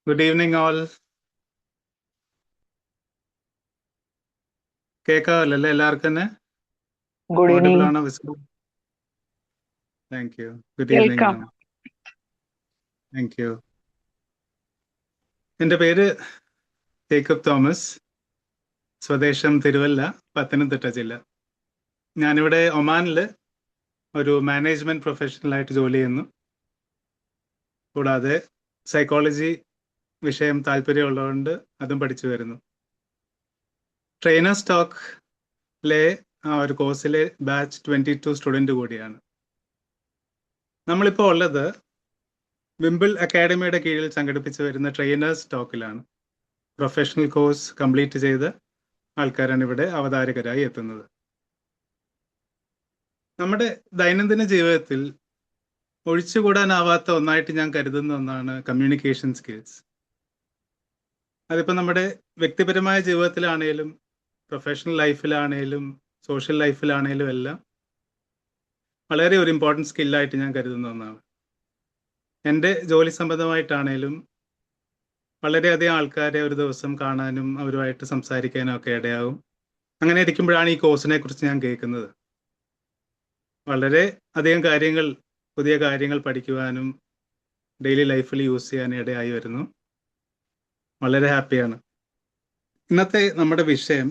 Good evening, all. കേൾക്കാമല്ലോ എല്ലാവർക്കും തന്നെ? Good audible evening. ആണോ? Visible? Thank you. Good evening കേൾക്കാം. മാം. Thank you. എൻ്റെ പേര് ജേക്കബ് തോമസ്. സ്വദേശം തിരുവല്ല, പത്തനംതിട്ട ജില്ല. ഞാനിവിടെ ഒമാനിൽ ഒരു മാനേജ്മെന്റ് പ്രൊഫഷണലായിട്ട് ജോലി ചെയ്യുന്നു. കൂടാതെ സൈക്കോളജി വിഷയം താല്പര്യമുള്ളതുകൊണ്ട് അതും പഠിച്ചു വരുന്നു. ട്രെയിനേഴ്സ് ടോക്കിലെ ഒരു കോഴ്സിലെ ബാച്ച് 22 സ്റ്റുഡൻറ് കൂടിയാണ്. നമ്മളിപ്പോൾ ഉള്ളത് വിംബിൾ അക്കാഡമിയുടെ കീഴിൽ സംഘടിപ്പിച്ചു വരുന്ന ട്രെയിനേഴ്സ് ടോക്കിലാണ്. പ്രൊഫഷണൽ കോഴ്സ് കംപ്ലീറ്റ് ചെയ്ത് ആൾക്കാരാണ് ഇവിടെ അവതാരകരായി എത്തുന്നത്. നമ്മുടെ ദൈനംദിന ജീവിതത്തിൽ ഒഴിച്ചുകൂടാനാവാത്ത ഒന്നായിട്ട് ഞാൻ കരുതുന്ന ഒന്നാണ് കമ്മ്യൂണിക്കേഷൻ സ്കിൽസ്. അതിപ്പോൾ നമ്മുടെ വ്യക്തിപരമായ ജീവിതത്തിലാണേലും പ്രൊഫഷണൽ ലൈഫിലാണേലും സോഷ്യൽ ലൈഫിലാണേലും എല്ലാം വളരെ ഒരു ഇമ്പോർട്ടൻറ്റ് സ്കില്ലായിട്ട് ഞാൻ കരുതുന്ന ഒന്നാണ്. എൻ്റെ ജോലി സംബന്ധമായിട്ടാണേലും വളരെയധികം ആൾക്കാരെ ഒരു ദിവസം കാണാനും അവരുമായിട്ട് സംസാരിക്കാനും ഒക്കെ ഇടയാവും. അങ്ങനെ ഇരിക്കുമ്പോഴാണ് ഈ കോഴ്സിനെ കുറിച്ച് ഞാൻ കേൾക്കുന്നത്. വളരെ അധികം കാര്യങ്ങൾ, പുതിയ കാര്യങ്ങൾ പഠിക്കുവാനും ഡെയിലി ലൈഫിൽ യൂസ് ചെയ്യാൻ ഇടയായി വരുന്നു. വളരെ ഹാപ്പിയാണ്. ഇന്നത്തെ നമ്മുടെ വിഷയം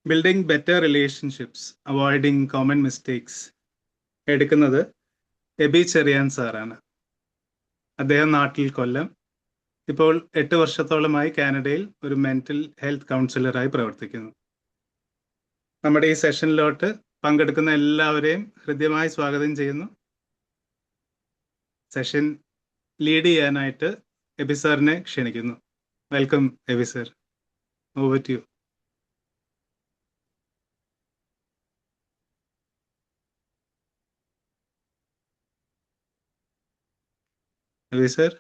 building better relationships, avoiding common mistakes എടുക്കുന്നത് എബി ചെറിയാൻ സാറാണ്. അദ്ദേഹം നാട്ടിൽ കൊല്ലം, ഇപ്പോൾ 8 വർഷത്തോളമായി കാനഡയിൽ ഒരു മെന്റൽ ഹെൽത്ത് കൗൺസിലറായി പ്രവർത്തിക്കുന്നു. നമ്മുടെ ഈ സെഷനിലോട്ട് പങ്കെടുക്കുന്ന എല്ലാവരെയും ഹൃദ്യമായി സ്വാഗതം ചെയ്യുന്നു. സെഷൻ ലീഡ് ചെയ്യാനായിട്ട് എബി സാറിനെ ക്ഷണിക്കുന്നു. Welcome Abi sir. Over to you. Abi sir.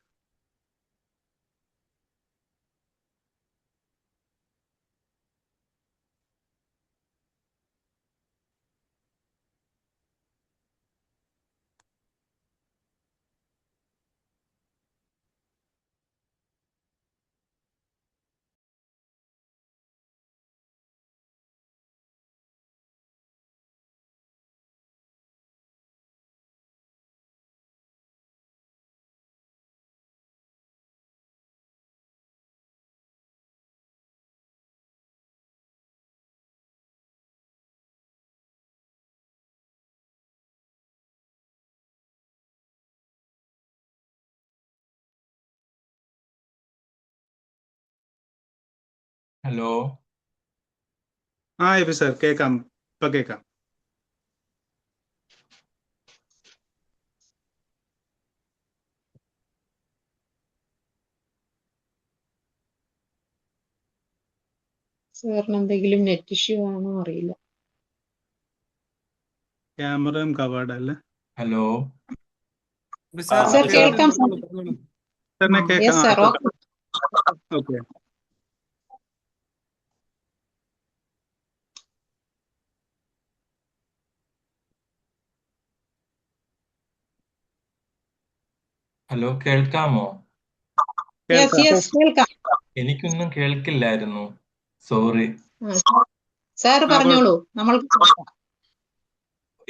Hello. Abi sir കേൾക്കാം, ഇപ്പൊ കേൾക്കാം. സാറിന് എന്തെങ്കിലും നെറ്റ് ഇഷ്യൂ ആണോ അറിയില്ല. ക്യാമറയും കവേർഡ് അല്ലേ? ഹലോ. സർ കേൾക്കാം സർ. സാറിനെ കേൾക്കാം. Yes sir. ഓക്കെ. ഹലോ, കേൾക്കാമോ? യെസ് യെസ് കേൾക്കാം. എനിക്കൊന്നും കേൾക്കില്ലായിരുന്നു, സോറി. സാർ പറഞ്ഞോളൂ, നമ്മൾക്ക് കേൾക്കാം.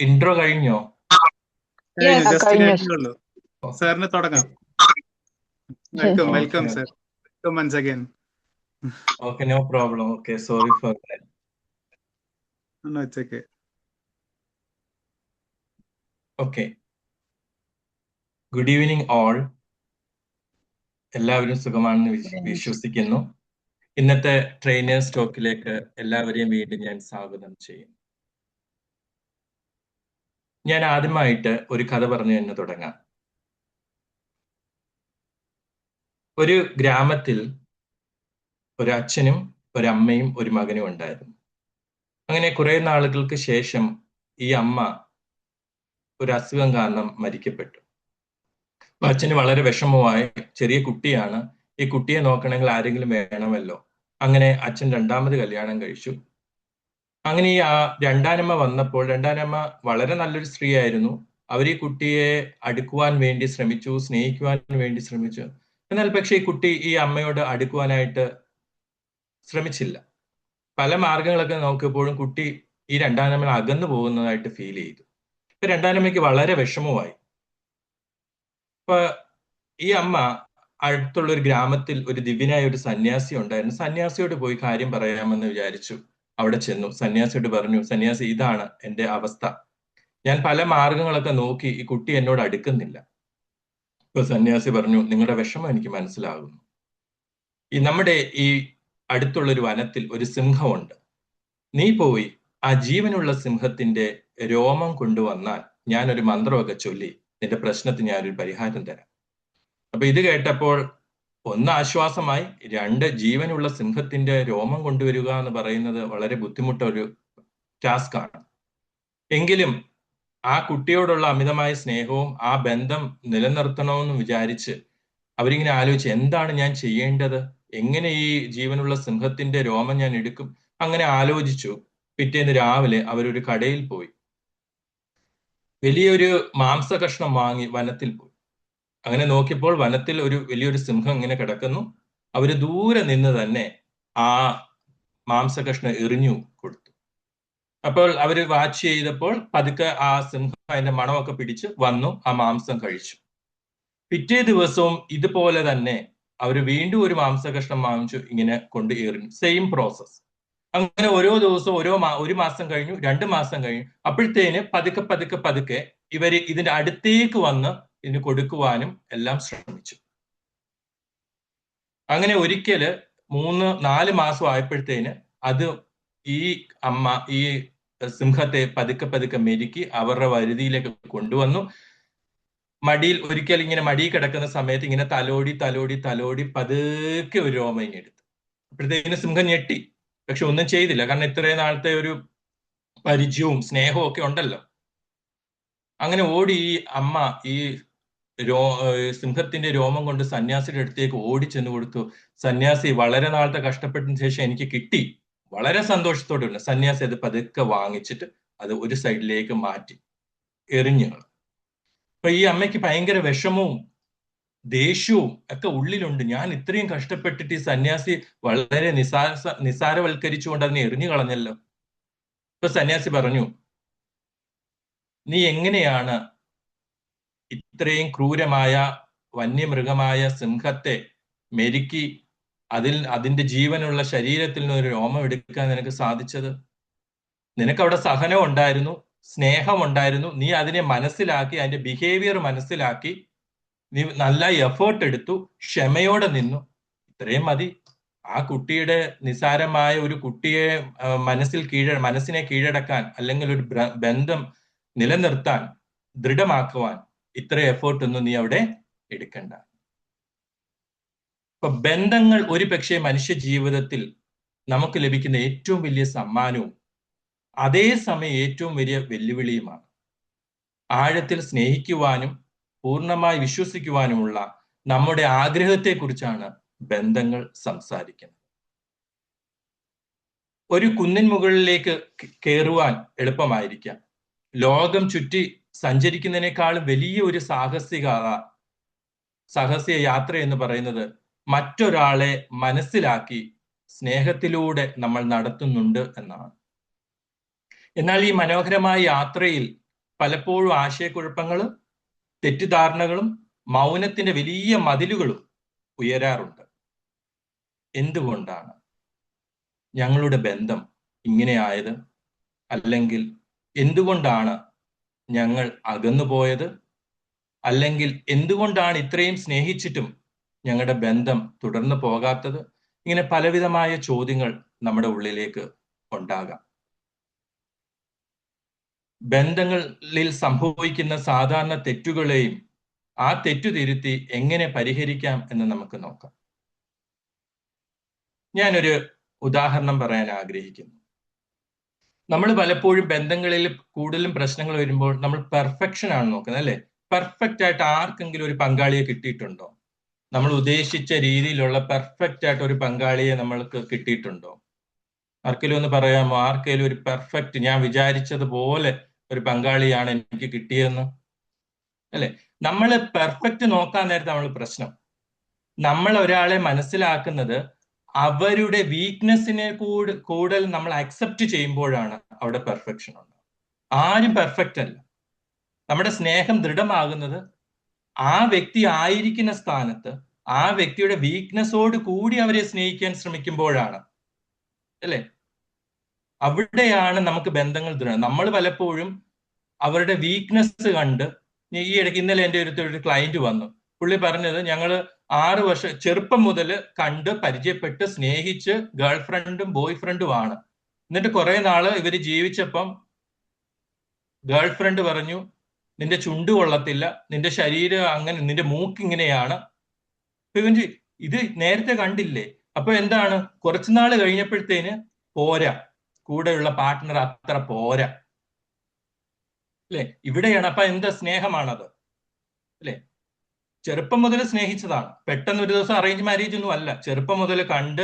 ഇൻട്രോ കഴിഞ്ഞോ? ജസ്റ്റ് കഴിഞ്ഞുള്ളൂ. സാറിന് തുടങ്ങാം. Welcome welcome sir. Welcome once again. Okay, no problem. Okay, sorry for that. No, it's okay. Okay, good evening all. എല്ലാവരും സുഖമാണെന്ന് വിശ്വസിക്കുന്നു. ഇന്നത്തെ ട്രെയിനേഴ്സ് ടോക്കിലേക്ക് എല്ലാവരെയും വീണ്ടും ഞാൻ സ്വാഗതം ചെയ്യും. ഞാൻ ആദ്യമായിട്ട് ഒരു കഥ പറഞ്ഞു തന്നെ തുടങ്ങാം. ഒരു ഗ്രാമത്തിൽ ഒരു അച്ഛനും ഒരമ്മയും ഒരു മകനും ഉണ്ടായിരുന്നു. അങ്ങനെ കുറെ നാളുകൾക്ക് ശേഷം ഈ അമ്മ ഒരു അസുഖം കാരണം മരിക്കപ്പെട്ടു. അച്ഛന് വളരെ വിഷമമായി. ചെറിയ കുട്ടിയാണ്, ഈ കുട്ടിയെ നോക്കണമെങ്കിൽ ആരെങ്കിലും വേണമല്ലോ. അങ്ങനെ അച്ഛൻ രണ്ടാമത് കല്യാണം കഴിച്ചു. അങ്ങനെ ഈ രണ്ടാനമ്മ വന്നപ്പോൾ, രണ്ടാനമ്മ വളരെ നല്ലൊരു സ്ത്രീ ആയിരുന്നു. അവർ ഈ കുട്ടിയെ അടുക്കുവാൻ വേണ്ടി ശ്രമിച്ചു, സ്നേഹിക്കുവാൻ വേണ്ടി ശ്രമിച്ചു. എന്നാൽ പക്ഷേ ഈ കുട്ടി ഈ അമ്മയോട് അടുക്കുവാനായിട്ട് ശ്രമിച്ചില്ല. പല മാർഗങ്ങളൊക്കെ നോക്കിയപ്പോഴും കുട്ടി ഈ രണ്ടാനമ്മ അകന്നു പോകുന്നതായിട്ട് ഫീൽ ചെയ്തു. ഇപ്പൊ രണ്ടാനമ്മയ്ക്ക് വളരെ വിഷമമായി. അപ്പൊ ഈ അമ്മ അടുത്തുള്ള ഒരു ഗ്രാമത്തിൽ ഒരു ദിവ്യനായ ഒരു സന്യാസി ഉണ്ടായിരുന്നു. സന്യാസിയോട് പോയി കാര്യം പറയാമെന്ന് വിചാരിച്ചു. അവിടെ ചെന്നു. സന്യാസിയോട് പറഞ്ഞു, സന്യാസി, ഇതാണ് എന്റെ അവസ്ഥ. ഞാൻ പല മാർഗങ്ങളൊക്കെ നോക്കി, ഈ കുട്ടി എന്നോട് അടുക്കുന്നില്ല. ഇപ്പൊ സന്യാസി പറഞ്ഞു, നിങ്ങളുടെ വിഷമം എനിക്ക് മനസ്സിലാകുന്നു. നമ്മുടെ ഈ അടുത്തുള്ള ഒരു വനത്തിൽ ഒരു സിംഹമുണ്ട്. നീ പോയി ആ ജീവനുള്ള സിംഹത്തിന്റെ രോമം കൊണ്ടുവന്നാൽ ഞാനൊരു മന്ത്രമൊക്കെ ചൊല്ലി നിന്റെ പ്രശ്നത്തിന് ഞാനൊരു പരിഹാരം തരാം. അപ്പൊ ഇത് കേട്ടപ്പോൾ ഒന്ന് ആശ്വാസമായി, രണ്ട് ജീവനുള്ള സിംഹത്തിന്റെ രോമം കൊണ്ടുവരിക എന്ന് പറയുന്നത് വളരെ ബുദ്ധിമുട്ടൊരു ടാസ്ക്കാണ്. എങ്കിലും ആ കുട്ടിയോടുള്ള അമിതമായ സ്നേഹവും ആ ബന്ധം നിലനിർത്തണമെന്ന് വിചാരിച്ച് അവരിങ്ങനെ ആലോചിച്ച്, എന്താണ് ഞാൻ ചെയ്യേണ്ടത്, എങ്ങനെ ഈ ജീവനുള്ള സിംഹത്തിന്റെ രോമം ഞാൻ എടുക്കും, അങ്ങനെ ആലോചിച്ചു. പിറ്റേന്ന് രാവിലെ അവരൊരു കടയിൽ പോയി വലിയൊരു മാംസകഷ്ണം വാങ്ങി വനത്തിൽ പോയി. അങ്ങനെ നോക്കിയപ്പോൾ വനത്തിൽ ഒരു വലിയൊരു സിംഹം ഇങ്ങനെ കിടക്കുന്നു. അവര് ദൂരെ നിന്ന് തന്നെ ആ മാംസകഷ്ണം എറിഞ്ഞു കൊടുത്തു. അപ്പോൾ അവര് വാച്ച് ചെയ്തപ്പോൾ പതുക്കെ ആ സിംഹം അതിന്റെ മണമൊക്കെ പിടിച്ച് വന്നു, ആ മാംസം കഴിച്ചു. പിറ്റേ ദിവസവും ഇതുപോലെ തന്നെ അവര് വീണ്ടും ഒരു മാംസകഷ്ണം വാങ്ങിച്ചു, ഇങ്ങനെ കൊണ്ട് എറിഞ്ഞു. Same process. അങ്ങനെ ഓരോ ദിവസവും ഒരു മാസം കഴിഞ്ഞു, 2 മാസം കഴിഞ്ഞു. അപ്പോഴത്തേന് പതുക്കെ പതുക്കെ പതുക്കെ ഇവര് ഇതിന്റെ അടുത്തേക്ക് വന്ന് ഇതിന് കൊടുക്കുവാനും എല്ലാം ശ്രമിച്ചു. അങ്ങനെ ഒരിക്കല് 3-4 മാസം ആയപ്പോഴത്തേന് അത് ഈ അമ്മ ഈ സിംഹത്തെ പതുക്കെ പതുക്കെ മെരുക്കി അവരുടെ വരുതിയിലേക്ക് കൊണ്ടുവന്നു. മടിയിൽ ഒരിക്കൽ ഇങ്ങനെ മടിയിൽ കിടക്കുന്ന സമയത്ത് ഇങ്ങനെ തലോടി തലോടി തലോടി പതുക്കെ ഒരു രോമം ഇങ്ങനെ എടുത്തു. അപ്പോഴത്തേന് സിംഹം ഞെട്ടി, പക്ഷെ ഒന്നും ചെയ്തില്ല. കാരണം ഇത്രയും നാളത്തെ ഒരു പരിചയവും സ്നേഹവും ഒക്കെ ഉണ്ടല്ലോ. അങ്ങനെ ഓടി ഈ അമ്മ ഈ സിംഹത്തിന്റെ രോമം കൊണ്ട് സന്യാസിയുടെ അടുത്തേക്ക് ഓടി ചെന്ന് കൊടുത്തു. സന്യാസി, വളരെ നാളത്തെ കഷ്ടപ്പെട്ടതിന് ശേഷം എനിക്ക് കിട്ടി. വളരെ സന്തോഷത്തോടെയുണ്ട്. സന്യാസി അത് പതുക്കെ വാങ്ങിച്ചിട്ട് അത് ഒരു സൈഡിലേക്ക് മാറ്റി എറിഞ്ഞു. അപ്പൊ ഈ അമ്മയ്ക്ക് ഭയങ്കര വിഷമവും ദേഷ്യവും ഒക്കെ ഉള്ളിലുണ്ട്. ഞാൻ ഇത്രയും കഷ്ടപ്പെട്ടിട്ട് ഈ സന്യാസി വളരെ നിസാരവൽക്കരിച്ചുകൊണ്ട് അതിനെ എറിഞ്ഞു കളഞ്ഞല്ലോ. ഇപ്പൊ സന്യാസി പറഞ്ഞു, നീ എങ്ങനെയാണ് ഇത്രയും ക്രൂരമായ വന്യമൃഗമായ സിംഹത്തെ മെരുക്കി അതിന്റെ ജീവനുള്ള ശരീരത്തിൽ നിന്ന് ഒരു രോമം എടുക്കാൻ നിനക്ക് സാധിച്ചത്? നിനക്ക് അവിടെ സഹനം ഉണ്ടായിരുന്നു, സ്നേഹം ഉണ്ടായിരുന്നു. നീ അതിനെ മനസ്സിലാക്കി, അതിന്റെ ബിഹേവിയർ മനസ്സിലാക്കി, നീ നല്ല എഫേർട്ട് എടുത്തു, ക്ഷമയോടെ നിന്നു. ഇത്രയും മതി. ആ കുട്ടിയുടെ നിസാരമായ ഒരു കുട്ടിയെ മനസ്സിനെ കീഴടക്കാൻ, അല്ലെങ്കിൽ ഒരു ബന്ധം നിലനിർത്താൻ, ദൃഢമാക്കുവാൻ ഇത്ര എഫേർട്ട് ഒന്നും നീ അവിടെ എടുക്കണ്ട. ഇപ്പൊ ബന്ധങ്ങൾ ഒരു പക്ഷേ മനുഷ്യ ജീവിതത്തിൽ നമുക്ക് ലഭിക്കുന്ന ഏറ്റവും വലിയ സമ്മാനവും അതേസമയം ഏറ്റവും വലിയ വെല്ലുവിളിയുമാണ്. ആഴത്തിൽ സ്നേഹിക്കുവാനും പൂർണ്ണമായി വിശ്വസിക്കുവാനുമുള്ള നമ്മുടെ ആഗ്രഹത്തെക്കുറിച്ചാണ് ബന്ധങ്ങൾ സംസാരിക്കുന്നത്. ഒരു കുന്നിൻ മുകളിലേക്ക് കയറുവാൻ എളുപ്പമായിരിക്കാം. ലോകം ചുറ്റി സഞ്ചരിക്കുന്നതിനേക്കാളും വലിയ ഒരു സാഹസിക യാത്ര എന്ന് പറയുന്നത് മറ്റൊരാളെ മനസ്സിലാക്കി സ്നേഹത്തിലൂടെ നമ്മൾ നടത്തുന്നുണ്ട് എന്നാണ്. എന്നാൽ ഈ മനോഹരമായ യാത്രയിൽ പലപ്പോഴും ആശയക്കുഴപ്പങ്ങളും തെറ്റിദ്ധാരണകളും മൗനത്തിന്റെ വലിയ മതിലുകളും ഉയരാറുണ്ട്. എന്തുകൊണ്ടാണ് ഞങ്ങളുടെ ബന്ധം ഇങ്ങനെയായത്? അല്ലെങ്കിൽ എന്തുകൊണ്ടാണ് ഞങ്ങൾ അകന്നുപോയത്? അല്ലെങ്കിൽ എന്തുകൊണ്ടാണ് ഇത്രയും സ്നേഹിച്ചിട്ടും ഞങ്ങളുടെ ബന്ധം തുടർന്നു പോകാത്തത്? ഇങ്ങനെ പലവിധമായ ചോദ്യങ്ങൾ നമ്മുടെ ഉള്ളിലേക്ക് ഉണ്ടാകാം. ബന്ധങ്ങളിൽ സംഭവിക്കുന്ന സാധാരണ തെറ്റുകളെയും ആ തെറ്റു തിരുത്തി എങ്ങനെ പരിഹരിക്കാം എന്ന് നമുക്ക് നോക്കാം. ഞാനൊരു ഉദാഹരണം പറയാൻ ആഗ്രഹിക്കുന്നു. നമ്മൾ പലപ്പോഴും ബന്ധങ്ങളിൽ കൂടുതലും പ്രശ്നങ്ങൾ വരുമ്പോൾ നമ്മൾ പെർഫെക്ഷൻ ആണ് നോക്കുന്നത്, അല്ലെ? പെർഫെക്റ്റ് ആയിട്ട് ആർക്കെങ്കിലും ഒരു പങ്കാളിയെ കിട്ടിയിട്ടുണ്ടോ? നമ്മൾ ഉദ്ദേശിച്ച രീതിയിലുള്ള പെർഫെക്റ്റ് ആയിട്ട് ഒരു പങ്കാളിയെ നമ്മൾക്ക് കിട്ടിയിട്ടുണ്ടോ? ആർക്കെങ്കിലും ഒന്ന് പറയാമോ? ആർക്കെങ്കിലും ഒരു പെർഫെക്റ്റ്, ഞാൻ വിചാരിച്ചതുപോലെ ഒരു പങ്കാളിയാണ് എനിക്ക് കിട്ടിയതെന്ന്, അല്ലെ? നമ്മൾ പെർഫെക്റ്റ് നോക്കാൻ നേരത്തെ നമ്മൾ പ്രശ്നം. നമ്മൾ ഒരാളെ മനസ്സിലാക്കുന്നത് അവരുടെ വീക്ക്നെസ്സിനെ കൂടുതൽ നമ്മൾ അക്സെപ്റ്റ് ചെയ്യുമ്പോഴാണ് അവിടെ പെർഫെക്ഷൻ ഉണ്ടാകുന്നത്. ആരും പെർഫെക്റ്റ് അല്ല. നമ്മുടെ സ്നേഹം ദൃഢമാകുന്നത് ആ വ്യക്തി ആയിരിക്കുന്ന സ്ഥാനത്ത് ആ വ്യക്തിയുടെ വീക്ക്നെസ്സോട് കൂടി അവരെ സ്നേഹിക്കാൻ ശ്രമിക്കുമ്പോഴാണ്, അല്ലേ? അവിടെയാണ് നമുക്ക് ബന്ധങ്ങൾ ദൃഢം. നമ്മൾ പലപ്പോഴും അവരുടെ വീക്ക്നെസ് കണ്ട്, ഈ ഇടയ്ക്ക് ഇന്നലെ എൻ്റെ ഒരു ക്ലയന്റ് വന്നു. പുള്ളി പറഞ്ഞത്, ഞങ്ങൾ 6 വർഷം ചെറുപ്പം മുതൽ കണ്ട് പരിചയപ്പെട്ട് സ്നേഹിച്ച് ഗേൾ ഫ്രണ്ടും ബോയ് ഫ്രണ്ടും ആണ്. എന്നിട്ട് കുറെ നാള് ഇവര് ജീവിച്ചപ്പം ഗേൾ ഫ്രണ്ട് പറഞ്ഞു, നിന്റെ ചുണ്ട് കൊള്ളത്തില്ല, നിന്റെ ശരീരം അങ്ങനെ, നിന്റെ മൂക്ക് ഇങ്ങനെയാണ്. ഇത് നേരത്തെ കണ്ടില്ലേ? അപ്പൊ എന്താണ്, കുറച്ചുനാൾ കഴിഞ്ഞപ്പോഴത്തേന് പോരാ, കൂടെയുള്ള പാർട്ട്ണർ അത്ര പോരാ, അല്ലെ? ഇവിടെയാണ്. അപ്പൊ എന്താ സ്നേഹമാണത്, അല്ലെ? ചെറുപ്പം മുതൽ സ്നേഹിച്ചതാണ്. പെട്ടെന്ന് ഒരു ദിവസം അറേഞ്ച് മാരേജ് ഒന്നും അല്ല. ചെറുപ്പം മുതൽ കണ്ട്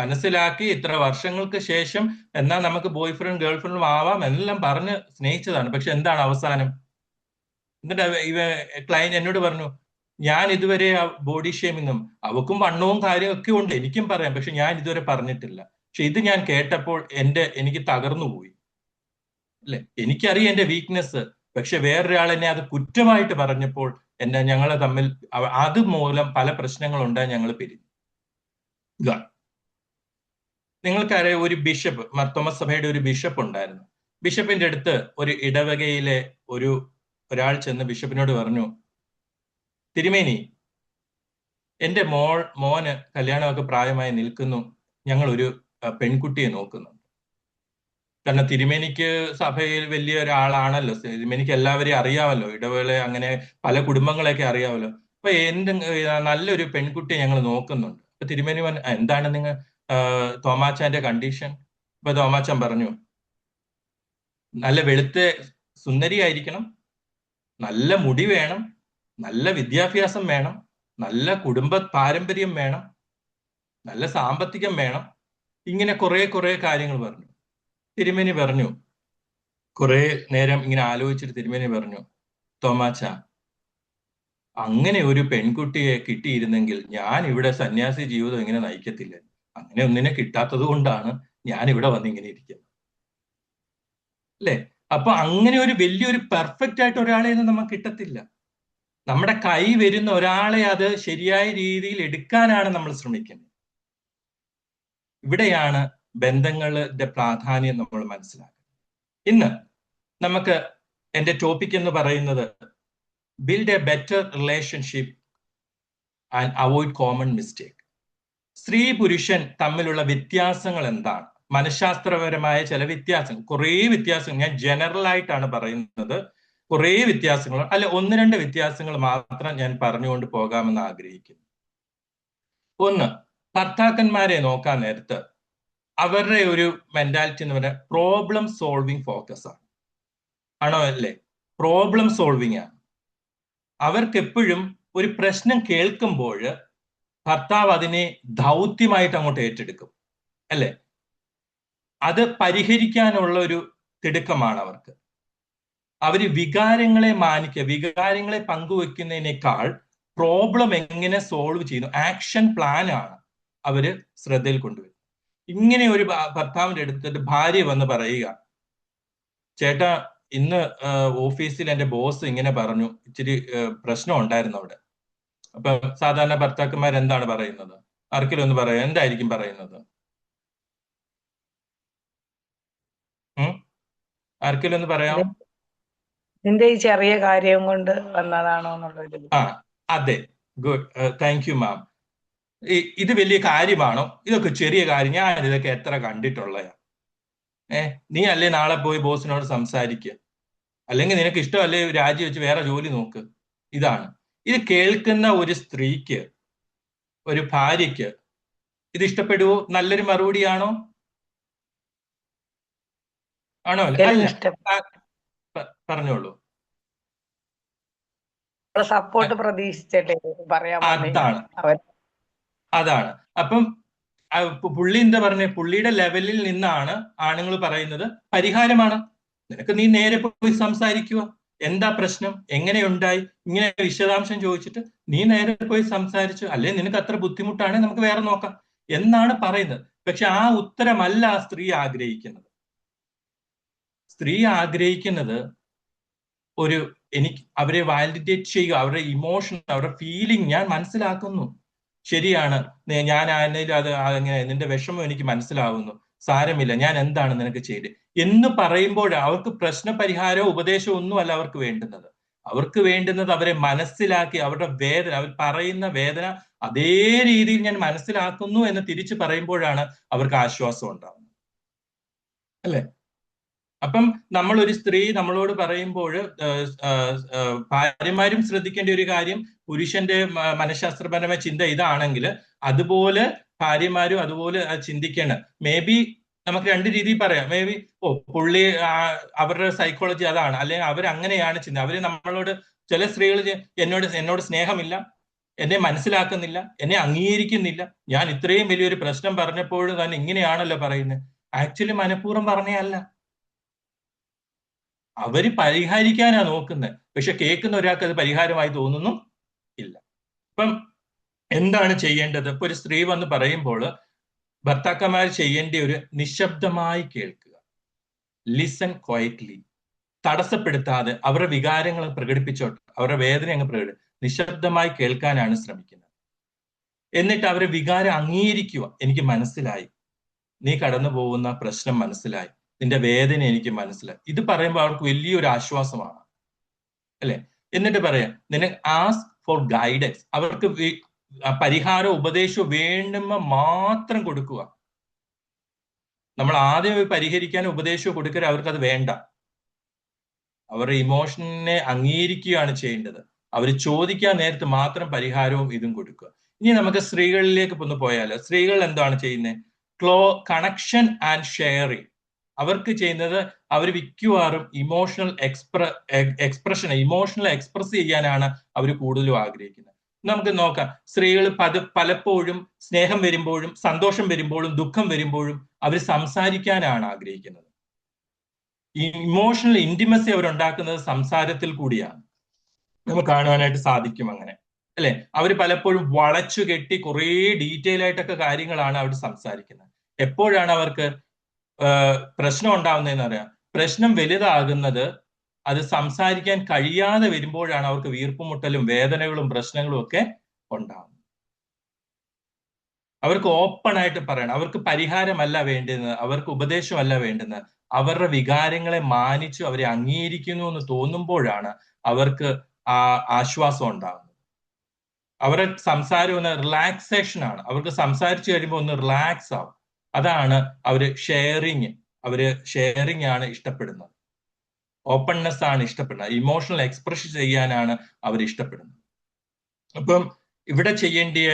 മനസ്സിലാക്കി ഇത്ര വർഷങ്ങൾക്ക് ശേഷം എന്നാ നമുക്ക് ബോയ് ഫ്രണ്ട് ഗേൾ ഫ്രണ്ടും ആവാം എല്ലാം പറഞ്ഞ് സ്നേഹിച്ചതാണ്. പക്ഷെ എന്താണ് അവസാനം? എന്നിട്ട് ക്ലയന്റ് എന്നോട് പറഞ്ഞു, ഞാൻ ഇതുവരെ ബോഡി ഷേമിങ്ങും, അവക്കും വണ്ണവും കാര്യമൊക്കെ ഉണ്ട്, എനിക്കും പറയാം, പക്ഷെ ഞാൻ ഇതുവരെ പറഞ്ഞിട്ടില്ല. പക്ഷെ ഇത് ഞാൻ കേട്ടപ്പോൾ എനിക്ക് തകർന്നു പോയി, അല്ലെ? എനിക്കറിയാം എന്റെ വീക്ക്നെസ്, പക്ഷെ വേറൊരാൾ എന്നെ അത് കുറ്റമായിട്ട് പറഞ്ഞപ്പോൾ ഞങ്ങളെ തമ്മിൽ അതുമൂലം പല പ്രശ്നങ്ങളുണ്ടായി, ഞങ്ങൾ പിരിഞ്ഞു. നിങ്ങൾക്കറിയാം, ഒരു ബിഷപ്പ്, മർത്തോമ സഭയുടെ ഒരു ബിഷപ്പ് ഉണ്ടായിരുന്നു. ബിഷപ്പിന്റെ അടുത്ത് ഒരു ഇടവകയിലെ ഒരാൾ ചെന്ന് ബിഷപ്പിനോട് പറഞ്ഞു, തിരുമേനി, എന്റെ മോന് കല്യാണമൊക്കെ പ്രായമായി നിൽക്കുന്നു, ഞങ്ങൾ ഒരു പെൺകുട്ടിയെ നോക്കുന്നുണ്ട്. കാരണം തിരുമേനിക്ക് സഭയിൽ വലിയ ഒരാളാണല്ലോ, തിരുമേനിക്ക് എല്ലാവരെയും അറിയാമല്ലോ, ഇടവേള അങ്ങനെ പല കുടുംബങ്ങളെയൊക്കെ അറിയാമല്ലോ. അപ്പൊ നല്ലൊരു പെൺകുട്ടിയെ ഞങ്ങൾ നോക്കുന്നുണ്ട്. അപ്പൊ തിരുമേനി പറഞ്ഞു, എന്താണ് നിങ്ങൾ തോമാച്ചാന്റെ കണ്ടീഷൻ? അപ്പൊ തോമാച്ചൻ പറഞ്ഞു, നല്ല വെളുത്ത സുന്ദരിയായിരിക്കണം, നല്ല മുടി വേണം, നല്ല വിദ്യാഭ്യാസം വേണം, നല്ല കുടുംബ പാരമ്പര്യം വേണം, നല്ല സാമ്പത്തികം വേണം, ഇങ്ങനെ കുറെ കാര്യങ്ങൾ പറഞ്ഞു. തിരുമേനി പറഞ്ഞു, കുറെ നേരം ഇങ്ങനെ ആലോചിച്ചിട്ട് തിരുമേനി പറഞ്ഞു, തോമാച്ച, അങ്ങനെ ഒരു പെൺകുട്ടിയെ കിട്ടിയിരുന്നെങ്കിൽ ഞാൻ ഇവിടെ സന്യാസി ജീവിതം ഇങ്ങനെ നയിക്കത്തില്ല. അങ്ങനെ ഒന്നിനെ കിട്ടാത്തത് കൊണ്ടാണ് ഞാൻ ഇവിടെ വന്ന് ഇങ്ങനെ ഇരിക്കുന്നത്, അല്ലെ? അപ്പൊ അങ്ങനെ ഒരു വലിയൊരു പെർഫെക്റ്റ് ആയിട്ട് ഒരാളെ ഒന്നും നമുക്ക് കിട്ടത്തില്ല. നമ്മുടെ കൈ വരുന്ന ഒരാളെ അത് ശരിയായ രീതിയിൽ എടുക്കാനാണ് നമ്മൾ ശ്രമിക്കുന്നത്. ഇവിടെയാണ് ബന്ധങ്ങളുടെ പ്രാധാന്യം നമ്മൾ മനസ്സിലാക്കുന്നത്. ഇന്ന് നമുക്ക് എൻ്റെ ടോപ്പിക് എന്ന് പറയുന്നത് build A better relationship and avoid common mistake. സ്ത്രീ പുരുഷൻ തമ്മിലുള്ള വ്യത്യാസങ്ങൾ എന്താണ്? മനഃശാസ്ത്രപരമായ ചില വ്യത്യാസങ്ങൾ, കുറേ വ്യത്യാസങ്ങൾ, ഞാൻ ജനറൽ ആയിട്ടാണ് പറയുന്നത്, കുറേ വ്യത്യാസങ്ങൾ അല്ല, 1-2 വ്യത്യാസങ്ങൾ മാത്രം ഞാൻ പറഞ്ഞുകൊണ്ട് പോകാമെന്ന് ആഗ്രഹിക്കുന്നു. ഒന്ന്, ഭർത്താക്കന്മാരെ നോക്കാൻ നേരത്ത് അവരുടെ ഒരു മെന്റാലിറ്റി എന്ന് പറയുന്നത് പ്രോബ്ലം സോൾവിങ് ഫോക്കസ് ആണോ, അല്ലേ? പ്രോബ്ലം സോൾവിങ് ആണ്. അവർക്ക് എപ്പോഴും ഒരു പ്രശ്നം കേൾക്കുമ്പോൾ ഭർത്താവ് അതിനെ ദൗത്യമായിട്ട് അങ്ങോട്ട് ഏറ്റെടുക്കും, അല്ലെ? അത് പരിഹരിക്കാനുള്ള ഒരു തിടുക്കമാണ് അവർക്ക്. അവര് വികാരങ്ങളെ മാനിക്കുക, വികാരങ്ങളെ പങ്കുവെക്കുന്നതിനേക്കാൾ പ്രോബ്ലം എങ്ങനെ സോൾവ് ചെയ്യുന്നു, ആക്ഷൻ പ്ലാൻ ആണ് അവര് ശ്രദ്ധയിൽ കൊണ്ടുവരുന്നത്. ഇങ്ങനെ ഒരു ഭർത്താവിന്റെ അടുത്തിട്ട് ഭാര്യ വന്ന് പറയുക, ചേട്ടാ, ഇന്ന് ഓഫീസിൽ എന്റെ ബോസ് ഇങ്ങനെ പറഞ്ഞു, ഇച്ചിരി പ്രശ്നം ഉണ്ടായിരുന്നു അവിടെ. അപ്പൊ സാധാരണ ഭർത്താക്കന്മാർ എന്താണ് പറയുന്നത്? ആർക്കെങ്കിലും ഒന്ന് പറയാം, എന്തായിരിക്കും പറയുന്നത്? ആർക്കെങ്കിലും ഒന്ന് പറയാം. നിന്റെ ഈ ചെറിയ കാര്യം കൊണ്ട് വന്നതാണോ എന്നുള്ളത്. അതെ, ഗുഡ്, താങ്ക് യു മാം. ഇത് വലിയ കാര്യമാണോ? ഇതൊക്കെ ചെറിയ കാര്യം, ഞാൻ ഇതൊക്കെ എത്ര കണ്ടിട്ടുള്ളയാ. നീ അല്ലേ നാളെ പോയി ബോസിനോട് സംസാരിക്കുക, അല്ലെങ്കിൽ നിനക്ക് ഇഷ്ടമല്ലേ രാജിവെച്ച് വേറെ ജോലി നോക്ക്. ഇതാണ് ഇത് കേൾക്കുന്ന ഒരു സ്ത്രീക്ക്, ഒരു ഭാര്യയ്ക്ക് ഇത് ഇഷ്ടപ്പെടുവോ? നല്ലൊരു മറുപടിയാണോ? ആണോ? അല്ല, പറഞ്ഞോളൂ. സപ്പോർട്ട് പ്രതീക്ഷിച്ചല്ലേ പറയാൻ. അതാണ്. അപ്പം പുള്ളി എന്താ പറഞ്ഞ, പുള്ളിയുടെ ലെവലിൽ നിന്നാണ് ആണുങ്ങൾ പറയുന്നത് പരിഹാരമാണ്, നിനക്ക് നീ നേരെ പോയി സംസാരിക്കുക, എന്താ പ്രശ്നം, എങ്ങനെയുണ്ടായി, ഇങ്ങനെ വിശദാംശം ചോദിച്ചിട്ട് നീ നേരെ പോയി സംസാരിച്ചു, അല്ലെ നിനക്ക് അത്ര ബുദ്ധിമുട്ടാണെങ്കിൽ നമുക്ക് വേറെ നോക്കാം എന്നാണ് പറയുന്നത്. പക്ഷെ ആ ഉത്തരമല്ല ആ സ്ത്രീ ആഗ്രഹിക്കുന്നത്. സ്ത്രീ ആഗ്രഹിക്കുന്നത് എനിക്ക് അവരെ വാലിഡേറ്റ് ചെയ്യുക, അവരുടെ ഇമോഷൻ, അവരുടെ ഫീലിംഗ് ഞാൻ മനസ്സിലാക്കുന്നു, ശരിയാണ്, ഞാൻ ആയിരുന്നെങ്കിലും അത് അങ്ങനെ നിന്റെ വിഷമം എനിക്ക് മനസ്സിലാവുന്നു, സാരമില്ല, ഞാൻ എന്താണ് നിനക്ക് ചെയ്ത് എന്ന് പറയുമ്പോൾ അവർക്ക് പ്രശ്നപരിഹാരവും ഉപദേശവും ഒന്നും അല്ല അവർക്ക് വേണ്ടുന്നത്. അവർക്ക് വേണ്ടുന്നത് അവരെ മനസ്സിലാക്കി അവരുടെ വേദന, അവർ പറയുന്ന വേദന അതേ രീതിയിൽ ഞാൻ മനസ്സിലാക്കുന്നു എന്ന് തിരിച്ചു പറയുമ്പോഴാണ് അവർക്ക് ആശ്വാസം ഉണ്ടാവുന്നത്, അല്ലെ? അപ്പം നമ്മളൊരു സ്ത്രീ നമ്മളോട് പറയുമ്പോൾ ഭാര്യമാരും ശ്രദ്ധിക്കേണ്ട ഒരു കാര്യം, പുരുഷന്റെ മനഃശാസ്ത്രപരമായ ചിന്ത ഇതാണെങ്കിൽ അതുപോലെ ഭാര്യമാരും അതുപോലെ ചിന്തിക്കണം. മേ ബി നമുക്ക് രണ്ട് രീതിയിൽ പറയാം. മേ ബി പുള്ളി അവരുടെ സൈക്കോളജി അതാണ്, അല്ലെങ്കിൽ അവരങ്ങനെയാണ് ചിന്ത. അവര് നമ്മളോട്, ചില സ്ത്രീകൾ എന്നോട് സ്നേഹമില്ല, എന്നെ മനസ്സിലാക്കുന്നില്ല, എന്നെ അംഗീകരിക്കുന്നില്ല, ഞാൻ ഇത്രയും വലിയൊരു പ്രശ്നം പറഞ്ഞപ്പോൾ തന്നെ ഇങ്ങനെയാണല്ലോ പറയുന്നത്. ആക്ച്വലി മനഃപൂർവ്വം പറഞ്ഞല്ല, അവര് പരിഹരിക്കാനാ നോക്കുന്നത്. പക്ഷെ കേൾക്കുന്ന ഒരാൾക്ക് അത് പരിഹാരമായി തോന്നുന്നു ഇല്ല. അപ്പം എന്താണ് ചെയ്യേണ്ടത്? ഇപ്പൊ ഒരു സ്ത്രീ വന്ന് പറയുമ്പോൾ ഭർത്താക്കന്മാർ ചെയ്യേണ്ട ഒരു നിശബ്ദമായി കേൾക്കുക, ലിസൺ ക്വയറ്റ്ലി, തടസ്സപ്പെടുത്താതെ അവരുടെ വികാരങ്ങൾ പ്രകടിപ്പിച്ചോട്ടെ, അവരുടെ വേദന അങ്ങ് നിശബ്ദമായി കേൾക്കാനാണ് ശ്രമിക്കുന്നത്. എന്നിട്ട് അവരുടെ വികാരം അംഗീകരിക്കുക. എനിക്ക് മനസ്സിലായി, നീ കടന്നു പോകുന്ന പ്രശ്നം മനസ്സിലായി, നിന്റെ വേദന എനിക്ക് മനസ്സിലായി. ഇത് പറയുമ്പോൾ അവർക്ക് വലിയൊരു ആശ്വാസമാണ്, അല്ലെ? എന്നിട്ട് പറയാം, നിനക്ക് ആസ്ക് ഫോർ ഗൈഡൻസ്, അവർക്ക് പരിഹാരവും ഉപദേശവും വേണ്ടുമ്പോ മാത്രം കൊടുക്കുക. നമ്മൾ ആദ്യം പരിഹരിക്കാൻ ഉപദേശവും കൊടുക്കരുത്, അവർക്ക് അത് വേണ്ട. അവരുടെ ഇമോഷനെ അംഗീകരിക്കുകയാണ് ചെയ്യേണ്ടത്. അവർ ചോദിക്കാൻ നേരത്ത് മാത്രം പരിഹാരവും ഇതും കൊടുക്കുക. ഇനി നമുക്ക് സ്ത്രീകളിലേക്ക് ഒന്ന് പോയാലോ. സ്ത്രീകൾ എന്താണ് ചെയ്യുന്നത്? Connection and sharing. അവർക്ക് ചെയ്യുന്നത്, അവർ മിക്കവാറും ഇമോഷണൽ എക്സ്പ്രസ് ചെയ്യാനാണ് അവർ കൂടുതലും ആഗ്രഹിക്കുന്നത്. നമുക്ക് നോക്കാം, സ്ത്രീകൾ പലപ്പോഴും സ്നേഹം വരുമ്പോഴും സന്തോഷം വരുമ്പോഴും ദുഃഖം വരുമ്പോഴും അവർ സംസാരിക്കാനാണ് ആഗ്രഹിക്കുന്നത്. ഇമോഷണൽ ഇന്റിമസി അവരുണ്ടാക്കുന്നത് സംസാരത്തിൽ കൂടിയാണ്, നമുക്ക് കാണുവാനായിട്ട് സാധിക്കും. അങ്ങനെ അല്ലെ? അവർ പലപ്പോഴും വളച്ചു കെട്ടി കുറേ ഡീറ്റെയിൽ ആയിട്ടൊക്കെ കാര്യങ്ങളാണ് അവർ സംസാരിക്കുന്നത്. എപ്പോഴാണ് അവർക്ക് പ്രശ്നം ഉണ്ടാവുന്നതെന്ന് അറിയാം. പ്രശ്നം വലുതാകുന്നത് അത് സംസാരിക്കാൻ കഴിയാതെ വരുമ്പോഴാണ് അവർക്ക് വീർപ്പുമുട്ടലും വേദനകളും പ്രശ്നങ്ങളും ഒക്കെ ഉണ്ടാകുന്നത്. അവർക്ക് ഓപ്പൺ ആയിട്ട് പറയണം. അവർക്ക് പരിഹാരമല്ല വേണ്ടുന്നത്, അവർക്ക് ഉപദേശമല്ല വേണ്ടുന്നത്, അവരുടെ വികാരങ്ങളെ മാനിച്ചു അവരെ അംഗീകരിക്കുന്നു എന്ന് തോന്നുമ്പോഴാണ് അവർക്ക് ആ ആശ്വാസം ഉണ്ടാകുന്നത്. അവരുടെ സംസാരം ഒന്ന് റിലാക്സേഷൻ ആണ്. അവർക്ക് സംസാരിച്ചു കഴിയുമ്പോൾ ഒന്ന് റിലാക്സ് ആവും. അതാണ് അവര് ഷെയറിങ് ആണ് ഇഷ്ടപ്പെടുന്നത്, ഓപ്പൺനെസ് ആണ് ഇഷ്ടപ്പെടുന്നത്, ഇമോഷണൽ എക്സ്പ്രഷൻ ചെയ്യാനാണ് അവർ ഇഷ്ടപ്പെടുന്നത്. അപ്പം ഇവിടെ ചെയ്യേണ്ടിയ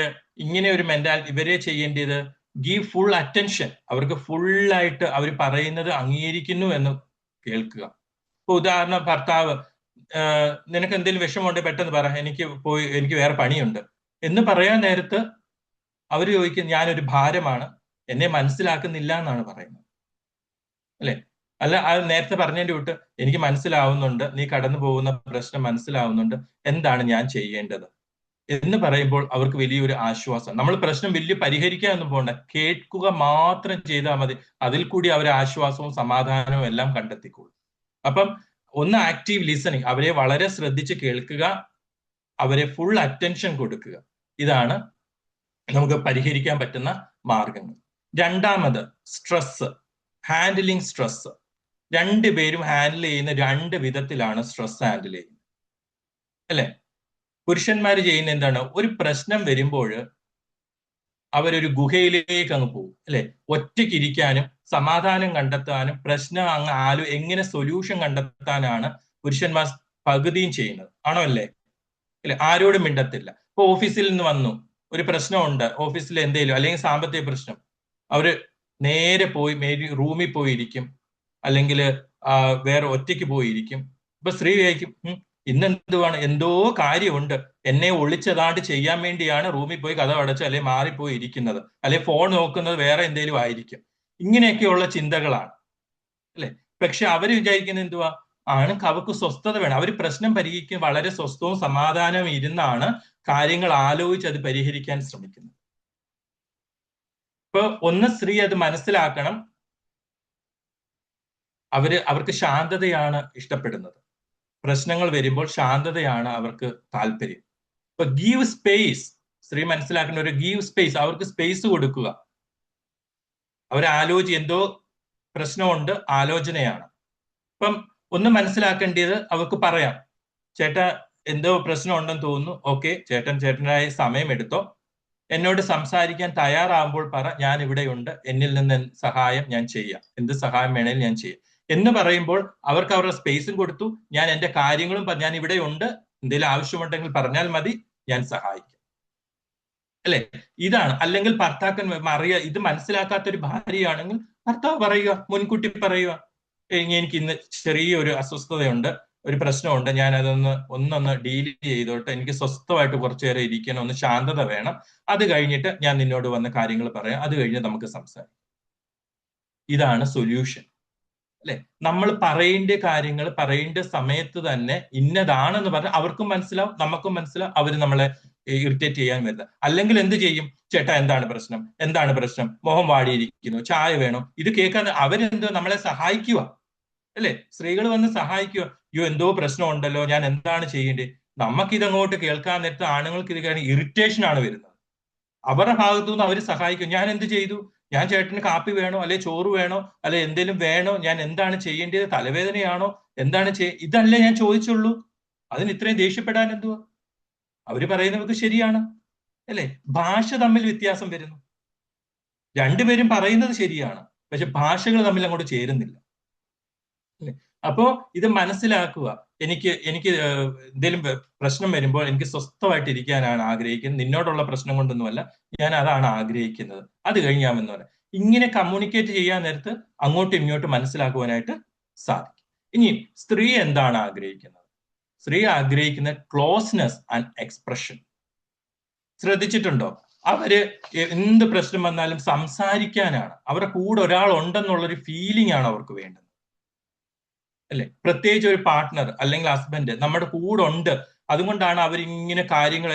ഇങ്ങനെ ഒരു മെന്റാലിറ്റി, ഇവരെ ചെയ്യേണ്ടത് ഗീവ് ഫുൾ അറ്റൻഷൻ. അവർക്ക് ഫുള്ളായിട്ട് അവർ പറയുന്നത് അംഗീകരിക്കുന്നു എന്ന് കേൾക്കുക. ഇപ്പൊ ഉദാഹരണം, ഭർത്താവ് നിനക്ക് എന്തെങ്കിലും വിഷമമുണ്ടെങ്കിൽ പെട്ടെന്ന് പറ, എനിക്ക് വേറെ പണിയുണ്ട് എന്ന് പറയാൻ നേരത്ത് അവർ ചോദിക്കും, ഞാനൊരു ഭാരമാണ്, എന്നെ മനസ്സിലാക്കുന്നില്ല എന്നാണ് പറയുന്നത്, അല്ലെ? അല്ല, അത് നേരത്തെ പറഞ്ഞതിന്റെ വിട്ട് എനിക്ക് മനസ്സിലാവുന്നുണ്ട്, നീ കടന്നു പോകുന്ന പ്രശ്നം മനസ്സിലാവുന്നുണ്ട്, എന്താണ് ഞാൻ ചെയ്യേണ്ടത് എന്ന് പറയുമ്പോൾ അവർക്ക് വലിയൊരു ആശ്വാസം. നമ്മൾ പ്രശ്നം വലിയ പരിഹരിക്കാനൊന്നും പോകണ്ട, കേൾക്കുക മാത്രം ചെയ്താൽ മതി. അതിൽ കൂടി അവർ ആശ്വാസവും സമാധാനവും എല്ലാം കണ്ടെത്തിക്കോളും. അപ്പം ഒന്ന് ആക്റ്റീവ് ലിസണിങ്, അവരെ വളരെ ശ്രദ്ധിച്ച് കേൾക്കുക, അവരെ ഫുൾ അറ്റൻഷൻ കൊടുക്കുക. ഇതാണ് നമുക്ക് പരിഹരിക്കാൻ പറ്റുന്ന മാർഗങ്ങൾ. രണ്ടാമത് സ്ട്രെസ്, ഹാൻഡിലിങ് സ്ട്രെസ്. രണ്ടുപേരും ഹാൻഡിൽ ചെയ്യുന്ന രണ്ട് വിധത്തിലാണ് സ്ട്രെസ് ഹാൻഡിൽ ചെയ്യുന്നത്, അല്ലെ? പുരുഷന്മാർ ചെയ്യുന്ന എന്താണ്? ഒരു പ്രശ്നം വരുമ്പോൾ അവരൊരു ഗുഹയിലേക്ക് അങ്ങ് പോകും, അല്ലെ? ഒറ്റയ്ക്ക് ഇരിക്കാനും സമാധാനം കണ്ടെത്താനും പ്രശ്നം എങ്ങനെ സൊല്യൂഷൻ കണ്ടെത്താനാണ് പുരുഷന്മാർ പകുതിയും ചെയ്യുന്നത്, ആണോ അല്ലേ? അല്ലെ? ആരോടും മിണ്ടത്തില്ല. ഇപ്പൊ ഓഫീസിൽ നിന്ന് വന്നു, ഒരു പ്രശ്നമുണ്ട് ഓഫീസിൽ എന്തെങ്കിലും, അല്ലെങ്കിൽ സാമ്പത്തിക പ്രശ്നം, അവര് നേരെ പോയി റൂമിൽ പോയിരിക്കും, അല്ലെങ്കിൽ വേറെ ഒറ്റയ്ക്ക് പോയിരിക്കും. ഇപ്പൊ സ്ത്രീ വിചാരിക്കും, ഇന്നെന്തുവാണ്, എന്തോ കാര്യമുണ്ട്, എന്നെ ഒളിച്ചതാണ്ട് ചെയ്യാൻ വേണ്ടിയാണ് റൂമിൽ പോയി കഥ അടച്ച് അല്ലെങ്കിൽ മാറിപ്പോയി ഇരിക്കുന്നത്, അല്ലെങ്കിൽ ഫോൺ നോക്കുന്നത് വേറെ എന്തെങ്കിലും ആയിരിക്കും. ഇങ്ങനെയൊക്കെയുള്ള ചിന്തകളാണ്, അല്ലെ? പക്ഷെ അവര് വിചാരിക്കുന്നത് എന്തുവാ, ആണെങ്കിൽ അവർക്ക് സ്വസ്ഥത വേണം. അവർ പ്രശ്നം പരിഹരിക്കാൻ വളരെ സ്വസ്ഥവും സമാധാനവും ഇരുന്നാണ് കാര്യങ്ങൾ ആലോചിച്ച് അത് പരിഹരിക്കാൻ ശ്രമിക്കുന്നത്. ഇപ്പൊ ഒന്ന് സ്ത്രീ അത് മനസ്സിലാക്കണം, അവർക്ക് ശാന്തതയാണ് ഇഷ്ടപ്പെടുന്നത്. പ്രശ്നങ്ങൾ വരുമ്പോൾ ശാന്തതയാണ് അവർക്ക് താല്പര്യം. ഇപ്പൊ ഗീവ് സ്പേസ്, സ്ത്രീ മനസ്സിലാക്കുന്ന ഒരു ഗീവ് സ്പേസ്, അവർക്ക് സ്പേസ് കൊടുക്കുക. എന്തോ പ്രശ്നമുണ്ട്, ആലോചനയാണ്. ഇപ്പം ഒന്ന് മനസ്സിലാക്കേണ്ടത് അവർക്ക് പറയാം, ചേട്ടാ എന്തോ പ്രശ്നം ഉണ്ടെന്ന് തോന്നുന്നു, ഓക്കെ ചേട്ടൻ്റെതായ സമയം എടുത്തോ, എന്നോട് സംസാരിക്കാൻ തയ്യാറാകുമ്പോൾ പറ, ഞാൻ ഇവിടെയുണ്ട്, എന്നിൽ നിന്ന് സഹായം ഞാൻ ചെയ്യാം, എന്ത് സഹായം വേണേലും ഞാൻ ചെയ്യാം എന്ന് പറയുമ്പോൾ അവർക്ക് അവരുടെ സ്പേസും കൊടുത്തു. ഞാൻ എൻ്റെ കാര്യങ്ങളും ഞാൻ ഇവിടെ ഉണ്ട്, എന്തെങ്കിലും ആവശ്യമുണ്ടെങ്കിൽ പറഞ്ഞാൽ മതി, ഞാൻ സഹായിക്കാം. അല്ലെ? ഇതാണ്. അല്ലെങ്കിൽ ഭർത്താക്കൻ ഇത് മനസ്സിലാക്കാത്തൊരു ഭാര്യയാണെങ്കിൽ ഭർത്താവ് പറയുക, മുൻകൂട്ടി പറയുക, എനിക്ക് ഇന്ന് ചെറിയൊരു അസ്വസ്ഥതയുണ്ട്, ഒരു പ്രശ്നമുണ്ട്, ഞാൻ ഒന്നൊന്ന് ഡീൽ ചെയ്തോട്ടെ, എനിക്ക് സ്വസ്ഥമായിട്ട് കുറച്ചു നേരം ഇരിക്കണം, ഒന്ന് ശാന്തത വേണം, അത് കഴിഞ്ഞിട്ട് ഞാൻ നിന്നോട് വന്ന കാര്യങ്ങൾ പറയാം, അത് കഴിഞ്ഞ് നമുക്ക് സംസാരിക്കാം. ഇതാണ് സൊല്യൂഷൻ. അല്ലെ? നമ്മൾ പറയേണ്ട കാര്യങ്ങൾ പറയേണ്ട സമയത്ത് തന്നെ ഇന്നതാണെന്ന് പറഞ്ഞാൽ അവർക്കും മനസ്സിലാവും, നമുക്കും മനസ്സിലാവും, അവർ നമ്മളെ ഇറിറ്റേറ്റ് ചെയ്യാൻ വരുന്നത്. അല്ലെങ്കിൽ എന്ത് ചെയ്യും? ചേട്ടാ എന്താണ് പ്രശ്നം, മുഖം വാടിയിരിക്കുന്നു, ചായ വേണോ, ഇത് കേൾക്കാൻ അവരെന്തോ നമ്മളെ സഹായിക്കുക. അല്ലെ? സ്ത്രീകൾ വന്ന് സഹായിക്കുക, എന്തോ പ്രശ്നമുണ്ടല്ലോ, ഞാൻ എന്താണ് ചെയ്യേണ്ടത്. നമുക്കിതങ്ങോട്ട് കേൾക്കാൻ നേരത്ത് ആണുങ്ങൾക്ക് ഇത് കാരണം ഇറിറ്റേഷൻ ആണ് വരുന്നത്. അവരുടെ ഭാഗത്തു നിന്ന് അവർ സഹായിക്കും. ഞാൻ എന്ത് ചെയ്തു, ഞാൻ ചേട്ടന് കാപ്പി വേണോ, അല്ലെ ചോറ് വേണോ, അല്ലെ എന്തെങ്കിലും വേണോ, ഞാൻ എന്താണ് ചെയ്യേണ്ടത്, തലവേദനയാണോ, എന്താണ് ഇതല്ലേ ഞാൻ ചോദിച്ചുള്ളൂ, അതിന് ഇത്രയും ദേഷ്യപ്പെടാൻ എന്തുവാ? അവര് പറയുന്നവർക്ക് ശരിയാണ്. അല്ലെ? ഭാഷ തമ്മിൽ വ്യത്യാസം വരുന്നു. രണ്ടുപേരും പറയുന്നത് ശരിയാണ്, പക്ഷെ ഭാഷകൾ തമ്മിൽ അങ്ങോട്ട് ചേരുന്നില്ല. അപ്പോ ഇത് മനസ്സിലാക്കുക. എനിക്ക് എന്തെങ്കിലും പ്രശ്നം വരുമ്പോൾ എനിക്ക് സ്വസ്ഥമായിട്ട് ഇരിക്കാനാണ് ആഗ്രഹിക്കുന്നത്, നിന്നോടുള്ള പ്രശ്നം കൊണ്ടൊന്നുമല്ല, ഞാൻ അതാണ് ആഗ്രഹിക്കുന്നത്, അത് കഴിഞ്ഞാമെന്ന് പറയാം. ഇങ്ങനെ കമ്മ്യൂണിക്കേറ്റ് ചെയ്യാൻ നേരത്ത് അങ്ങോട്ടും ഇങ്ങോട്ടും മനസ്സിലാക്കുവാനായിട്ട് സാധിക്കും. ഇനി സ്ത്രീ എന്താണ് ആഗ്രഹിക്കുന്നത്? സ്ത്രീ ആഗ്രഹിക്കുന്ന ക്ലോസ്നെസ് ആൻഡ് എക്സ്പ്രഷൻ. ശ്രദ്ധിച്ചിട്ടുണ്ടോ? അവര് എന്ത് പ്രശ്നം വന്നാലും സംസാരിക്കാനാണ്, അവരുടെ കൂടെ ഒരാൾ ഉണ്ടെന്നുള്ളൊരു ഫീലിംഗ് ആണ് അവർക്ക് വേണ്ടത്. അല്ലെ? പ്രത്യേകിച്ച് ഒരു പാർട്ട്ണർ അല്ലെങ്കിൽ ഹസ്ബൻഡ് നമ്മുടെ കൂടെ ഉണ്ട്. അതുകൊണ്ടാണ് അവരിങ്ങനെ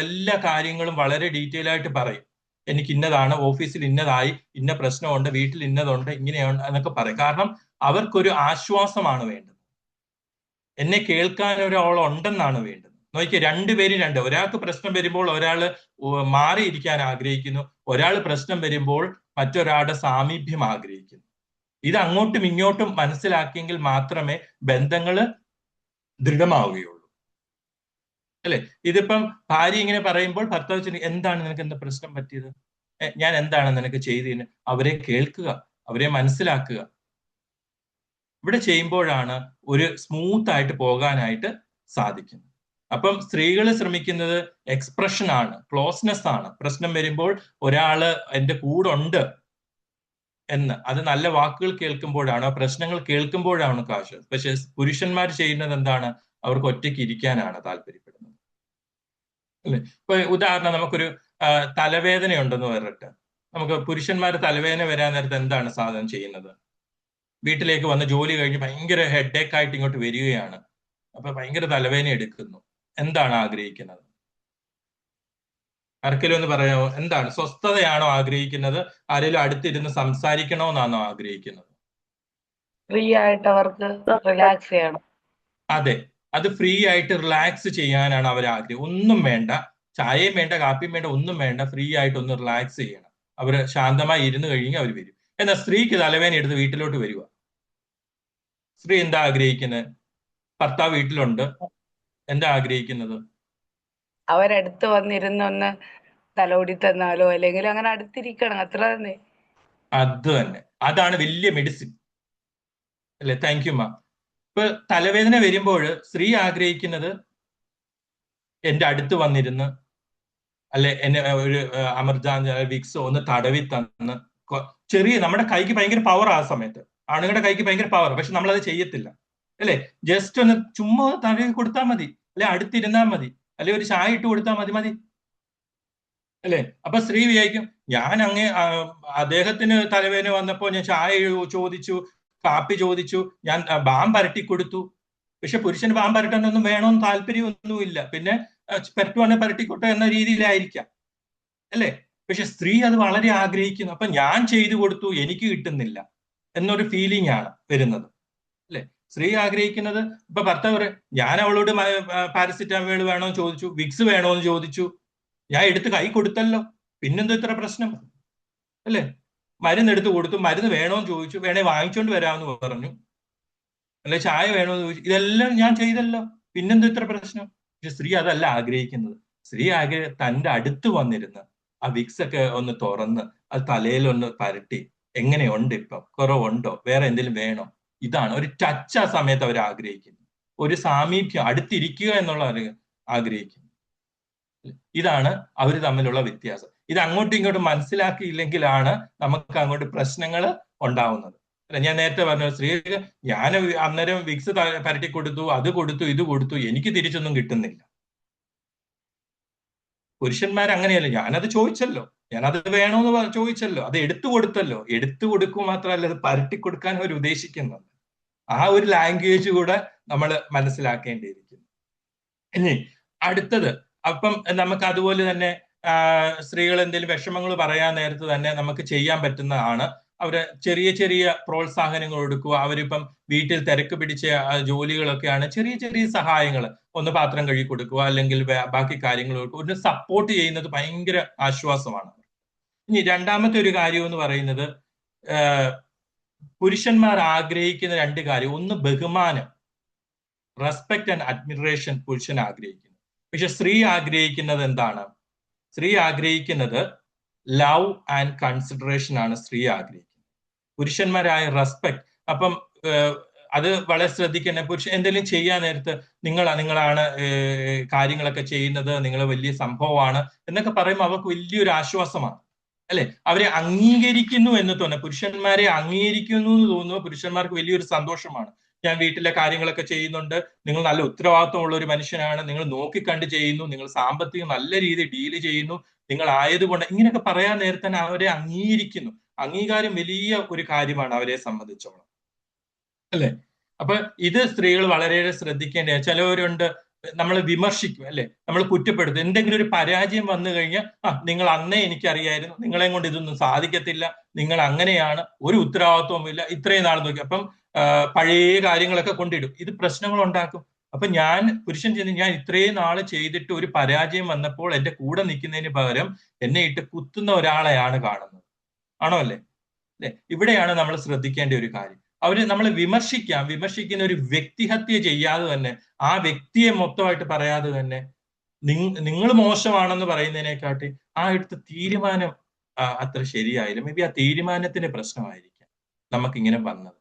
എല്ലാ കാര്യങ്ങളും വളരെ ഡീറ്റെയിൽ ആയിട്ട് പറയും. എനിക്ക് ഇന്നതാണ്, ഓഫീസിൽ ഇന്നതായി, ഇന്ന പ്രശ്നമുണ്ട്, വീട്ടിൽ ഇന്നതുണ്ട്, ഇങ്ങനെയുണ്ട് എന്നൊക്കെ പറയും. കാരണം അവർക്കൊരു ആശ്വാസമാണ് വേണ്ടത്, എന്നെ കേൾക്കാൻ ഒരാളുണ്ടെന്നാണ് വേണ്ടത്. നോക്കിയേ, രണ്ടുപേരും ഒരാൾക്ക് പ്രശ്നം വരുമ്പോൾ ഒരാൾ മാറിയിരിക്കാൻ ആഗ്രഹിക്കുന്നു, ഒരാൾ പ്രശ്നം വരുമ്പോൾ മറ്റൊരാളുടെ സാമീപ്യം ആഗ്രഹിക്കുന്നു. ഇത് അങ്ങോട്ടും ഇങ്ങോട്ടും മനസ്സിലാക്കിയെങ്കിൽ മാത്രമേ ബന്ധങ്ങൾ ദൃഢമാവുകയുള്ളൂ. അല്ലെ? ഇതിപ്പം ഭാര്യ ഇങ്ങനെ പറയുമ്പോൾ ഭർത്താവ് എന്താണ് നിനക്ക് എന്താ പ്രശ്നം പറ്റിയത്, ഞാൻ എന്താണ് നിനക്ക് ചെയ്തതിന്, അവരെ കേൾക്കുക, അവരെ മനസ്സിലാക്കുക. ഇവിടെ ചെയ്യുമ്പോഴാണ് ഒരു സ്മൂത്ത് ആയിട്ട് പോകാനായിട്ട് സാധിക്കുന്നത്. അപ്പം സ്ത്രീകൾ ശ്രമിക്കുന്നത് എക്സ്പ്രഷൻ ആണ്, ക്ലോസ്നെസ് ആണ്. പ്രശ്നം വരുമ്പോൾ ഒരാള് എൻ്റെ കൂടെ ഉണ്ട് എന്ന്, അത് നല്ല വാക്കുകൾ കേൾക്കുമ്പോഴാണ്, പ്രശ്നങ്ങൾ കേൾക്കുമ്പോഴാണ് കാശ്. പക്ഷെ പുരുഷന്മാർ ചെയ്യുന്നത് എന്താണ്? അവർക്ക് ഒറ്റയ്ക്ക് ഇരിക്കാനാണ് താല്പര്യപ്പെടുന്നത്. അല്ലെ? ഇപ്പൊ ഉദാഹരണം, നമുക്കൊരു തലവേദന ഉണ്ടെന്ന് പറഞ്ഞിട്ട് നമുക്ക് പുരുഷന്മാർ തലവേദന വരാൻ നേരത്ത് എന്താണ് സാധനം ചെയ്യുന്നത്? വീട്ടിലേക്ക് വന്ന് ജോലി കഴിഞ്ഞ് ഭയങ്കര ഹെഡേക്ക് ആയിട്ട് ഇങ്ങോട്ട് വരികയാണ്, അപ്പൊ ഭയങ്കര തലവേദന എടുക്കുന്നു. എന്താണ് ആഗ്രഹിക്കുന്നത്? ആർക്കെങ്കിലും ഒന്ന് പറയാമോ? എന്താണ്? സ്വസ്ഥതയാണോ ആഗ്രഹിക്കുന്നത്? ആരെങ്കിലും അടുത്തിരുന്ന് സംസാരിക്കണമെന്നാണോ ആഗ്രഹിക്കുന്നത്? ഫ്രീ ആയിട്ട് അവർക്ക് റിലാക്സ് ചെയ്യണം. അതെ, അത് ഫ്രീ ആയിട്ട് റിലാക്സ് ചെയ്യാനാണ് അവർ ആഗ്രഹം. ഒന്നും വേണ്ട, ചായയും വേണ്ട, കാപ്പിയും വേണ്ട, ഒന്നും വേണ്ട, ഫ്രീ ആയിട്ട് ഒന്ന് റിലാക്സ് ചെയ്യണം. അവർ ശാന്തമായി ഇരുന്ന് കഴിഞ്ഞാൽ അവർ വരും. എന്നാൽ സ്ത്രീക്ക് തലവേദന എടുത്ത് വീട്ടിലോട്ട് വരിക. സ്ത്രീ എന്താ ആഗ്രഹിക്കുന്നത്? ഭർത്താവ് വീട്ടിലുണ്ട്, എന്താ ആഗ്രഹിക്കുന്നത്? അവരടുത്ത് വന്നിരുന്നൊന്ന് തലോടി തന്നാലോ, അല്ലെങ്കിൽ അങ്ങനെ അടുത്തിരിക്കണം, അത്ര തന്നെ. അത് തന്നെ, അതാണ് വലിയ മെഡിസിൻ. അല്ലെ? താങ്ക് യു മാം. ഇപ്പൊ തലവേദന വരുമ്പോൾ സ്ത്രീ ആഗ്രഹിക്കുന്നത് എന്റെ അടുത്ത് വന്നിരുന്ന്, അല്ലെ എന്നെ ഒരു അമർജാൻ വിക്സോ ഒന്ന് തടവി തന്ന്, ചെറിയ നമ്മുടെ കൈക്ക് ഭയങ്കര പവർ ആ സമയത്ത്, ആണുങ്ങളുടെ കൈക്ക് ഭയങ്കര പവർ, പക്ഷെ നമ്മളത് ചെയ്യത്തില്ല. അല്ലെ? ജസ്റ്റ് ഒന്ന് ചുമ്മാ തടവി കൊടുത്താൽ മതി, അല്ലെ അടുത്തിരുന്നാൽ മതി, അല്ലെ ഒരു ചായ ഇട്ട് കൊടുത്താൽ മതി. അല്ലെ? അപ്പൊ സ്ത്രീ വിചാരിക്കും, ഞാൻ അദ്ദേഹത്തിന് തലവേദന വന്നപ്പോ ഞാൻ ചായ ചോദിച്ചു, കാപ്പി ചോദിച്ചു, ഞാൻ ബാം പരട്ടി കൊടുത്തു, പക്ഷെ പുരുഷന് പാമ്പ് പരട്ടാനൊന്നും വേണമെന്ന് താല്പര്യമൊന്നുമില്ല. പിന്നെ പരട്ടുവാണെങ്കിൽ പരട്ടിക്കോട്ടെ എന്ന രീതിയിലായിരിക്കാം, അല്ലേ? പക്ഷെ സ്ത്രീ അത് വളരെ ആഗ്രഹിക്കുന്നു. അപ്പൊ ഞാൻ ചെയ്തു കൊടുത്തു, എനിക്ക് കിട്ടുന്നില്ല എന്നൊരു ഫീലിംഗ് ആണ് വരുന്നത്, അല്ലെ? സ്ത്രീ ആഗ്രഹിക്കുന്നത്, ഇപ്പൊ ഭർത്താവ് ഞാൻ അവളോട് പാരസിറ്റാമോൾ വേണോന്ന് ചോദിച്ചു, വിക്സ് വേണോന്ന് ചോദിച്ചു, ഞാൻ എടുത്ത് കൈ കൊടുത്തല്ലോ, പിന്നെന്തോ ഇത്ര പ്രശ്നം, അല്ലെ? മരുന്ന് എടുത്ത് കൊടുത്തു, മരുന്ന് വേണോന്ന് ചോദിച്ചു, വേണേ വാങ്ങിച്ചോണ്ട് വരാമെന്ന് പറഞ്ഞു, അല്ലെ? ചായ വേണോന്ന് ചോദിച്ചു, ഇതെല്ലാം ഞാൻ ചെയ്തല്ലോ, പിന്നെന്തോ ഇത്ര പ്രശ്നം? പക്ഷെ സ്ത്രീ അതല്ല ആഗ്രഹിക്കുന്നത്. സ്ത്രീ തന്റെ അടുത്ത് വന്നിരുന്ന് ആ വിക്സ് ഒക്കെ ഒന്ന് തുറന്ന് അത് തലയിലൊന്ന് പരട്ടി, എങ്ങനെയുണ്ട്, ഇപ്പം കുറവുണ്ടോ, വേറെ എന്തെങ്കിലും വേണോ, ഇതാണ് ഒരു ടച്ച്. ആ സമയത്ത് അവർ ആഗ്രഹിക്കുന്നു, ഒരു സാമീപ്യം, അടുത്തിരിക്കുക എന്നുള്ള ആഗ്രഹിക്കുന്നു. ഇതാണ് അവർ തമ്മിലുള്ള വ്യത്യാസം. ഇത് അങ്ങോട്ടും ഇങ്ങോട്ടും മനസ്സിലാക്കിയില്ലെങ്കിലാണ് നമുക്ക് അങ്ങോട്ട് പ്രശ്നങ്ങൾ ഉണ്ടാവുന്നത്. ഞാൻ നേരത്തെ പറഞ്ഞു, സ്ത്രീക്ക് ഞാൻ അന്നേരം വിക്സ് പരട്ടി കൊടുത്തു, അത് കൊടുത്തു, ഇത് കൊടുത്തു, എനിക്ക് തിരിച്ചൊന്നും കിട്ടുന്നില്ല. പുരുഷന്മാർ അങ്ങനെയല്ല, ഞാനത് ചോദിച്ചല്ലോ, ഞാനത് വേണോന്ന് ചോദിച്ചല്ലോ, അത് എടുത്തു കൊടുത്തല്ലോ. എടുത്തു കൊടുക്കുക മാത്രമല്ല, അത് പരട്ടി കൊടുക്കാൻ അവർ ഉദ്ദേശിക്കുന്നുണ്ട്. ആ ഒരു ലാംഗ്വേജ് കൂടെ നമ്മൾ മനസ്സിലാക്കേണ്ടിയിരിക്കുന്നു. ഇനി അടുത്തത്, അപ്പം നമുക്ക് അതുപോലെ തന്നെ സ്ത്രീകൾ എന്തെങ്കിലും വിഷമങ്ങൾ പറയാൻ നേരത്ത് തന്നെ നമുക്ക് ചെയ്യാൻ പറ്റുന്നതാണ് അവര് ചെറിയ ചെറിയ പ്രോത്സാഹനങ്ങൾ കൊടുക്കുക. അവരിപ്പം വീട്ടിൽ തിരക്ക് പിടിച്ച ജോലികളൊക്കെയാണ്, ചെറിയ ചെറിയ സഹായങ്ങൾ, ഒന്ന് പാത്രം കഴുകി കൊടുക്കുക, അല്ലെങ്കിൽ ബാക്കി കാര്യങ്ങൾ കൊടുക്കുക, ഒരു സപ്പോർട്ട് ചെയ്യുന്നത് ഭയങ്കര ആശ്വാസമാണ്. ഇനി രണ്ടാമത്തെ ഒരു കാര്യം എന്ന് പറയുന്നത്, പുരുഷന്മാർ ആഗ്രഹിക്കുന്ന രണ്ട് കാര്യം. ഒന്ന് ബഹുമാനം, റെസ്പെക്ട് ആൻഡ് അഡ്മിറേഷൻ പുരുഷൻ ആഗ്രഹിക്കുന്നു. പക്ഷെ സ്ത്രീ ആഗ്രഹിക്കുന്നത് എന്താണ്? സ്ത്രീ ആഗ്രഹിക്കുന്നത് ലവ് ആൻഡ് കൺസിഡറേഷൻ ആണ് സ്ത്രീ ആഗ്രഹിക്കുന്നത്. പുരുഷന്മാരായ റെസ്പെക്ട്. അപ്പം അത് വളരെ ശ്രദ്ധിക്കണേ. പുരുഷൻ എന്തെങ്കിലും ചെയ്യാൻ നേരത്ത് നിങ്ങളാണ് കാര്യങ്ങളൊക്കെ ചെയ്യുന്നത്, നിങ്ങൾ വലിയ സംഭവമാണ് എന്നൊക്കെ പറയുമ്പോൾ അവർക്ക് വലിയൊരു ആശ്വാസമാണ്, അല്ലെ? അവരെ അംഗീകരിക്കുന്നു എന്ന് തോന്നുന്നു, പുരുഷന്മാരെ അംഗീകരിക്കുന്നു എന്ന് തോന്നുമ്പോൾ പുരുഷന്മാർക്ക് വലിയൊരു സന്തോഷമാണ്. ഞാൻ വീട്ടിലെ കാര്യങ്ങളൊക്കെ ചെയ്യുന്നുണ്ട്, നിങ്ങൾ നല്ല ഉത്തരവാദിത്വമുള്ള ഒരു മനുഷ്യനാണ്, നിങ്ങൾ നോക്കിക്കണ്ട് ചെയ്യുന്നു, നിങ്ങൾ സാമ്പത്തികം നല്ല രീതിയിൽ ഡീല് ചെയ്യുന്നു, നിങ്ങൾ ആയതുകൊണ്ട്, ഇങ്ങനെയൊക്കെ പറയാൻ നേരത്തെ തന്നെ അവരെ അംഗീകരിക്കുന്നു. അംഗീകാരം വലിയ ഒരു കാര്യമാണ് അവരെ സംബന്ധിച്ചോളം, അല്ലെ? അപ്പൊ ഇത് സ്ത്രീകൾ വളരെയേറെ ശ്രദ്ധിക്കേണ്ട. ചിലവരുണ്ട്, നമ്മൾ വിമർശിക്കും, അല്ലെ? നമ്മൾ കുറ്റപ്പെടുത്തും. എന്തെങ്കിലും ഒരു പരാജയം വന്നു കഴിഞ്ഞാൽ, നിങ്ങൾ അന്നേ എനിക്കറിയായിരുന്നു, നിങ്ങളെ കൊണ്ട് ഇതൊന്നും സാധിക്കത്തില്ല, നിങ്ങൾ അങ്ങനെയാണ്, ഒരു ഉത്തരവാദിത്വവും ഇല്ല, ഇത്രയും നാൾ നോക്കി. അപ്പം പഴയ കാര്യങ്ങളൊക്കെ കൊണ്ടിടും. ഇത് പ്രശ്നങ്ങൾ ഉണ്ടാക്കും. അപ്പൊ പുരുഷൻ ഞാൻ ഇത്രയും നാള് ചെയ്തിട്ട് ഒരു പരാജയം വന്നപ്പോൾ എന്റെ കൂടെ നിൽക്കുന്നതിന് പകരം എന്നെ ഇട്ട് കുത്തുന്ന ഒരാളെയാണ് കാണുന്നത്. ആണോ, അല്ലേ? ഇവിടെയാണ് നമ്മൾ ശ്രദ്ധിക്കേണ്ട ഒരു കാര്യം. നമ്മൾ വിമർശിക്കുന്ന ഒരു വ്യക്തിഹത്യ ചെയ്യാതെ തന്നെ, ആ വ്യക്തിയെ മൊത്തമായിട്ട് പറയാതെ തന്നെ, നിങ്ങൾ മോശമാണെന്ന് പറയുന്നതിനെക്കാട്ടി ആ എടുത്ത തീരുമാനം അത്ര ശരിയായില്ല, മേ ബി ആ തീരുമാനത്തിന്റെ പ്രശ്നമായിരിക്കാം നമുക്കിങ്ങനെ വന്നത്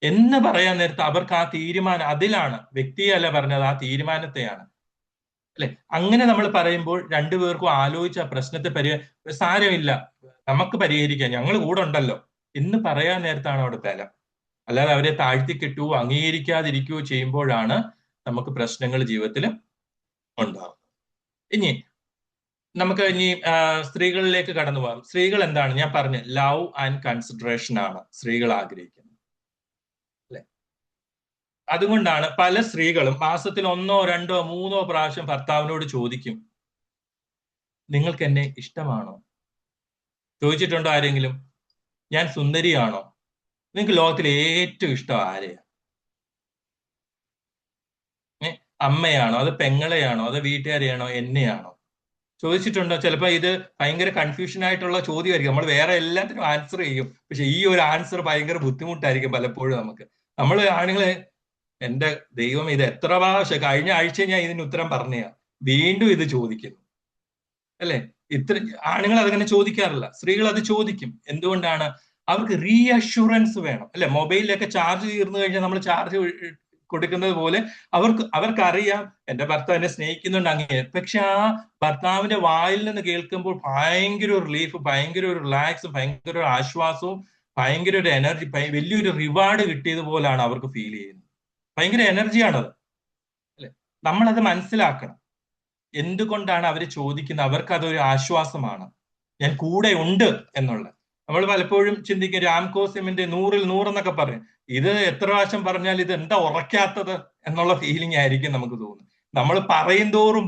എന്ന് പറയാൻ നേരത്ത് അവർക്ക് ആ തീരുമാനം, അതിലാണ്, വ്യക്തിയല്ല പറഞ്ഞത്, ആ തീരുമാനത്തെയാണ്, അല്ലെ? അങ്ങനെ നമ്മൾ പറയുമ്പോൾ രണ്ടുപേർക്കും ആലോചിച്ച് ആ പ്രശ്നത്തെ സാരമില്ല, നമുക്ക് പരിഹരിക്കാം, ഞങ്ങൾ കൂടെ ഉണ്ടല്ലോ എന്ന് പറയാൻ നേരത്താണ് അവിടെ ബലം. അല്ലാതെ അവരെ താഴ്ത്തിക്കെട്ടുകയോ അംഗീകരിക്കാതിരിക്കുകയോ ചെയ്യുമ്പോഴാണ് നമുക്ക് പ്രശ്നങ്ങൾ ജീവിതത്തിൽ ഉണ്ടാകുന്നത്. നമുക്ക് സ്ത്രീകളിലേക്ക് കടന്നു പോകാം. സ്ത്രീകൾ എന്താണ് ഞാൻ പറഞ്ഞു, ലവ് ആൻഡ് കൺസിഡറേഷൻ ആണ് സ്ത്രീകൾ ആഗ്രഹിക്കുന്നത്, അല്ലെ? അതുകൊണ്ടാണ് പല സ്ത്രീകളും മാസത്തിൽ 1, 2, 3 പ്രാവശ്യം ഭർത്താവിനോട് ചോദിക്കും, നിങ്ങൾക്ക് എന്നെ ഇഷ്ടമാണോ? ചോദിച്ചിട്ടുണ്ടോ ആരെങ്കിലും? ഞാൻ സുന്ദരിയാണോ? നിങ്ങൾക്ക് ലോകത്തിൽ ഏറ്റവും ഇഷ്ടം ആരെയാ? അമ്മയാണോ, അത് പെങ്ങളെയാണോ, അത് വീട്ടുകാരെയാണോ, എന്നെയാണോ? ചോദിച്ചിട്ടുണ്ടോ? ചിലപ്പോൾ ഇത് ഭയങ്കര കൺഫ്യൂഷൻ ആയിട്ടുള്ള ചോദ്യമായിരിക്കും. നമ്മൾ വേറെ എല്ലാത്തിനും ആൻസർ ചെയ്യും, പക്ഷെ ഈ ഒരു ആൻസർ ഭയങ്കര ബുദ്ധിമുട്ടായിരിക്കും പലപ്പോഴും നമുക്ക്. നമ്മൾ ആണുങ്ങളെ, എന്റെ ദൈവം, ഇത് എത്ര പ്രാവശ്യം, കഴിഞ്ഞ ആഴ്ച ഞാൻ ഇതിന് ഉത്തരം പറഞ്ഞാ, വീണ്ടും ഇത് ചോദിക്കുന്നു, അല്ലെ? ആണുങ്ങൾ അതങ്ങനെ ചോദിക്കാറില്ല, സ്ത്രീകൾ അത് ചോദിക്കും. എന്തുകൊണ്ടാണ്? അവർക്ക് റീഅഷുറൻസ് വേണം, അല്ലെ? മൊബൈലിലൊക്കെ ചാർജ് തീർന്നു കഴിഞ്ഞാൽ നമ്മൾ ചാർജ് കൊടുക്കുന്നത് പോലെ അവർക്കറിയാം എന്റെ ഭർത്താവ് എന്നെ സ്നേഹിക്കുന്നുണ്ട് അങ്ങനെ. പക്ഷെ ആ ഭർത്താവിന്റെ വായിൽ നിന്ന് കേൾക്കുമ്പോൾ ഭയങ്കര ഒരു റിലീഫ്, ഭയങ്കര ഒരു റിലാക്സും, ഭയങ്കര ഒരു ആശ്വാസവും, ഭയങ്കര ഒരു എനർജി, വലിയൊരു റിവാർഡ് കിട്ടിയതുപോലാണ് അവർക്ക് ഫീൽ ചെയ്യുന്നത്. ഭയങ്കര എനർജിയാണത്, അല്ലെ? നമ്മളത് മനസ്സിലാക്കണം. എന്തുകൊണ്ടാണ് അവർ ചോദിക്കുന്നത്? അവർക്ക് അതൊരു ആശ്വാസമാണ്, ഞാൻ കൂടെ ഉണ്ട് എന്നുള്ള. നമ്മൾ പലപ്പോഴും ചിന്തിക്കും, രാംകോ സിമിന്റെ 100ൽ 100 എന്നൊക്കെ പറയും. ഇത് എത്ര പ്രാവശ്യം പറഞ്ഞാൽ ഇത് എന്താ ഉറക്കാത്തത് എന്നുള്ള ഫീലിംഗ് ആയിരിക്കും നമുക്ക് തോന്നുന്നത്. നമ്മൾ പറയും തോറും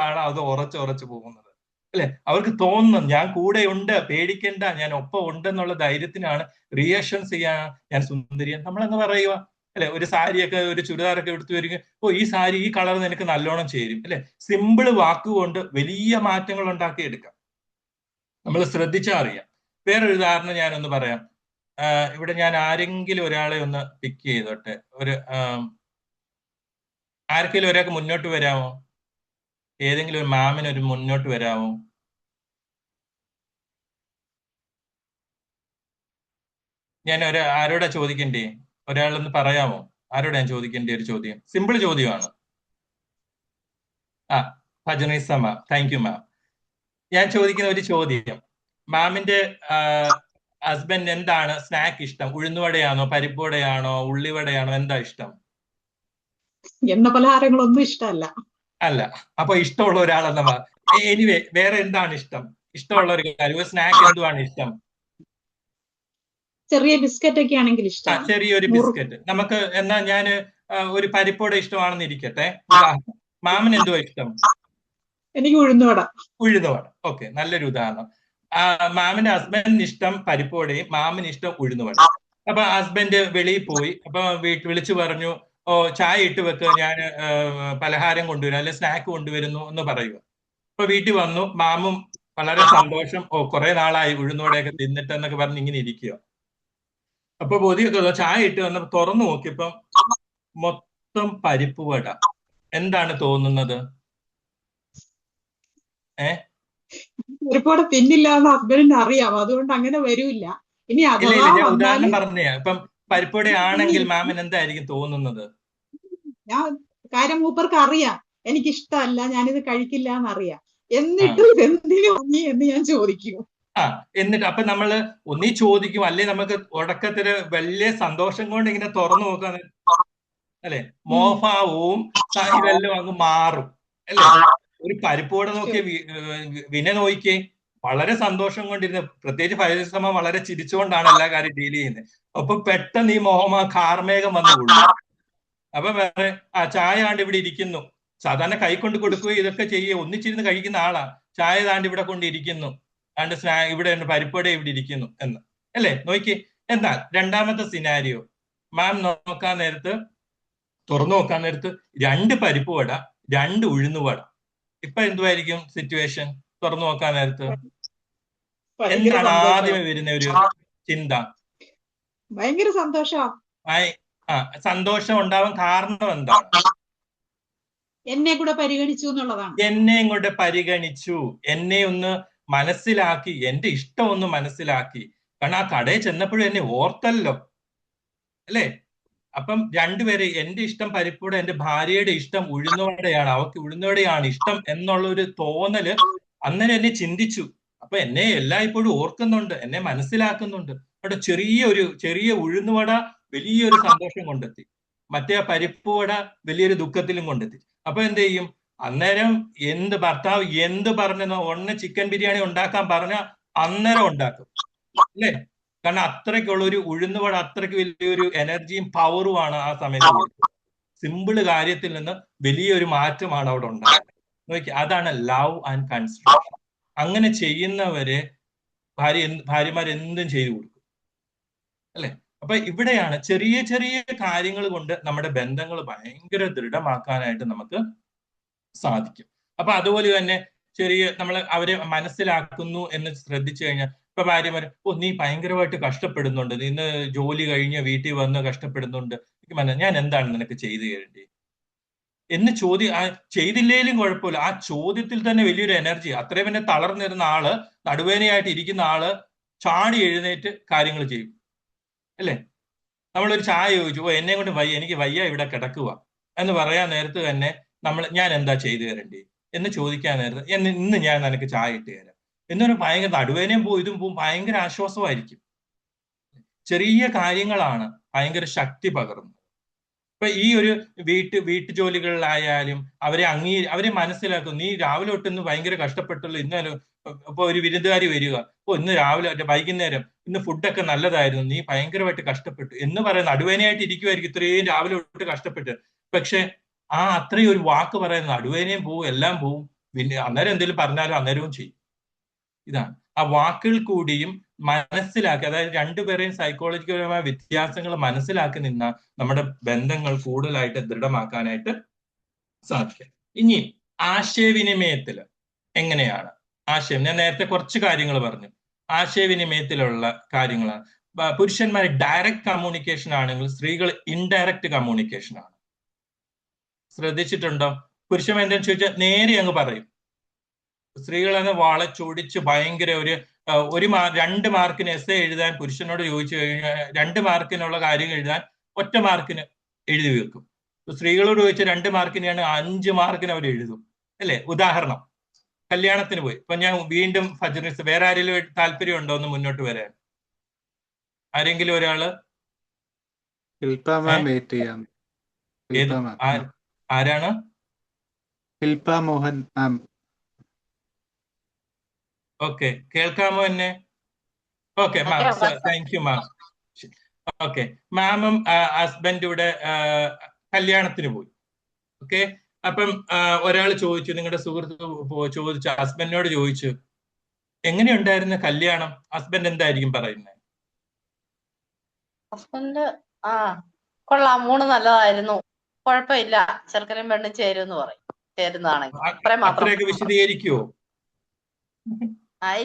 ആണ് അത് ഉറച്ചുറച്ച് പോകുന്നത്, അല്ലെ? അവർക്ക് തോന്നുന്നു ഞാൻ കൂടെ ഉണ്ട്, പേടിക്കണ്ട, ഞാൻ ഒപ്പം ഉണ്ടെന്നുള്ള ധൈര്യത്തിനാണ്, റിയഷൻസ് ചെയ്യാൻ ഞാൻ സുന്ദരിയാണ് നമ്മളങ്ങ് പറയുക, അല്ലെ? ഒരു സാരിയൊക്കെ, ഒരു ചുരിദാറൊക്കെ എടുത്തു വരിക, ഓ ഈ സാരി ഈ കളർ നിനക്ക് നല്ലോണം ചേരും, അല്ലെ? സിമ്പിൾ വാക്കുകൊണ്ട് വലിയ മാറ്റങ്ങൾ ഉണ്ടാക്കിയെടുക്കാം. നമ്മൾ ശ്രദ്ധിച്ചാൽ അറിയാം. വേറൊരു ഉദാഹരണം ഞാനൊന്ന് പറയാം. ഇവിടെ ഞാൻ ആരെങ്കിലും ഒരാളെ ഒന്ന് പിക്ക് ചെയ്തോട്ടെ. ആർക്കെങ്കിലും ഒരാൾക്ക് മുന്നോട്ട് വരാമോ? ഏതെങ്കിലും ഒരു മാമിന് ഒരു മുന്നോട്ട് വരാമോ? ഞാൻ ആരോടാ ചോദിക്കണ്ടേ? ഒരാളൊന്ന് പറയാമോ? ആരോടാ ഞാൻ ചോദിക്കേണ്ട ഒരു ചോദ്യം? സിമ്പിൾ ചോദ്യമാണ്. ഫജനീസ മാം, താങ്ക് യു മാം. ഞാൻ ചോദിക്കുന്ന ഒരു ചോദ്യം, മാമിന്റെ ഹസ്ബൻഡ് എന്താണ് സ്നാക്ക് ഇഷ്ടം? ഉഴുന്നുവടയാണോ, പരിപ്പുവടയാണോ, ഉള്ളിവടയാണോ, എന്താ ഇഷ്ടം? എണ്ണ പലഹാരങ്ങളൊന്നും ഇഷ്ടമല്ല. അല്ല. അപ്പൊ ഇഷ്ടമുള്ള ഒരാളെന്ന എനിവേ വേറെ എന്താണ് ഇഷ്ടം? ഇഷ്ടമുള്ള ഒരു കാര്യം, സ്നാക്ക് എന്തുവാണ് ഇഷ്ടം? ചെറിയ ബിസ്ക്കറ്റ് ഒക്കെ ആണെങ്കിൽ ഇഷ്ടം. ചെറിയൊരു ബിസ്ക്കറ്റ്. നമുക്ക് എന്നാ ഞാൻ ഒരു പരിപ്പുവട ഇഷ്ടമാണെന്ന് ഇരിക്കട്ടെ. മാമിന് എന്തുവാ ഇഷ്ടം? എനിക്ക് ഉഴുന്നുവട. ഉഴുന്നുവട. ഓക്കെ, നല്ലൊരു ഉദാഹരണം. മാമിന്റെ ഹസ്ബൻഡിന് ഇഷ്ടം പരിപ്പുവടയും മാമിന് ഇഷ്ടം ഉഴുന്നുവട. അപ്പൊ ഹസ്ബൻഡ് വെളിയിൽ പോയി, അപ്പൊ വിളിച്ചു പറഞ്ഞു, ഓ ചായ ഇട്ട് വെക്ക്, ഞാൻ പലഹാരം കൊണ്ടുവരും, അല്ലെ സ്നാക്ക് കൊണ്ടുവരുന്നു എന്ന് പറയുക. അപ്പൊ വീട്ടിൽ വന്നു, മാമും വളരെ സന്തോഷം, ഓ കുറെ നാളായി ഉഴുന്നുവടയൊക്കെ തിന്നിട്ട് എന്നൊക്കെ പറഞ്ഞ് ഇങ്ങനെ ഇരിക്കുക. അപ്പൊ ബോധിയൊക്കെ ചായ ഇട്ട് വന്ന് തുറന്നു നോക്കിയപ്പം മൊത്തം പരിപ്പുവട. എന്താണ് തോന്നുന്നത്? പരിപ്പുവട തിന്നില്ല എന്ന് ഹസ്ബൻഡിന് അറിയാം, അതുകൊണ്ട് അങ്ങനെ വരൂല്ല. ഇനി ഇല്ല, ഞാൻ ഉദാഹരണം പറഞ്ഞ. ഇപ്പം പരിപ്പുവട ആണെങ്കിൽ മാമിന് എന്തായിരിക്കും തോന്നുന്നത്? ഞാൻ കാര്യം മൂപ്പർക്ക് അറിയാം എനിക്കിഷ്ടമല്ല, ഞാനിത് കഴിക്കില്ല എന്നറിയാം, എന്നിട്ട് എന്തിനു വാങ്ങി എന്ന് ഞാൻ ചോദിക്കും. എന്നിട്ട് അപ്പൊ നമ്മള് ഒന്നീ ചോദിക്കും, അല്ലെ നമുക്ക് ഉടക്കത്തില് വലിയ സന്തോഷം കൊണ്ട് ഇങ്ങനെ തുറന്നു നോക്കാൻ, അല്ലെ? മോഹാവും ഇതെല്ലാം അങ്ങ് മാറും, അല്ലെ? ഒരു പരിപ്പുവട നോക്കിയ വിനെ നോക്കിയേ, വളരെ സന്തോഷം കൊണ്ടിരുന്ന, പ്രത്യേകിച്ച് ഫൈസമ്മ വളരെ ചിരിച്ചുകൊണ്ടാണ് എല്ലാ കാര്യം ഡീൽ ചെയ്യുന്നത്. അപ്പൊ പെട്ടെന്ന് ഈ മോഹം കാർമേഘം വന്നു കൊള്ളും. അപ്പൊ വേറെ ചായ ആണ്ട് ഇവിടെ ഇരിക്കുന്നു, സാധാരണ കൈ കൊണ്ട് കൊടുക്കുകയോ ഇതൊക്കെ ചെയ്യുക, ഒന്നിച്ചിരുന്ന് കഴിക്കുന്ന ആളാ, ചായ താണ്ട് ഇവിടെ കൊണ്ടിരിക്കുന്നു, ആണ്ട് ഇവിടെ പരിപ്പുവട ഇവിടെ ഇരിക്കുന്നു എന്ന്, അല്ലേ? നോക്കി. എന്നാൽ രണ്ടാമത്തെ സിനാരിയോ, മാം നോക്കാൻ നേരത്ത്, തുറന്നു നോക്കാൻ നേരത്ത് 2 പരിപ്പുവട 2 ഉഴുന്നുവട. ഇപ്പൊ എന്തുവായിരിക്കും സിറ്റുവേഷൻ? തുറന്നു നോക്കാൻ നേരത്ത് എന്താണ് ആദ്യമേ വരുന്ന ഒരു ചിന്ത? ഭയങ്കര സന്തോഷം. സന്തോഷം ഉണ്ടാവാൻ കാരണം എന്താണ്? എന്നെ കൂടെ പരിഗണിച്ചു എന്നുള്ളതാണ്. എന്നെയും കൂടെ പരിഗണിച്ചു, എന്നെ ഒന്ന് മനസ്സിലാക്കി, എന്റെ ഇഷ്ടം ഒന്ന് മനസ്സിലാക്കി. കാരണം ആ കടയിൽ ചെന്നപ്പോഴും എന്നെ ഓർത്തല്ലോ, അല്ലേ? അപ്പം രണ്ടുപേരെ, എന്റെ ഇഷ്ടം പരിപ്പുവട, എന്റെ ഭാര്യയുടെ ഇഷ്ടം ഉഴുന്നുവടയാണ്, അവർക്ക് ഉഴുന്നുവടയാണ് ഇഷ്ടം എന്നുള്ള ഒരു തോന്നല് അന്നേരം എന്നെ ചിന്തിച്ചു. അപ്പൊ എന്നെ എല്ലായ്പ്പോഴും ഓർക്കുന്നുണ്ട്, എന്നെ മനസ്സിലാക്കുന്നുണ്ട്. അവിടെ ചെറിയ ഉഴുന്നുവട വലിയൊരു സന്തോഷം കൊണ്ടെത്തി, മറ്റേ പരിപ്പുവട വലിയൊരു ദുഃഖത്തിലും കൊണ്ടെത്തി. അപ്പൊ എന്ത് ചെയ്യും? അന്നേരം ഭർത്താവ് എന്ത് പറഞ്ഞെന്നോ, ഒന്ന് ചിക്കൻ ബിരിയാണി ഉണ്ടാക്കാൻ പറഞ്ഞ അന്നേരം ഉണ്ടാക്കും, അല്ലേ? കാരണം അത്രയ്ക്കുള്ള ഒരു ഉഴുന്നുവട, അത്രയ്ക്ക് വലിയൊരു എനർജിയും പവറുമാണ് ആ സമയത്ത് കൊടുത്തത്. സിമ്പിള് കാര്യത്തിൽ നിന്ന് വലിയൊരു മാറ്റമാണ് അവിടെ ഉണ്ടായത്. നോക്കി, അതാണ് ലവ് ആൻഡ് കൺസിഡറേഷൻ. അങ്ങനെ ചെയ്യുന്നവരെ ഭാര്യമാർ എന്തും ചെയ്തു കൊടുക്കും, അല്ലെ? അപ്പൊ ഇവിടെയാണ് ചെറിയ ചെറിയ കാര്യങ്ങൾ കൊണ്ട് നമ്മുടെ ബന്ധങ്ങൾ ഭയങ്കര ദൃഢമാക്കാനായിട്ട് നമുക്ക് സാധിക്കും. അപ്പൊ അതുപോലെ തന്നെ നമ്മൾ അവരെ മനസ്സിലാക്കുന്നു എന്ന് ശ്രദ്ധിച്ചു കഴിഞ്ഞാൽ, ഇപ്പൊ ഭാര്യമാര്, ഓ നീ ഭയങ്കരമായിട്ട് കഷ്ടപ്പെടുന്നുണ്ട്, ഇന്ന് ജോലി കഴിഞ്ഞ് വീട്ടിൽ വന്ന് കഷ്ടപ്പെടുന്നുണ്ട്, ഞാൻ എന്താണ് നിനക്ക് ചെയ്തു തരേണ്ടത് എന്ന് ചെയ്തില്ലേലും കുഴപ്പമില്ല. ആ ചോദ്യത്തിൽ തന്നെ വലിയൊരു എനർജി. അത്രയും പിന്നെ തളർന്നിരുന്ന ആള്, നടുവേനയായിട്ട് ഇരിക്കുന്ന ആള് ചാടി എഴുന്നേറ്റ് കാര്യങ്ങൾ ചെയ്യും, അല്ലേ? നമ്മളൊരു ചായ ചോദിച്ചു, ഓ എന്നെ കൊണ്ട് വയ്യ, എനിക്ക് വയ്യ, ഇവിടെ കിടക്കുക എന്ന് പറയാൻ നേരത്ത് തന്നെ ഞാൻ എന്താ ചെയ്തു തരേണ്ടി എന്ന് ചോദിക്കാൻ നേരത്ത്, ഇന്ന് ഞാൻ നിനക്ക് ചായ ഇട്ട് തരാം എന്നൊരു ഭയങ്കര നടുവേനയും പോവും ഇതും പോവും, ഭയങ്കര ആശ്വാസമായിരിക്കും. ചെറിയ കാര്യങ്ങളാണ് ഭയങ്കര ശക്തി പകർന്നത്. ഇപ്പൊ ഈ ഒരു വീട്ടുജോലികളിലായാലും അവരെ മനസ്സിലാക്കും. നീ രാവിലെ തൊട്ട് ഭയങ്കര കഷ്ടപ്പെട്ടുള്ളൂ, ഇന്നലെ ഇപ്പൊ ഒരു വിരുന്നുകാരി വരിക, ഇന്ന് രാവിലെ വൈകുന്നേരം ഇന്ന് ഫുഡൊക്കെ നല്ലതായിരുന്നു, നീ ഭയങ്കരമായിട്ട് കഷ്ടപ്പെട്ടു എന്ന് പറയുന്ന നടുവേനയായിട്ട് ഇരിക്കുമായിരിക്കും ഇത്രയും രാവിലെ തൊട്ട് കഷ്ടപ്പെട്ട്. പക്ഷെ അത്രയും ഒരു വാക്ക് പറയുന്നത് നടുവേനയും പോവും, എല്ലാം പോവും. പിന്നെ അന്നേരം എന്തെങ്കിലും പറഞ്ഞാലും അന്നേരവും ചെയ്യും. ഇതാണ് ആ വാക്കുകൾ കൂടിയും മനസ്സിലാക്കി, അതായത് രണ്ടുപേരെയും സൈക്കോളജിക്കൽപരമായ വ്യത്യാസങ്ങൾ മനസ്സിലാക്കി നിന്ന നമ്മുടെ ബന്ധങ്ങൾ കൂടുതലായിട്ട് ദൃഢമാക്കാനായിട്ട് സാധിക്കും. ഇനി ആശയവിനിമയത്തിൽ എങ്ങനെയാണ് ഞാൻ നേരത്തെ കുറച്ച് കാര്യങ്ങൾ പറഞ്ഞു. ആശയവിനിമയത്തിലുള്ള കാര്യങ്ങളാണ്. പുരുഷന്മാർ ഡയറക്റ്റ് കമ്മ്യൂണിക്കേഷൻ ആണെങ്കിൽ സ്ത്രീകൾ ഇൻഡയറക്റ്റ് കമ്മ്യൂണിക്കേഷൻ ആണ്. ശ്രദ്ധിച്ചിട്ടുണ്ടോ? പുരുഷന്മാർ എന്താണെന്ന് ചോദിച്ചാൽ നേരെ അങ്ങ് പറയും. സ്ത്രീകളെന്ന് വളച്ചൊടിച്ച് ഭയങ്കര 2 മാർക്കിന് എസ്സേ എഴുതാൻ പുരുഷനോട് ചോദിച്ചു കഴിഞ്ഞാൽ 2 മാർക്കിനുള്ള കാര്യങ്ങൾ എഴുതാൻ 1 മാർക്കിന് എഴുതി വെക്കും. സ്ത്രീകളോട് ചോദിച്ച 2 മാർക്കിനെയാണ് 5 മാർക്കിന് അവർ എഴുതും, അല്ലെ? ഉദാഹരണം, കല്യാണത്തിന് പോയി. ഇപ്പൊ ഞാൻ വീണ്ടും ഫജ്റിസ്, വേറെ ആരെങ്കിലും താല്പര്യം ഉണ്ടോ ഒന്ന് മുന്നോട്ട് വരാൻ? ആരെങ്കിലും ഒരാള്? ആരാണ്? ശില്പ മോഹൻ മാം. ഓക്കെ, കേൾക്കാമോ എന്നെ? Okay ma'am, thank you ma'am. Okay, മാമും ഹസ്ബൻഡൂടെ കല്യാണത്തിന് പോയി. ഓക്കെ, അപ്പം ഒരാൾ ചോദിച്ചു, നിങ്ങളുടെ സുഹൃത്ത് ചോദിച്ചു, ഹസ്ബൻഡിനോട് ചോദിച്ചു, എങ്ങനെയുണ്ടായിരുന്ന കല്യാണം? ഹസ്ബൻഡ് എന്തായിരിക്കും പറയുന്നത്? ഹസ്ബൻഡ് കൊള്ളാം, മൂന്ന് നല്ലതായിരുന്നു, കുഴപ്പമില്ല, ചെറുക്കനും പെണ്ണും ചേരുമെന്ന് പറയും. ചേരുന്നതാണെങ്കിൽ അത്രയൊക്കെ വിശദീകരിക്കുവോ?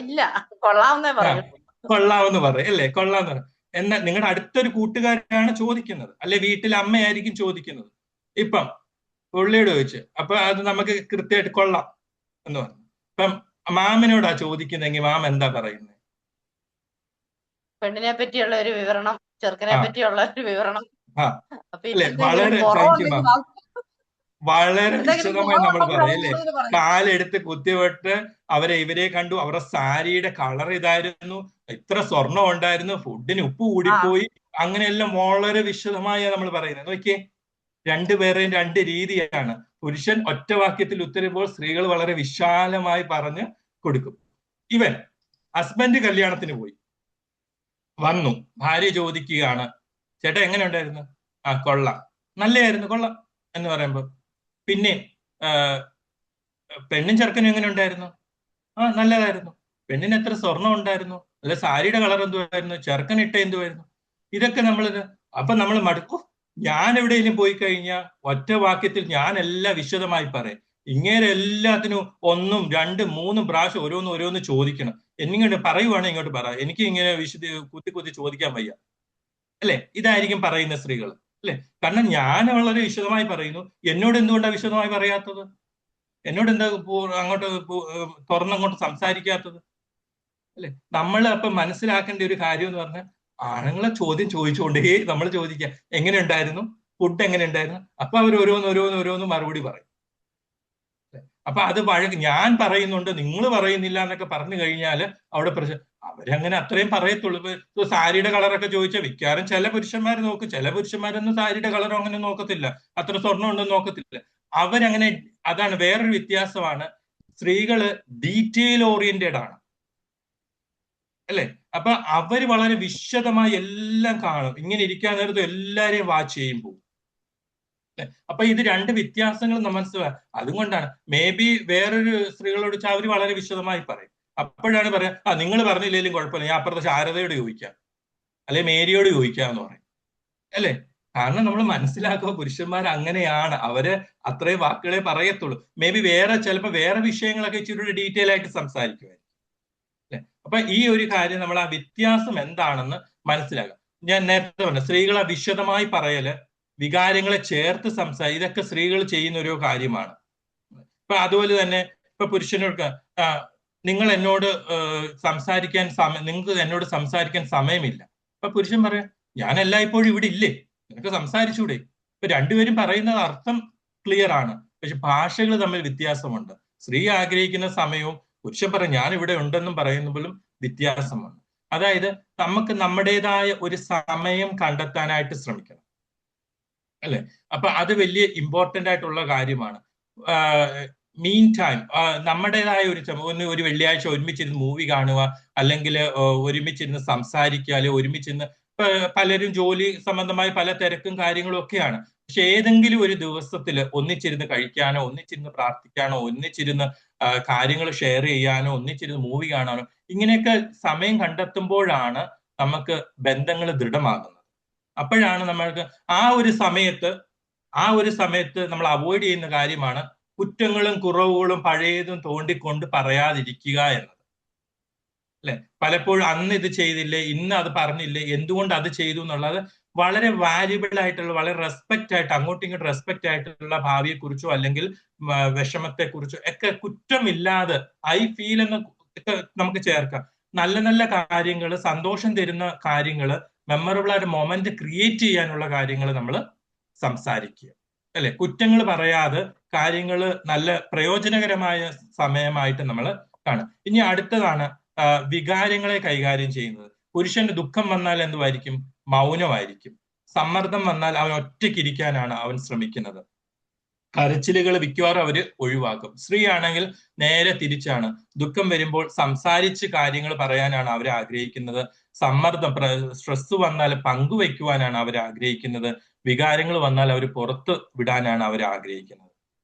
ഇല്ല, കൊള്ളാമെന്നേ പറയും. കൊള്ളാമെന്ന് പറയും അല്ലേ? കൊള്ളാമെന്ന് പറയും. എന്നാൽ നിങ്ങളുടെ അടുത്തൊരു കൂട്ടുകാരനാണ് ചോദിക്കുന്നത്, അല്ലെ വീട്ടിലെ അമ്മയായിരിക്കും ചോദിക്കുന്നത്. ഇപ്പം പുള്ളിയോട് ചോദിച്ചു, അപ്പൊ അത് നമുക്ക് കൃത്യമായിട്ട് കൊള്ളാം എന്ന് പറഞ്ഞു. ഇപ്പം മാമിനോടാ ചോദിക്കുന്നെങ്കിൽ മാം എന്താ പറയുന്നത്? പെണ്ണിനെ പറ്റിയുള്ള ഒരു വിവരണം, ചെറുക്കനെ പറ്റിയുള്ള ഒരു വിവരണം. വളരെ വിശദമായി നമ്മൾ പറയും അല്ലേ? കാലെടുത്ത് കുത്തിവിട്ട് ഇവരെ കണ്ടു, അവരുടെ സാരിയുടെ കളർ ഇതായിരുന്നു, ഇത്ര സ്വർണം ഉണ്ടായിരുന്നു, ഫുഡിന് ഉപ്പ് കൂടിപ്പോയി, അങ്ങനെയെല്ലാം വളരെ വിശദമായി നമ്മൾ പറയുന്നത്. നോക്കിയേ, രണ്ടുപേരെയും 2 രീതിയാണ്. പുരുഷൻ ഒറ്റ വാക്യത്തിൽ ഉത്തരുമ്പോൾ സ്ത്രീകൾ വളരെ വിശാലമായി പറഞ്ഞ് കൊടുക്കും. ഇവൻ ഹസ്ബൻഡ് കല്യാണത്തിന് പോയി വന്നു, ഭാര്യ ചോദിക്കുകയാണ്, ചേട്ടാ എങ്ങനെ ഉണ്ടായിരുന്നു? കൊള്ളാം, നല്ലതായിരുന്നു, കൊള്ളാം എന്ന് പറയുമ്പോ, പിന്നെ പെണ്ണും ചെറുക്കനും എങ്ങനെ ഉണ്ടായിരുന്നു? നല്ലതായിരുന്നു. പെണ്ണിന് എത്ര സ്വർണം ഉണ്ടായിരുന്നു, അല്ലെ സാരിയുടെ കളർ എന്തുവായിരുന്നു, ചെറുക്കൻ ഇട്ട എന്തുവായിരുന്നു? ഇതൊക്കെ അപ്പൊ നമ്മൾ മടുക്കും. ഞാൻ എവിടെയെങ്കിലും പോയി കഴിഞ്ഞാൽ ഒറ്റ വാക്യത്തിൽ ഞാൻ എല്ലാം വിശദമായി പറയും. ഇങ്ങനെ എല്ലാത്തിനും 1, 2, 3 പ്രാവശ്യം ഓരോന്ന് ചോദിക്കണം. എന്നിങ്ങോട്ട് പറയുവാണെങ്കിൽ ഇങ്ങോട്ട് പറ, എനിക്ക് ഇങ്ങനെ കുത്തി ചോദിക്കാൻ വയ്യ, അല്ലെ? ഇതായിരിക്കും പറയുന്ന സ്ത്രീകൾ, അല്ലെ? കാരണം ഞാൻ വളരെ വിശദമായി പറയുന്നു, എന്നോട് എന്തുകൊണ്ടാണ് വിശദമായി പറയാത്തത്? എന്നോട് എന്താ അങ്ങോട്ട് തുറന്നങ്ങോട്ട് സംസാരിക്കാത്തത്, അല്ലെ? നമ്മൾ അപ്പൊ മനസ്സിലാക്കേണ്ട ഒരു കാര്യം എന്ന് പറഞ്ഞാൽ, ആണുങ്ങളെ ചോദ്യം ചോദിച്ചുകൊണ്ടേ നമ്മൾ ചോദിക്കുക, എങ്ങനെ ഉണ്ടായിരുന്നു, ഫുഡ് എങ്ങനെ ഉണ്ടായിരുന്നു? അപ്പൊ അവർ ഓരോന്ന് മറുപടി പറയും. അപ്പൊ അത് ഞാൻ പറയുന്നുണ്ട് നിങ്ങൾ പറയുന്നില്ല എന്നൊക്കെ പറഞ്ഞു കഴിഞ്ഞാൽ അവിടെ പ്രശ്നം. അവരങ്ങനെ അത്രയും പറയത്തുള്ളൂ. ഇപ്പൊ സാരിയുടെ കളറൊക്കെ ചോദിച്ചാൽ മിക്കവാറും ചില പുരുഷന്മാർ നോക്കും, ചില പുരുഷന്മാരൊന്നും സാരിയുടെ കളറോ അങ്ങനെ നോക്കത്തില്ല, അത്ര സ്വർണ്ണം ഉണ്ടെന്ന് നോക്കത്തില്ല. അവരങ്ങനെ, അതാണ് വേറൊരു വ്യത്യാസമാണ്. സ്ത്രീകള് ഡീറ്റെയിൽ ഓറിയന്റഡ് ആണ്, അല്ലെ? അപ്പൊ അവര് വളരെ വിശദമായി എല്ലാം കാണും. ഇങ്ങനെ ഇരിക്കാൻ നേരത്ത് എല്ലാരെയും വാച്ച് ചെയ്യും പോകും. അപ്പൊ ഇത് 2 വ്യത്യാസങ്ങൾ നമ്മൾ മനസ്സിലാക്കുക. അതുകൊണ്ടാണ് മേ ബി വേറൊരു സ്ത്രീകളോട് അവര് വളരെ വിശദമായി പറയും. അപ്പോഴാണ് പറയാ, നിങ്ങൾ പറഞ്ഞില്ലെങ്കിലും കുഴപ്പമില്ല, ഞാൻ അപ്പുറത്തെ ശാരദയോട് ചോദിക്കാം, അല്ലെ മേരിയോട് ചോദിക്കാം എന്ന് പറയും, അല്ലെ? കാരണം നമ്മൾ മനസ്സിലാക്കുക, പുരുഷന്മാർ അങ്ങനെയാണ്, അവര് അത്രയും വാക്കുകളെ പറയത്തുള്ളൂ. മേ ബി ചിലപ്പോൾ വേറെ വിഷയങ്ങളൊക്കെ ഇച്ചിരി ഡീറ്റെയിൽ ആയിട്ട് സംസാരിക്കുമായിരിക്കും, അല്ലെ? അപ്പൊ ഈ ഒരു കാര്യം നമ്മൾ ആ വ്യത്യാസം എന്താണെന്ന് മനസ്സിലാക്കാം. ഞാൻ നേരത്തെ പറഞ്ഞു, സ്ത്രീകളെ വിശദമായി പറയല്, വികാരങ്ങളെ ചേർത്ത് ഇതൊക്കെ സ്ത്രീകൾ ചെയ്യുന്ന ഒരു കാര്യമാണ്. ഇപ്പൊ അതുപോലെ തന്നെ ഇപ്പൊ പുരുഷനോട് നിങ്ങൾ എന്നോട് നിങ്ങൾക്ക് എന്നോട് സംസാരിക്കാൻ സമയമില്ല. അപ്പൊ പുരുഷൻ പറയാം, ഞാൻ എല്ലായ്പ്പോഴും ഇവിടെ ഇല്ലേ, നിനക്ക് സംസാരിച്ചൂടെ? ഇപ്പൊ രണ്ടുപേരും പറയുന്നത് അർത്ഥം ക്ലിയർ ആണ്, പക്ഷെ ഭാഷകൾ തമ്മിൽ വ്യത്യാസമുണ്ട്. സ്ത്രീ ആഗ്രഹിക്കുന്ന സമയവും പുരുഷൻ പറയും ഞാൻ ഇവിടെ ഉണ്ടെന്നും പറയുമ്പോഴും വ്യത്യാസമുണ്ട്. അതായത് നമുക്ക് നമ്മുടേതായ ഒരു സമയം കണ്ടെത്താനായിട്ട് ശ്രമിക്കണം, അല്ലെ? അപ്പൊ അത് വലിയ ഇമ്പോർട്ടന്റ് ആയിട്ടുള്ള കാര്യമാണ്. മീൻ ടൈം നമ്മുടേതായ ഒരു വെള്ളിയാഴ്ച ഒരുമിച്ചിരുന്ന് മൂവി കാണുക, അല്ലെങ്കിൽ ഒരുമിച്ചിരുന്ന് സംസാരിക്കുക, അല്ലെങ്കിൽ ഒരുമിച്ചിരുന്ന് പലരും ജോലി സംബന്ധമായ പല തിരക്കും കാര്യങ്ങളും ഒക്കെയാണ്. പക്ഷെ ഏതെങ്കിലും ഒരു ദിവസത്തിൽ ഒന്നിച്ചിരുന്ന് കഴിക്കാനോ, ഒന്നിച്ചിരുന്ന് പ്രാർത്ഥിക്കാനോ, ഒന്നിച്ചിരുന്ന് കാര്യങ്ങൾ ഷെയർ ചെയ്യാനോ, ഒന്നിച്ചിരുന്ന് മൂവി കാണാനോ, ഇങ്ങനെയൊക്കെ സമയം കണ്ടെത്തുമ്പോഴാണ് നമുക്ക് ബന്ധങ്ങൾ ദൃഢമാകുന്നത്. അപ്പോഴാണ് നമ്മൾക്ക് ആ ഒരു സമയത്ത് നമ്മൾ അവോയ്ഡ് ചെയ്യുന്ന കാര്യമാണ് കുറ്റങ്ങളും കുറവുകളും പഴയതും തോണ്ടിക്കൊണ്ട് പറയാതിരിക്കുക എന്നത്. അല്ലെ? പലപ്പോഴും അന്ന് ഇത് ചെയ്തില്ലേ, ഇന്ന് അത് പറഞ്ഞില്ലേ, എന്തുകൊണ്ട് അത് ചെയ്തു എന്നുള്ളത് വളരെ വാല്യുബിൾ ആയിട്ടുള്ള, വളരെ റെസ്പെക്റ്റ് ആയിട്ട്, അങ്ങോട്ടും ഇങ്ങോട്ടും റെസ്പെക്റ്റ് ആയിട്ടുള്ള ഭാവിയെക്കുറിച്ചോ അല്ലെങ്കിൽ വിഷമത്തെക്കുറിച്ചോ ഒക്കെ കുറ്റമില്ലാതെ ഐ ഫീൽ എന്ന് നമുക്ക് ചേർക്കാം. നല്ല നല്ല കാര്യങ്ങൾ, സന്തോഷം തരുന്ന കാര്യങ്ങൾ, മെമ്മറബിൾ ആയിട്ട് മൊമെന്റ് ക്രിയേറ്റ് ചെയ്യാനുള്ള കാര്യങ്ങൾ നമ്മൾ സംസാരിക്കുക. അല്ലെ? കുറ്റങ്ങൾ പറയാതെ കാര്യങ്ങൾ നല്ല പ്രയോജനകരമായ സമയമായിട്ട് നമ്മൾ കാണും. ഇനി അടുത്തതാണ് വികാരങ്ങളെ കൈകാര്യം ചെയ്യുന്നത്. പുരുഷന്റെ ദുഃഖം വന്നാൽ എന്തുമായിരിക്കും? മൗനമായിരിക്കും. സമ്മർദ്ദം വന്നാൽ അവൻ ഒറ്റയ്ക്കിരിക്കാനാണ് അവൻ ശ്രമിക്കുന്നത്. കരച്ചിലുകൾ മിക്കവാറും അവര് ഒഴിവാക്കും. സ്ത്രീ ആണെങ്കിൽ നേരെ തിരിച്ചാണ്. ദുഃഖം വരുമ്പോൾ സംസാരിച്ച് കാര്യങ്ങൾ പറയാനാണ് അവർ ആഗ്രഹിക്കുന്നത്. സമ്മർദ്ദം, സ്ട്രെസ് വന്നാൽ പങ്കുവെക്കുവാനാണ് അവർ ആഗ്രഹിക്കുന്നത്. വികാരങ്ങൾ വന്നാൽ അവർ പുറത്ത് വിടാനാണ് അവർ ആഗ്രഹിക്കുന്നത്.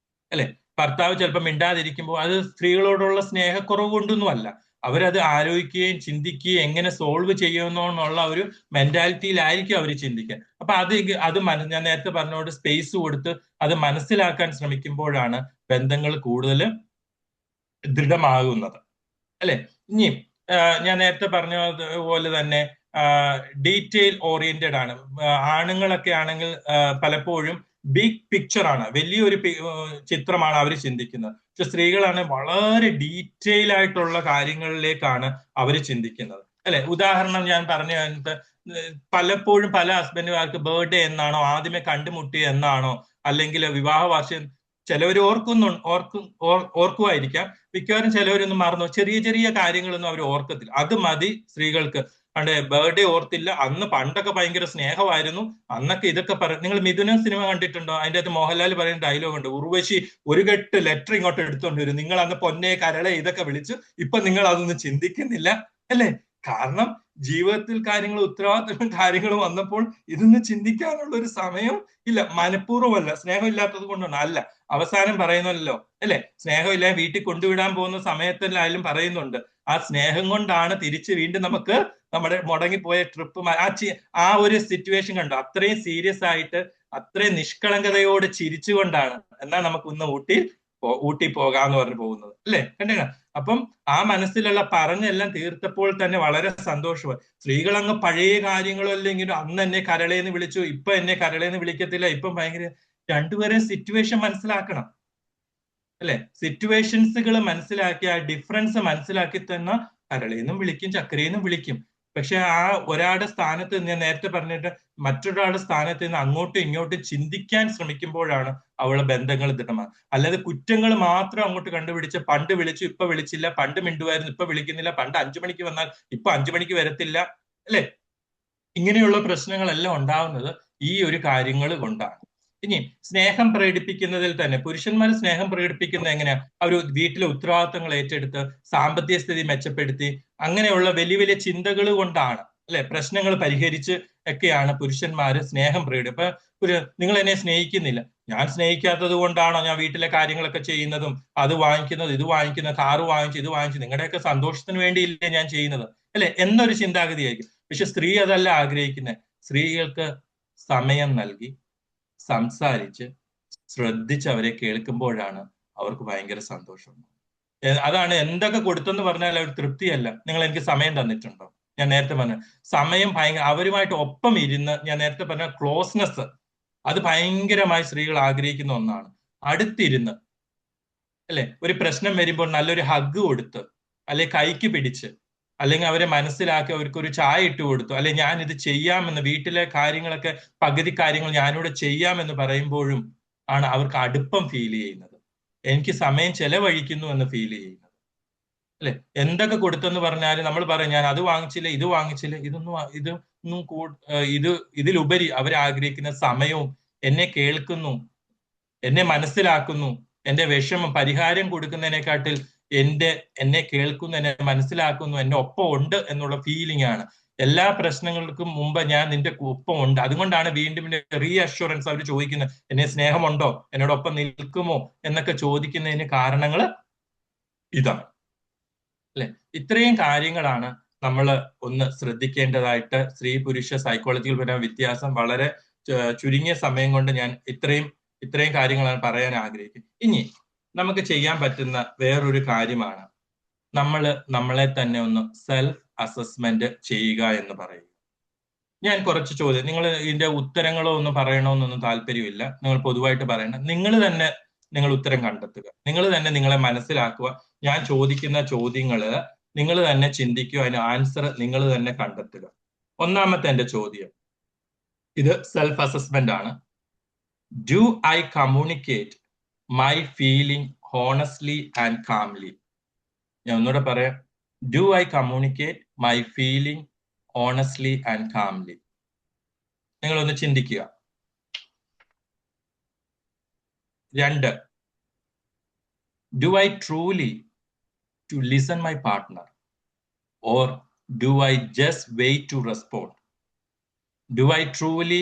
അല്ലെ? ഭർത്താവ് ചിലപ്പോൾ മിണ്ടാതിരിക്കുമ്പോൾ അത് സ്ത്രീകളോടുള്ള സ്നേഹക്കുറവ് കൊണ്ടൊന്നുമല്ല. അവരത് ആലോചിക്കുകയും ചിന്തിക്കുകയും എങ്ങനെ സോൾവ് ചെയ്യുമെന്നുള്ള ഒരു മെന്റാലിറ്റിയിലായിരിക്കും അവർ ചിന്തിക്കുക. അപ്പൊ അത് ഞാൻ നേരത്തെ പറഞ്ഞോട് സ്പേസ് കൊടുത്ത് അത് മനസ്സിലാക്കാൻ ശ്രമിക്കുമ്പോഴാണ് ബന്ധങ്ങൾ കൂടുതൽ ദൃഢമാകുന്നത്. അല്ലെ? ഇനി ഞാൻ നേരത്തെ പറഞ്ഞതുപോലെ തന്നെ ഡീറ്റെയിൽ ഓറിയന്റഡ് ആണ്. ആണുങ്ങളൊക്കെ ആണെങ്കിൽ പലപ്പോഴും ബിഗ് പിക്ചറാണ്, വലിയൊരു ചിത്രമാണ് അവർ ചിന്തിക്കുന്നത്. പക്ഷെ സ്ത്രീകളാണ് വളരെ ഡീറ്റെയിൽ ആയിട്ടുള്ള കാര്യങ്ങളിലേക്കാണ് അവർ ചിന്തിക്കുന്നത്. അല്ലെ? ഉദാഹരണം ഞാൻ പറഞ്ഞു കഴിഞ്ഞിട്ട്, പലപ്പോഴും പല ഹസ്ബൻഡുമാർക്ക് ബർത്ത്ഡേ എന്നാണോ, ആദ്യമേ കണ്ടുമുട്ടിയ എന്നാണോ, അല്ലെങ്കിൽ വിവാഹ വാർഷികം ചിലവർ ഓർക്കുമായിരിക്കാം. മിക്കവാറും ചിലവരൊന്നും മറന്നു, ചെറിയ ചെറിയ കാര്യങ്ങളൊന്നും അവർ ഓർക്കത്തില്ല. അത് മതി സ്ത്രീകൾക്ക്. പണ്ട് ബർത്ത്ഡേ ഓർത്തില്ല, അന്ന് പണ്ടൊക്കെ ഭയങ്കര സ്നേഹമായിരുന്നു, അന്നൊക്കെ ഇതൊക്കെ നിങ്ങൾ മിഥുനം സിനിമ കണ്ടിട്ടുണ്ടോ? അതിന്റെ അകത്ത് മോഹൻലാൽ പറയുന്ന ഡയലോഗ് ഉണ്ട്, ഉർവശി ഒരു കെട്ട് ലെറ്റർ ഇങ്ങോട്ട് എടുത്തോണ്ട് വരും, നിങ്ങൾ അന്ന് പൊന്നെ കരളെ ഇതൊക്കെ വിളിച്ചു, ഇപ്പൊ നിങ്ങൾ അതൊന്നും ചിന്തിക്കുന്നില്ല. അല്ലെ? കാരണം ജീവിതത്തിൽ ഉത്തരവാദിത്തങ്ങളും കാര്യങ്ങളും വന്നപ്പോൾ ഇതൊന്നും ചിന്തിക്കാനുള്ള ഒരു സമയം ഇല്ല. മനഃപൂർവ്വമല്ല, സ്നേഹമില്ലാത്തത് കൊണ്ടാണ്. അല്ല, അവസാനം പറയുന്നല്ലോ അല്ലെ, സ്നേഹമില്ല വീട്ടിൽ കൊണ്ടുവിടാൻ പോകുന്ന സമയത്തെല്ലായാലും പറയുന്നുണ്ട്, ആ സ്നേഹം കൊണ്ടാണ് തിരിച്ച് വീണ്ടും നമുക്ക് നമ്മുടെ മുടങ്ങിപ്പോയ ട്രിപ്പ് ആ ഒരു സിറ്റുവേഷൻ കണ്ടു. അത്രയും സീരിയസ് ആയിട്ട്, അത്രയും നിഷ്കളങ്കതയോട് ചിരിച്ചുകൊണ്ടാണ് എന്നാ നമുക്ക് ഇന്ന് ഊട്ടി പോകാന്ന് പറഞ്ഞു പോകുന്നത്. അല്ലെ? കണ്ടില്ല? അപ്പം ആ മനസ്സിലുള്ള പറഞ്ഞെല്ലാം തീർത്തപ്പോൾ തന്നെ വളരെ സന്തോഷമായി. സ്ത്രീകൾ അങ്ങ് പഴയ കാര്യങ്ങളോ അല്ലെങ്കിലും അന്ന് എന്നെ കരളേന്ന് വിളിച്ചു, ഇപ്പൊ എന്നെ കരളേന്ന് വിളിക്കത്തില്ല, ഇപ്പം ഭയങ്കര, രണ്ടുപേരും സിറ്റുവേഷൻ മനസ്സിലാക്കണം. അല്ലെ? സിറ്റുവേഷൻസുകൾ മനസ്സിലാക്കി ആ ഡിഫറൻസ് മനസ്സിലാക്കി തന്നെ കരളേന്നും വിളിക്കും, ചക്കരേന്നും വിളിക്കും. പക്ഷെ ആ ഒരാളുടെ സ്ഥാനത്ത്, ഞാൻ നേരത്തെ പറഞ്ഞിട്ട്, മറ്റൊരാളുടെ സ്ഥാനത്ത് നിന്ന് അങ്ങോട്ടും ഇങ്ങോട്ടും ചിന്തിക്കാൻ ശ്രമിക്കുമ്പോഴാണ് അവളെ ബന്ധങ്ങൾ ദൃഢമാകുന്നത്. അല്ലാതെ കുറ്റങ്ങൾ മാത്രം അങ്ങോട്ട് കണ്ടുപിടിച്ച്, പണ്ട് വിളിച്ചു ഇപ്പൊ വിളിച്ചില്ല, പണ്ട് മിണ്ടുമായിരുന്നു ഇപ്പൊ വിളിക്കുന്നില്ല, പണ്ട് 5 മണിക്ക് വന്നാൽ ഇപ്പൊ 5 മണിക്ക് വരത്തില്ല, അല്ലെ? ഇങ്ങനെയുള്ള പ്രശ്നങ്ങളെല്ലാം ഉണ്ടാവുന്നത് ഈ ഒരു കാര്യങ്ങൾ കൊണ്ടാണ്. ഇനി സ്നേഹം പ്രകടിപ്പിക്കുന്നതിൽ തന്നെ പുരുഷന്മാർ സ്നേഹം പ്രകടിപ്പിക്കുന്നത് എങ്ങനെയാ? അവർ വീട്ടിലെ ഉത്തരവാദിത്തങ്ങൾ ഏറ്റെടുത്ത്, സാമ്പത്തിക സ്ഥിതി മെച്ചപ്പെടുത്തി, അങ്ങനെയുള്ള വലിയ വലിയ ചിന്തകൾ കൊണ്ടാണ്, അല്ലെ? പ്രശ്നങ്ങൾ പരിഹരിച്ച് ഒക്കെയാണ് പുരുഷന്മാര് സ്നേഹം പ്രകടിപ്പിക്കുക. ഇപ്പൊ നിങ്ങൾ എന്നെ സ്നേഹിക്കുന്നില്ല, ഞാൻ സ്നേഹിക്കാത്തത് കൊണ്ടാണോ ഞാൻ വീട്ടിലെ കാര്യങ്ങളൊക്കെ ചെയ്യുന്നതും, അത് വാങ്ങിക്കുന്നത്, ഇത് വാങ്ങിക്കുന്നത്, കാറ് വാങ്ങിച്ചു, ഇത് വാങ്ങിച്ചു, നിങ്ങളുടെയൊക്കെ സന്തോഷത്തിന് വേണ്ടിയില്ലേ ഞാൻ ചെയ്യുന്നത്, അല്ലെ? എന്നൊരു ചിന്താഗതിയായിരിക്കും. പക്ഷെ സ്ത്രീ അതല്ല ആഗ്രഹിക്കുന്നത്. സ്ത്രീകൾക്ക് സമയം നൽകി സംസാരിച്ച് ശ്രദ്ധിച്ച് അവരെ കേൾക്കുമ്പോഴാണ് അവർക്ക് ഭയങ്കര സന്തോഷം. അതാണ് എന്തൊക്കെ കൊടുത്തെന്ന് പറഞ്ഞാൽ അവർ തൃപ്തിയല്ല. നിങ്ങൾ എനിക്ക് സമയം തന്നിട്ടുണ്ടോ? ഞാൻ നേരത്തെ പറഞ്ഞ സമയം അവരുമായിട്ട് ഒപ്പം ഇരുന്ന്, ഞാൻ നേരത്തെ പറഞ്ഞ ക്ലോസ്നെസ്, അത് ഭയങ്കരമായി സ്ത്രീകൾ ആഗ്രഹിക്കുന്ന ഒന്നാണ്. അടുത്തിരുന്ന്, അല്ലെ? ഒരു പ്രശ്നം വരുമ്പോൾ നല്ലൊരു ഹഗ് കൊടുത്ത്, അല്ലെ കൈക്ക് പിടിച്ച്, അല്ലെങ്കിൽ അവരെ മനസ്സിലാക്കി അവർക്കൊരു ചായ ഇട്ട് കൊടുത്തു, അല്ലെ ഞാൻ ഇത് ചെയ്യാമെന്ന്, വീട്ടിലെ കാര്യങ്ങളൊക്കെ പകുതി കാര്യങ്ങൾ ഞാനിവിടെ ചെയ്യാമെന്ന് പറയുമ്പോഴും ആണ് അവർക്ക് അടുപ്പം ഫീൽ ചെയ്യുന്നത്, എനിക്ക് സമയം ചെലവഴിക്കുന്നു എന്ന് ഫീൽ ചെയ്യുന്നത്. അല്ലെ? എന്തൊക്കെ കൊടുത്തെന്ന് പറഞ്ഞാലും നമ്മൾ പറയും ഞാൻ അത് വാങ്ങിച്ചില്ല, ഇത് വാങ്ങിച്ചില്ല, ഇതിലുപരി അവരാഗ്രഹിക്കുന്ന സമയവും എന്നെ കേൾക്കുന്നു, എന്നെ മനസ്സിലാക്കുന്നു, എന്റെ വിഷമം പരിഹാരം കൊടുക്കുന്നതിനെക്കാട്ടിൽ എന്നെ കേൾക്കുന്നു, എന്നെ മനസ്സിലാക്കുന്നു, എന്നെ ഒപ്പം ഉണ്ട് എന്നുള്ള ഫീലിംഗ് ആണ്. എല്ലാ പ്രശ്നങ്ങൾക്കും മുമ്പ് ഞാൻ നിന്റെ ഒപ്പം ഉണ്ട്. അതുകൊണ്ടാണ് വീണ്ടും റീഅഷ്വറൻസ് അവർ ചോദിക്കുന്നത്, എന്നെ സ്നേഹമുണ്ടോ, എന്നോടൊപ്പം നിൽക്കുമോ എന്നൊക്കെ ചോദിക്കുന്നതിന് കാരണങ്ങൾ ഇതാണ് അല്ലെ. ഇത്രയും കാര്യങ്ങളാണ് നമ്മൾ ഒന്ന് ശ്രദ്ധിക്കേണ്ടതായിട്ട്. സ്ത്രീ പുരുഷ സൈക്കോളജിയിൽ വരുന്ന വ്യത്യാസം വളരെ ചുരുങ്ങിയ സമയം കൊണ്ട് ഞാൻ ഇത്രയും കാര്യങ്ങളാണ് പറയാൻ ആഗ്രഹിക്കുന്നത്. ഇനി നമുക്ക് ചെയ്യാൻ പറ്റുന്ന വേറൊരു കാര്യമാണ് നമ്മളെ തന്നെ ഒന്ന് സെൽഫ് അസസ്മെന്റ് ചെയ്യുക എന്ന് പറയുക. ഞാൻ കുറച്ച് ചോദ്യം, നിങ്ങൾ ഇതിന്റെ ഉത്തരങ്ങളോ ഒന്നും പറയണമെന്നൊന്നും താല്പര്യമില്ല, നിങ്ങൾ പൊതുവായിട്ട് പറയണം. നിങ്ങൾ ഉത്തരം കണ്ടെത്തുക, നിങ്ങൾ തന്നെ നിങ്ങളെ മനസ്സിലാക്കുക. ഞാൻ ചോദിക്കുന്ന ചോദ്യങ്ങള് നിങ്ങൾ തന്നെ ചിന്തിക്കുക, അതിന് ആൻസർ നിങ്ങൾ തന്നെ കണ്ടെത്തുക. ഒന്നാമത്തെ എന്റെ ചോദ്യം, ഇത് സെൽഫ് അസസ്മെന്റ് ആണ്. Do I communicate my feeling honestly and calmly? ഞാൻ ഒന്നുകൂടെ പറയാം. Do I communicate my feeling honestly and calmly? നിങ്ങളൊന്ന് ചിന്തിക്കുക. 2, do I truly to listen my partner, or do I just wait to respond? Do I truly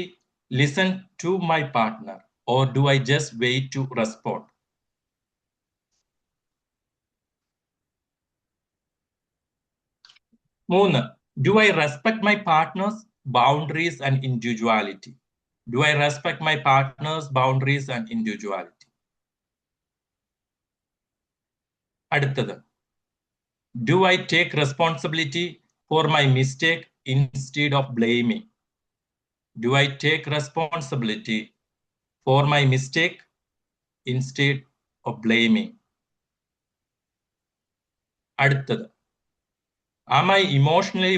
listen to my partner, or do I just wait to respond? Moon, do I respect my partner's boundaries and individuality? Do I respect my partner's boundaries and individuality? അടുത്തത്, do I take responsibility for my mistake instead of blaming? Do I take responsibility for my mistake instead of blaming? അടുത്തത്, am I emotionally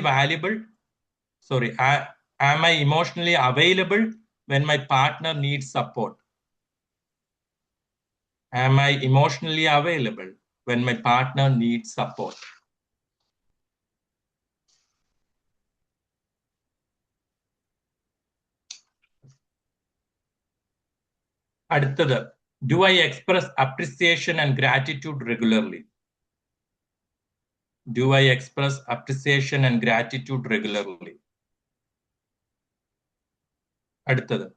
available when my partner needs support? Am I emotionally available when my partner needs support? അടുത്തത്, do I express appreciation and gratitude regularly? Do I express appreciation and gratitude regularly? അടുത്തത്,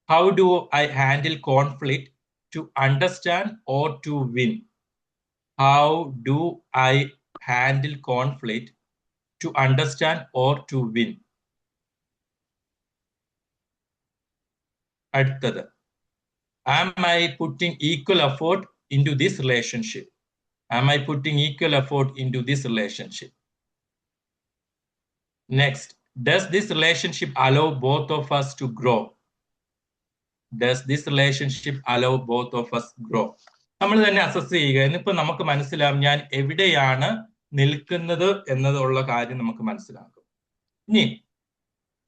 how do I handle conflict to understand or to win? How do I handle conflict to understand or to win? അടുത്തത്, am I putting equal effort into this relationship? Am I putting equal effort into this relationship? Next, does this relationship allow both of us to grow? Does this relationship allow both of us grow? നമ്മൾ തന്നെ assess ചെയ്യുക. എന്നിപ്പോ നമുക്ക് മനസ്സിലാവും ഞാൻ എവിടെയാണ് നിൽക്കുന്നത് എന്നതുള്ള കാര്യം നമുക്ക് മനസ്സിലാക്കും. ഇനി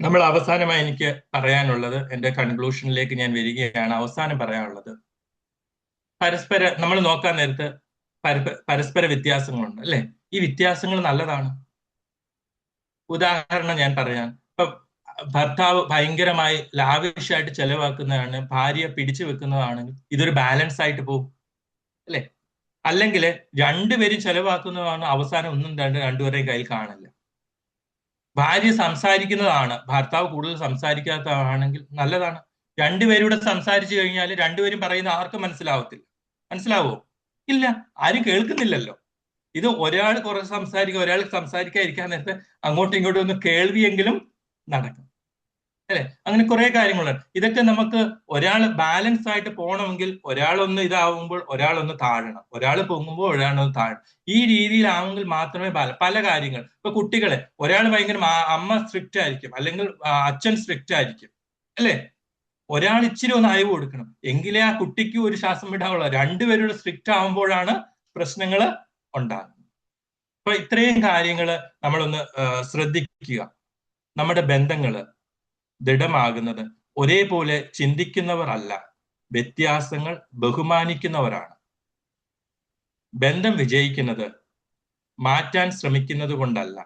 നമ്മൾ അവസാനമായി എനിക്ക് പറയാനുള്ളത്, എന്റെ കൺക്ലൂഷനിലേക്ക് ഞാൻ വരികയാണ്. അവസാനം പറയാനുള്ളത്, നമ്മൾ നോക്കാൻ നേരത്ത് പരസ്പര വ്യത്യാസങ്ങളുണ്ട് അല്ലെ. ഈ വ്യത്യാസങ്ങൾ നല്ലതാണ്. ഉദാഹരണം ഞാൻ പറയാം. ഇപ്പൊ ഭർത്താവ് ഭയങ്കരമായി ലാവിഷായിട്ട് ചെലവാക്കുന്നതാണ്, ഭാര്യ പിടിച്ചു വെക്കുന്നതാണെങ്കിൽ ഇതൊരു ബാലൻസ് ആയിട്ട് പോകും അല്ലെ. അല്ലെങ്കിൽ രണ്ടുപേരും ചെലവാക്കുന്നതാണ്, അവസാനം ഒന്നും രണ്ടുപേരുടെയും കയ്യിൽ കാണില്ല. ഭാര്യ സംസാരിക്കുന്നതാണ്, ഭർത്താവ് കൂടുതൽ സംസാരിക്കാത്തതാണെങ്കിൽ നല്ലതാണ്. രണ്ടുപേരും കൂടെ സംസാരിച്ചു കഴിഞ്ഞാൽ രണ്ടുപേരും പറയുന്ന ആർക്കും മനസ്സിലാവോ? ഇല്ല, ആരും കേൾക്കുന്നില്ലല്ലോ. ഇത് ഒരാൾ കുറച്ച് സംസാരിക്കുക, ഒരാൾ സംസാരിക്കാതിരിക്കാൻ നേരത്തെ അങ്ങോട്ടും ഇങ്ങോട്ടും ഒന്ന് കേൾവിയെങ്കിലും നടക്കും അല്ലെ. അങ്ങനെ കുറെ കാര്യങ്ങളുണ്ട്. ഇതൊക്കെ നമുക്ക് ഒരാൾ ബാലൻസ് ആയിട്ട് പോകണമെങ്കിൽ ഒരാളൊന്ന് ഇതാവുമ്പോൾ ഒരാളൊന്ന് താഴണം, ഒരാൾ പൊങ്ങുമ്പോൾ ഒരാളൊന്ന് താഴണം. ഈ രീതിയിലാവുമെങ്കിൽ മാത്രമേ പല കാര്യങ്ങൾ, ഇപ്പൊ കുട്ടികളെ ഒരാൾ ഭയങ്കര അമ്മ സ്ട്രിക്റ്റ് ആയിരിക്കും, അല്ലെങ്കിൽ അച്ഛൻ സ്ട്രിക്റ്റ് ആയിരിക്കും അല്ലെ. ഒരാൾ ഇച്ചിരി ഒന്ന് അയവ് കൊടുക്കണം, എങ്കിലേ ആ കുട്ടിക്ക് ഒരു ശ്വാസം വിടാവുള്ളൂ. രണ്ടുപേരും സ്ട്രിക്റ്റ് ആവുമ്പോഴാണ് പ്രശ്നങ്ങൾ ഉണ്ടാകുന്നത്. അപ്പൊ ഇത്രയും കാര്യങ്ങൾ നമ്മളൊന്ന് ശ്രദ്ധിക്കുക. നമ്മുടെ ബന്ധങ്ങള് ദൃഢമാകുന്നത് ഒരേപോലെ ചിന്തിക്കുന്നവർ അല്ല, വ്യത്യാസങ്ങൾ ബഹുമാനിക്കുന്നവരാണ്. ബന്ധം വിജയിക്കുന്നത് മാറ്റാൻ ശ്രമിക്കുന്നത് കൊണ്ടല്ല,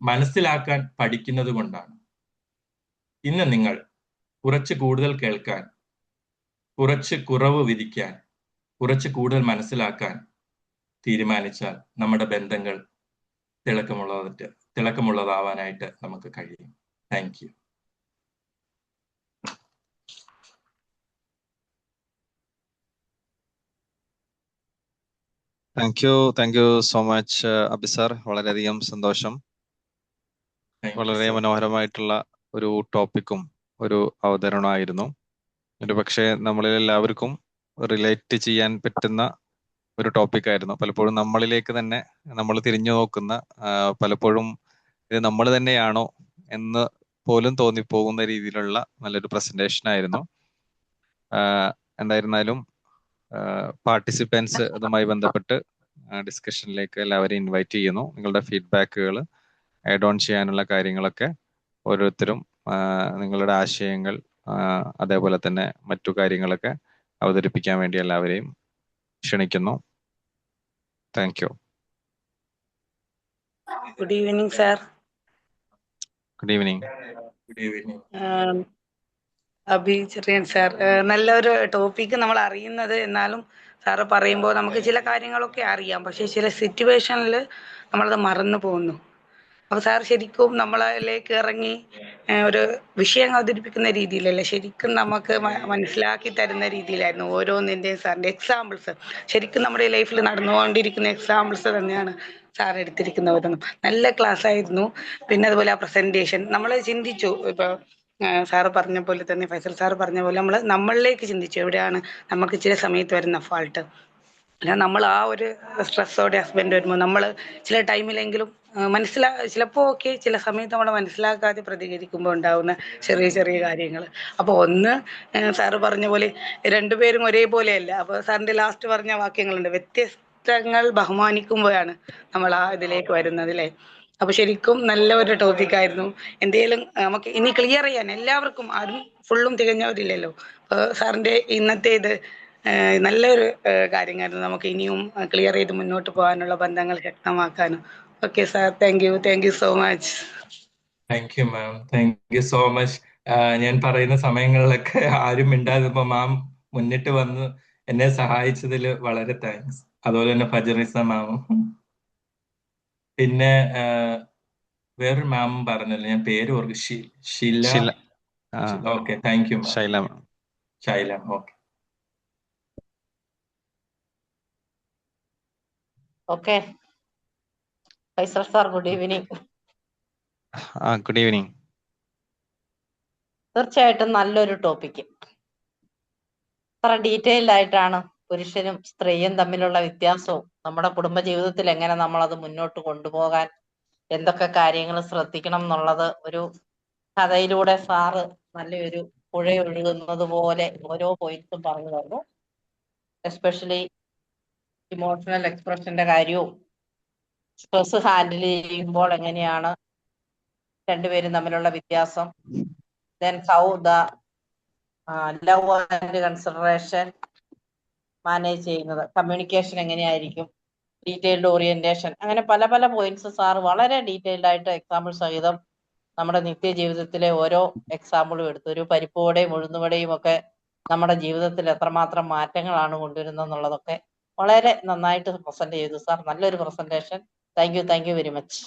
മനസ്സിലാക്കാൻ പഠിക്കുന്നത് കൊണ്ടാണ്. ഇന്ന് നിങ്ങൾ കുറച്ച് കൂടുതൽ കേൾക്കാൻ, കുറച്ച് കുറവ് വിധിക്കാൻ, കുറച്ച് കൂടുതൽ മനസ്സിലാക്കാൻ തീരുമാനിച്ചാൽ നമ്മുടെ ബന്ധങ്ങൾ തിളക്കമുള്ളതാവാനായിട്ട് നമുക്ക് കഴിയും. Thank you. Thank you so much Abi sir. വളരെയധികം സന്തോഷം. വളരെ മനോഹരമായിട്ടുള്ള ഒരു ടോപ്പിക്കും ഒരു അവതരണമായിരുന്നു. ഒരു പക്ഷേ നമ്മളിൽ എല്ലാവർക്കും റിലേറ്റ് ചെയ്യാൻ പറ്റുന്ന ഒരു ടോപ്പിക്കായിരുന്നു. പലപ്പോഴും നമ്മളിലേക്ക് തന്നെ നമ്മൾ തിരിഞ്ഞു നോക്കുന്ന, പലപ്പോഴും ഇത് നമ്മൾ തന്നെയാണോ എന്ന് പോലും തോന്നിപ്പോകുന്ന രീതിയിലുള്ള നല്ലൊരു പ്രസന്റേഷൻ ആയിരുന്നു. എന്തായിരുന്നാലും പാർട്ടിസിപ്പൻസ് അതുമായി ബന്ധപ്പെട്ട് ഡിസ്കഷനിലേക്ക് എല്ലാവരെയും ഇൻവൈറ്റ് ചെയ്യുന്നു. നിങ്ങളുടെ ഫീഡ്ബാക്കുകൾ, ആഡ് ഓൺ ചെയ്യാനുള്ള കാര്യങ്ങളൊക്കെ ഓരോരുത്തരും നിങ്ങളുടെ ആശയങ്ങൾ അതേപോലെ തന്നെ മറ്റു കാര്യങ്ങളൊക്കെ അവതരിപ്പിക്കാൻ വേണ്ടി എല്ലാവരെയും ക്ഷണിക്കുന്നു. Thank you. Good evening sir. Good evening. Abi Cherian sir, നല്ലൊരു ടോപ്പിക്ക് നമ്മൾ അറിയുന്നത്. എന്നാലും സാറ് പറയുമ്പോൾ നമുക്ക് ചില കാര്യങ്ങളൊക്കെ അറിയാം, പക്ഷെ ചില സിറ്റുവേഷനിൽ നമ്മളത് മറന്നു പോകുന്നു. അപ്പോൾ സാർ ശരിക്കും നമ്മളിലേക്ക് ഇറങ്ങി ഒരു വിഷയം അവതരിപ്പിക്കുന്ന രീതിയിലല്ല, ശരിക്കും നമുക്ക് മനസ്സിലാക്കി തരുന്ന രീതിയിലായിരുന്നു ഓരോന്നിൻ്റെയും സാറിൻ്റെ എക്സാമ്പിൾസ്. ശരിക്കും നമ്മുടെ ലൈഫിൽ നടന്നുകൊണ്ടിരിക്കുന്ന എക്സാമ്പിൾസ് തന്നെയാണ് സാർ എടുത്തിരിക്കുന്നത്. നല്ല ക്ലാസ് ആയിരുന്നു. പിന്നെ അതുപോലെ ആ പ്രസൻറ്റേഷൻ നമ്മൾ ചിന്തിച്ചു. ഇപ്പോൾ സാറ് പറഞ്ഞ പോലെ തന്നെ, ഫൈസൽ സാറ് പറഞ്ഞ പോലെ നമ്മളിലേക്ക് ചിന്തിച്ചു എവിടെയാണ് നമുക്ക് ചില സമയത്ത് വരുന്ന ഫാൾട്ട്. അല്ല, നമ്മൾ ആ ഒരു സ്ട്രെസ്സോടെ ഹസ്ബൻഡ് വരുമ്പോൾ നമ്മൾ ചില ടൈമിലെങ്കിലും ചിലപ്പോൾ ഓക്കെ, ചില സമയത്ത് നമ്മൾ മനസ്സിലാക്കാതെ പ്രതികരിക്കുമ്പോൾ ഉണ്ടാകുന്ന ചെറിയ ചെറിയ കാര്യങ്ങൾ. അപ്പോൾ സാറ് പറഞ്ഞ പോലെ രണ്ടുപേരും ഒരേപോലെയല്ല. അപ്പോൾ സാറിൻ്റെ ലാസ്റ്റ് പറഞ്ഞ വാക്യങ്ങളുണ്ട്, വ്യത്യസ്തങ്ങൾ ബഹുമാനിക്കുമ്പോഴാണ് നമ്മൾ ആ ഇതിലേക്ക് വരുന്നത് അല്ലേ. അപ്പോൾ ശരിക്കും നല്ല ഒരു ടോപ്പിക്കായിരുന്നു. എന്തെങ്കിലും നമുക്ക് ഇനി ക്ലിയർ ചെയ്യാൻ എല്ലാവർക്കും, ആരും ഫുള്ളും തികഞ്ഞവരില്ലല്ലോ. അപ്പോൾ സാറിൻ്റെ ഇന്നത്തെ ഇത് നല്ലൊരു കാര്യമായിരുന്നു. നമുക്ക് ഇനിയും ക്ലിയർ ചെയ്ത് മുന്നോട്ട് പോകാനുള്ള ബന്ധങ്ങൾ ശക്തമാക്കാനും. Okay sir, thank you so much. Thank you ma'am, thank you so much. ഞാൻ പറയുന്ന സമയങ്ങളിലൊക്കെ ആരും മിണ്ടാതിരുമ്പോൾ മാം മുന്നിട്ട് വന്ന് എന്നെ സഹായിച്ചതിൽ വളരെ താങ്ക്സ്. അതുപോലെ തന്നെ ഫജറിസ മാമും, പിന്നെ വേറൊരു മാമും പറഞ്ഞല്ലോ, ഞാൻ പേര് ഓർക്കും, Sheela. Okay, thank you ma'am. Shaila. Okay. Okay Faisal sir, good evening. Good evening. തീർച്ചയായിട്ടും നല്ലൊരു ടോപ്പിക്ക്. അത്ര ഡീറ്റെയിൽഡ് ആയിട്ടാണ് പുരുഷനും സ്ത്രീയും തമ്മിലുള്ള വ്യത്യാസവും നമ്മുടെ കുടുംബജീവിതത്തിൽ എങ്ങനെ നമ്മൾ അത് മുന്നോട്ട് കൊണ്ടുപോകാൻ എന്തൊക്കെ കാര്യങ്ങൾ ശ്രദ്ധിക്കണം എന്നുള്ളത് ഒരു കഥയിലൂടെ സാറ് നല്ലൊരു പുഴയൊഴുകുന്നത് പോലെ ഓരോ പോയിന്റ്സും പറഞ്ഞു തന്നു. എസ്പെഷ്യലി ഇമോഷണൽ എക്സ്പ്രഷന്റെ കാര്യവും സ്ട്രെസ് ഹാൻഡിൽ ചെയ്യുമ്പോൾ എങ്ങനെയാണ് രണ്ടുപേരും തമ്മിലുള്ള വ്യത്യാസം, then how the love and consideration manage ചെയ്യുന്നത്, കമ്മ്യൂണിക്കേഷൻ എങ്ങനെയായിരിക്കും, ഡീറ്റെയിൽഡ് ഓറിയന്റേഷൻ, അങ്ങനെ പല പല പോയിന്റ്സ് സാർ വളരെ ഡീറ്റെയിൽഡ് ആയിട്ട് എക്സാമ്പിൾ സഹിതം നമ്മുടെ നിത്യജീവിതത്തിലെ ഓരോ എക്സാമ്പിളും എടുത്തു. ഒരു പരിപ്പുവടയും ഉഴുന്നുവടയും ഒക്കെ നമ്മുടെ ജീവിതത്തിൽ എത്രമാത്രം മാറ്റങ്ങളാണ് കൊണ്ടുവരുന്നത് എന്നുള്ളതൊക്കെ വളരെ നന്നായിട്ട് പ്രസന്റ് ചെയ്തു സാർ. നല്ലൊരു presentation. Thank you very much.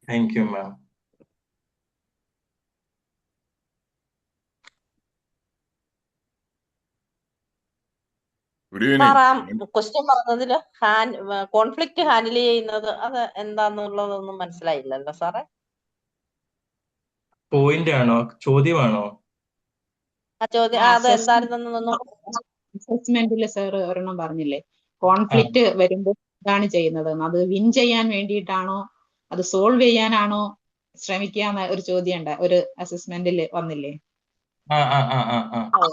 Thank you ma'am. Sir, ആ ക്വസ്റ്റ്യൻ പറഞ്ഞതില് കോൺഫ്ലിക്റ്റ് ഹാൻഡിൽ ചെയ്യുന്നത് അത് എന്താന്നുള്ളതൊന്നും മനസ്സിലായില്ലല്ലോ സാറേ. പോയിന്റ് ആണോ, ചോദ്യമാണോ? ആ ചോദ്യം അത് എന്തായിരുന്നു? അസസ്മെന്റില് സാർ ഒരെണ്ണം പറഞ്ഞില്ലേ, കോൺഫ്ലിക്റ്റ് വരുമ്പോൾ എന്താണ് ചെയ്യുന്നത്, അത് വിൻ ചെയ്യാൻ വേണ്ടിയിട്ടാണോ അത് സോൾവ് ചെയ്യാനാണോ ശ്രമിക്കാന്ന് ഒരു ചോദ്യം ഉണ്ട്, ഒരു അസസ്മെന്റിൽ വന്നില്ലേ?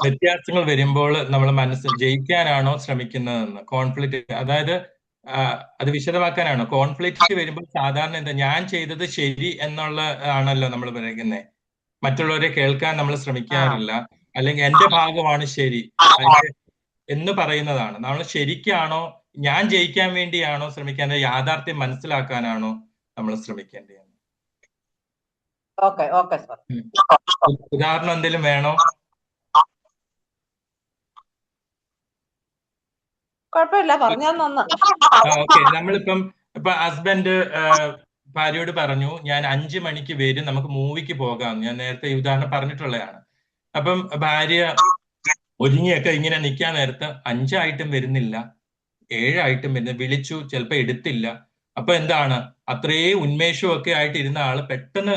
വ്യത്യാസങ്ങൾ വരുമ്പോൾ നമ്മൾ ജയിക്കാനാണോ ശ്രമിക്കുന്നതെന്ന്, കോൺഫ്ലിക്റ്റ്, അതായത് അത് വിശദമാക്കാനാണോ? കോൺഫ്ലിക്റ്റ് വരുമ്പോൾ സാധാരണ എന്താ, ഞാൻ ചെയ്തത് ശരി എന്നുള്ള ആണല്ലോ നമ്മൾ പറയുന്നത്, മറ്റുള്ളവരെ കേൾക്കാൻ നമ്മൾ ശ്രമിക്കാറില്ല, അല്ലെങ്കിൽ എന്റെ ഭാഗമാണ് ശരി എന്ന് പറയുന്നതാണ്. നമ്മൾ ശരിക്കാണോ, ഞാൻ ജയിക്കാൻ വേണ്ടിയാണോ ശ്രമിക്കാൻ, യാഥാർത്ഥ്യം മനസ്സിലാക്കാനാണോ നമ്മൾ ശ്രമിക്കേണ്ടത്? Okay sir. ഉദാഹരണം എന്തെങ്കിലും വേണോ? കുഴപ്പമില്ല, പറഞ്ഞാൽ നന്ന്. ഓക്കെ. നമ്മളിപ്പം ഹസ്ബൻഡ് ഭാര്യയോട് പറഞ്ഞു ഞാൻ 5 മണിക്ക് വരും, നമുക്ക് മൂവിക്ക് പോകാം. ഞാൻ നേരത്തെ ഈ ഉദാഹരണം പറഞ്ഞിട്ടുള്ളതാണ്. അപ്പം ഭാര്യ ഒരുങ്ങിയൊക്കെ ഇങ്ങനെ നിൽക്കാൻ നേരത്ത് 5 ആയിട്ടും വരുന്നില്ല, 7 ആയിട്ടും വരുന്നില്ല, വിളിച്ചു, ചിലപ്പോൾ എടുത്തില്ല. അപ്പൊ എന്താണ്, അത്രേ ഉന്മേഷവും ഒക്കെ ആയിട്ട് ഇരുന്ന ആള് പെട്ടെന്ന്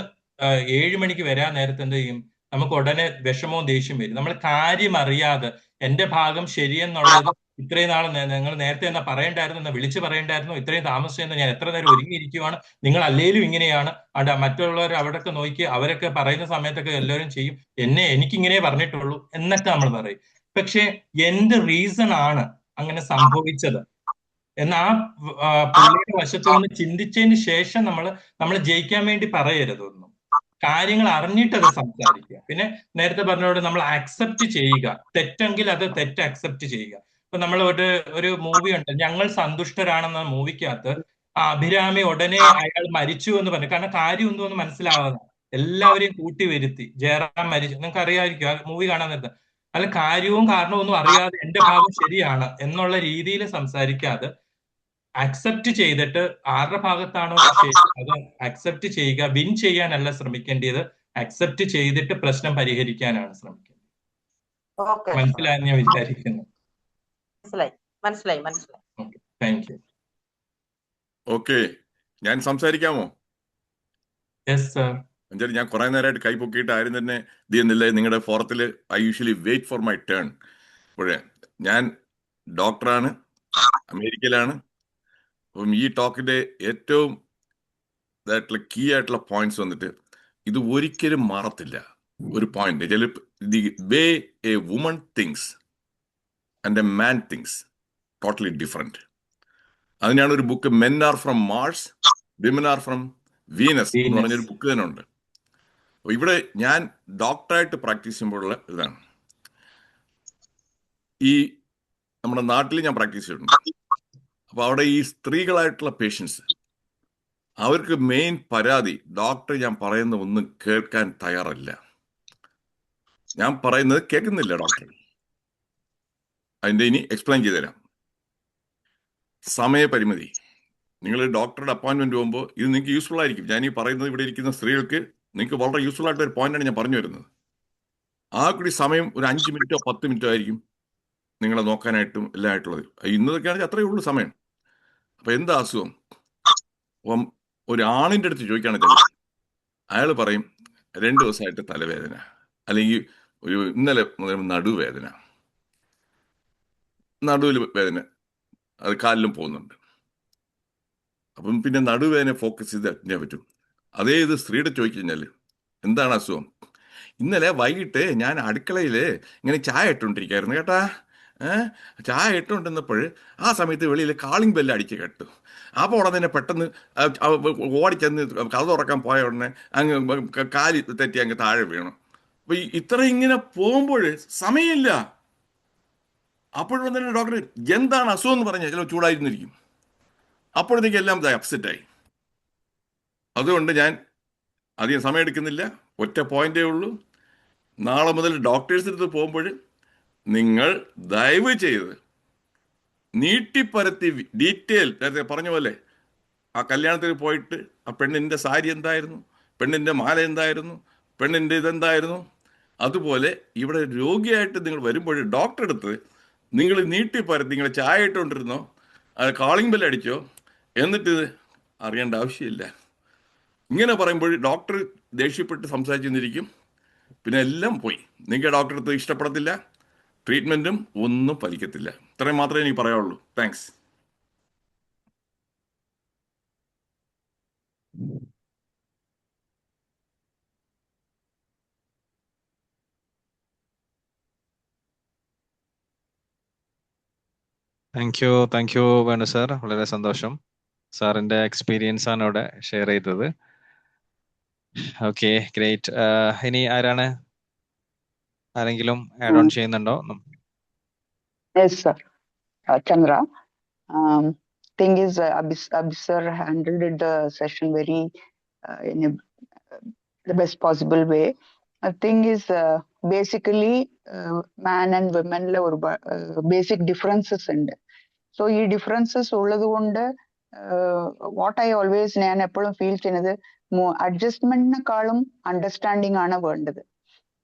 7 മണിക്ക് വരാൻ നേരത്ത് എന്ത് ചെയ്യും? നമുക്ക് ഉടനെ വിഷമവും ദേഷ്യം വരും. നമ്മൾ കാര്യം അറിയാതെ എന്റെ ഭാഗം ശരിയെന്നുള്ളത് ഇത്രയും നാൾ നിങ്ങൾ നേരത്തെ എന്നാ പറയണ്ടായിരുന്നു, എന്നാ വിളിച്ച് പറയണ്ടായിരുന്നു, ഇത്രയും താമസിച്ചെന്ന്, ഞാൻ എത്ര നേരം ഒരുങ്ങിയിരിക്കുവാണ്, നിങ്ങൾ അല്ലേലും ഇങ്ങനെയാണ്, മറ്റുള്ളവർ അവിടെയൊക്കെ നോക്കി അവരൊക്കെ പറയുന്ന സമയത്തൊക്കെ എല്ലാവരും ചെയ്യും, എനിക്കിങ്ങനെ പറഞ്ഞിട്ടുള്ളൂ എന്നൊക്കെ നമ്മൾ പറയും. പക്ഷെ എന്ത് റീസൺ ആണ് അങ്ങനെ സംഭവിച്ചത് എന്ന് ആ പുള്ളിയുടെ വശത്തു നിന്ന് ചിന്തിച്ചതിന് ശേഷം നമ്മൾ ജയിക്കാൻ വേണ്ടി പറയരുതൊന്നും. കാര്യങ്ങൾ അറിഞ്ഞിട്ടത് സംസാരിക്കുക. പിന്നെ നേരത്തെ പറഞ്ഞോട് നമ്മൾ അക്സെപ്റ്റ് ചെയ്യുക, തെറ്റെങ്കിൽ അത് തെറ്റ് അക്സെപ്റ്റ് ചെയ്യുക. ഇപ്പൊ നമ്മൾ ഒരു മൂവി ഉണ്ട്, ഞങ്ങൾ സന്തുഷ്ടരാണെന്ന മൂവിക്കകത്ത് അഭിരാമി ഉടനെ അയാൾ മരിച്ചു എന്ന് പറഞ്ഞു. കാരണം കാര്യം എന്തോന്ന് മനസ്സിലാവാതെ എല്ലാവരെയും കൂട്ടി വരുത്തി ജയറാം മരിച്ചു, നിങ്ങൾക്ക് അറിയാമായിരിക്കും ആ മൂവി കാണാൻ നേരത്തെ. അല്ല, കാര്യവും കാരണവും ഒന്നും അറിയാതെ എന്റെ ഭാഗം ശരിയാണ് എന്നുള്ള രീതിയിൽ സംസാരിക്കാതെ അക്സെപ്റ്റ് ചെയ്തിട്ട് ആരുടെ ഭാഗത്താണോ ശരി അത് അക്സെപ്റ്റ് ചെയ്യുക. വിൻ ചെയ്യാനല്ല ശ്രമിക്കേണ്ടത്, അക്സെപ്റ്റ് ചെയ്തിട്ട് പ്രശ്നം പരിഹരിക്കാനാണ് ശ്രമിക്കേണ്ടത്. മനസ്സിലായെന്ന് ഞാൻ വിചാരിക്കുന്നു. മനസ്സിലായി. Thank you. ഓക്കെ, ഞാൻ സംസാരിക്കാമോ? Yes sir. ഞാൻ കുറെ നേരമായിട്ട് കൈ പൊക്കിയിട്ട് ആരും തന്നെ ഇത് ചെയ്യുന്നില്ല. നിങ്ങളുടെ ഫോറത്തിൽ I usually wait for my turn. അപ്പോഴേ ഞാൻ ഡോക്ടറാണ്, അമേരിക്കയിലാണ്. അപ്പം ഈ ടോക്കിന്റെ ഏറ്റവും കീ ആയിട്ടുള്ള പോയിന്റ്സ് വന്നിട്ട് ഇത് ഒരിക്കലും മാറത്തില്ല. ഒരു point, the way a woman thinks and a man thinks totally different. അതിനാണ് ഒരു book men are from Mars, women are from Venus എന്ന് പറഞ്ഞൊരു ബുക്ക് തന്നെ ഉണ്ട്. ഇവിടെ ഞാൻ ഡോക്ടറായിട്ട് പ്രാക്ടീസ് ചെയ്യുമ്പോഴുള്ള ഇതാണ്. ഈ നമ്മുടെ നാട്ടിൽ ഞാൻ പ്രാക്ടീസ് ചെയ്തിട്ടുണ്ട്. അപ്പൊ അവിടെ ഈ സ്ത്രീകളായിട്ടുള്ള പേഷ്യൻസ്, അവർക്ക് മെയിൻ പരാതി ഡോക്ടർ ഞാൻ പറയുന്ന ഒന്നും കേൾക്കാൻ തയ്യാറല്ല. ഞാൻ പറയുന്നത് കേൾക്കുന്നില്ല ഡോക്ടർ. അതിന്റെ ഇനി എക്സ്പ്ലെയിൻ ചെയ്തുതരാം. സമയപരിമിതി. നിങ്ങൾ ഡോക്ടറുടെ അപ്പോയിന്റ്മെന്റ് പോകുമ്പോൾ ഇത് നിങ്ങൾക്ക് യൂസ്ഫുൾ ആയിരിക്കും. ഞാൻ ഈ പറയുന്നത് ഇവിടെ ഇരിക്കുന്ന സ്ത്രീകൾക്ക് നിങ്ങൾക്ക് വളരെ യൂസ്ഫുൾ ആയിട്ടുള്ള ഒരു പോയിന്റാണ് ഞാൻ പറഞ്ഞു വരുന്നത്. ആ കൂടി സമയം ഒരു 5 മിനിറ്റോ 10 മിനിറ്റോ ആയിരിക്കും നിങ്ങളെ നോക്കാനായിട്ടും എല്ലാം ആയിട്ടുള്ളത്. ഇന്നതൊക്കെ ആണെങ്കിൽ അത്രയേ ഉള്ളൂ സമയം. അപ്പൊ എന്താ അസുഖം? അപ്പം ഒരു ആണിന്റെ അടുത്ത് ചോദിക്കുകയാണെങ്കിൽ അയാൾ പറയും 2 ദിവസമായിട്ട് തലവേദന, അല്ലെങ്കിൽ ഇന്നലെ നടുവേദന, നടുവിൽ വേദന, അത് കാലിലും പോകുന്നുണ്ട്. അപ്പം പിന്നെ നടുവേദന ഫോക്കസ് ചെയ്ത് അറ്റൻഡ് പറ്റും. അതേ ഇത് സ്ത്രീയുടെ ചോദിക്കഴിഞ്ഞാൽ എന്താണ് അസുഖം? ഇന്നലെ വൈകിട്ട് ഞാൻ അടുക്കളയിൽ ഇങ്ങനെ ചായ ഇട്ടുകൊണ്ടിരിക്കുകയായിരുന്നു കേട്ടാ. ചായ ഇട്ടുകൊണ്ടിരുന്നപ്പോൾ ആ സമയത്ത് വെളിയിൽ കാളിംഗ് ബെല്ല് അടിച്ച് കേട്ടു. അപ്പോൾ ഉടനെ തന്നെ പെട്ടെന്ന് ഓടിച്ചെന്ന് കഥ തുറക്കാൻ പോയ ഉടനെ അങ്ങ് കാലി തെറ്റി അങ്ങ് താഴെ വീണു. അപ്പൊ ഇത്ര ഇങ്ങനെ പോകുമ്പോൾ സമയമില്ല. അപ്പോഴും തന്നെ ഡോക്ടർ എന്താണ് അസുഖം എന്ന് പറഞ്ഞാൽ ചിലപ്പോൾ ചൂടായിരുന്നിരിക്കും. അപ്പോഴത്തേക്ക് എല്ലാം അപ്സെറ്റായി. അതുകൊണ്ട് ഞാൻ അധികം സമയം എടുക്കുന്നില്ല, ഒറ്റ പോയിന്റേ ഉള്ളൂ. നാളെ മുതൽ ഡോക്ടേഴ്സിൻ്റെ അടുത്ത് പോകുമ്പോൾ നിങ്ങൾ ദയവ് ചെയ്ത് നീട്ടിപ്പരത്തി ഡീറ്റെയിൽ, നേരത്തെ പറഞ്ഞ പോലെ ആ കല്യാണത്തിന് പോയിട്ട് ആ പെണ്ണിൻ്റെ സാരി എന്തായിരുന്നു, പെണ്ണിൻ്റെ മാല എന്തായിരുന്നു, പെണ്ണിൻ്റെ ഇതെന്തായിരുന്നു, അതുപോലെ ഇവിടെ രോഗിയായിട്ട് നിങ്ങൾ വരുമ്പോൾ ഡോക്ടറെ അടുത്ത് നിങ്ങൾ നീട്ടിപ്പരത്തി നിങ്ങൾ ചായ ഇട്ടുകൊണ്ടിരുന്നോ, അത് കാളിംഗ് ബെല്ല് അടിച്ചോ, എന്നിട്ട് അറിയേണ്ട ആവശ്യമില്ല. ഇങ്ങനെ പറയുമ്പോൾ ഡോക്ടർ ദേഷ്യപ്പെട്ട് സംസാരിച്ചിരിക്കും. പിന്നെ എല്ലാം പോയി. നിങ്ങൾക്ക് ഡോക്ടറെ അടുത്ത് ഇഷ്ടപ്പെടത്തില്ല, ട്രീറ്റ്മെന്റും ഒന്നും ഫലിക്കത്തില്ല. ഇത്രയും മാത്രമേ എനിക്ക് പറയാനുള്ളൂ. Thanks. Thank you Venu sir. വളരെ സന്തോഷം. സാറിന്റെ എക്സ്പീരിയൻസ് ആണ് ഇവിടെ ഷെയർ ചെയ്തത്. Okay, great. ഇനി ആരെങ്കിലും ആഡ് ഓൺ ചെയ്യുന്നുണ്ടോ? Yes, sir. Chandra. Thing is, Abhi sir handled the session very in the best possible way. Thing is, basically, man and women basic differences ഉണ്ട്. സോ ഈ differences ഉള്ളത് കൊണ്ട് what I always ഞാൻ എപ്പോഴും feel ചെയ്യുന്നത് അഡ്ജസ്റ്റ്മെന്റിനെക്കാളും understanding ആണ് വേണ്ടത്.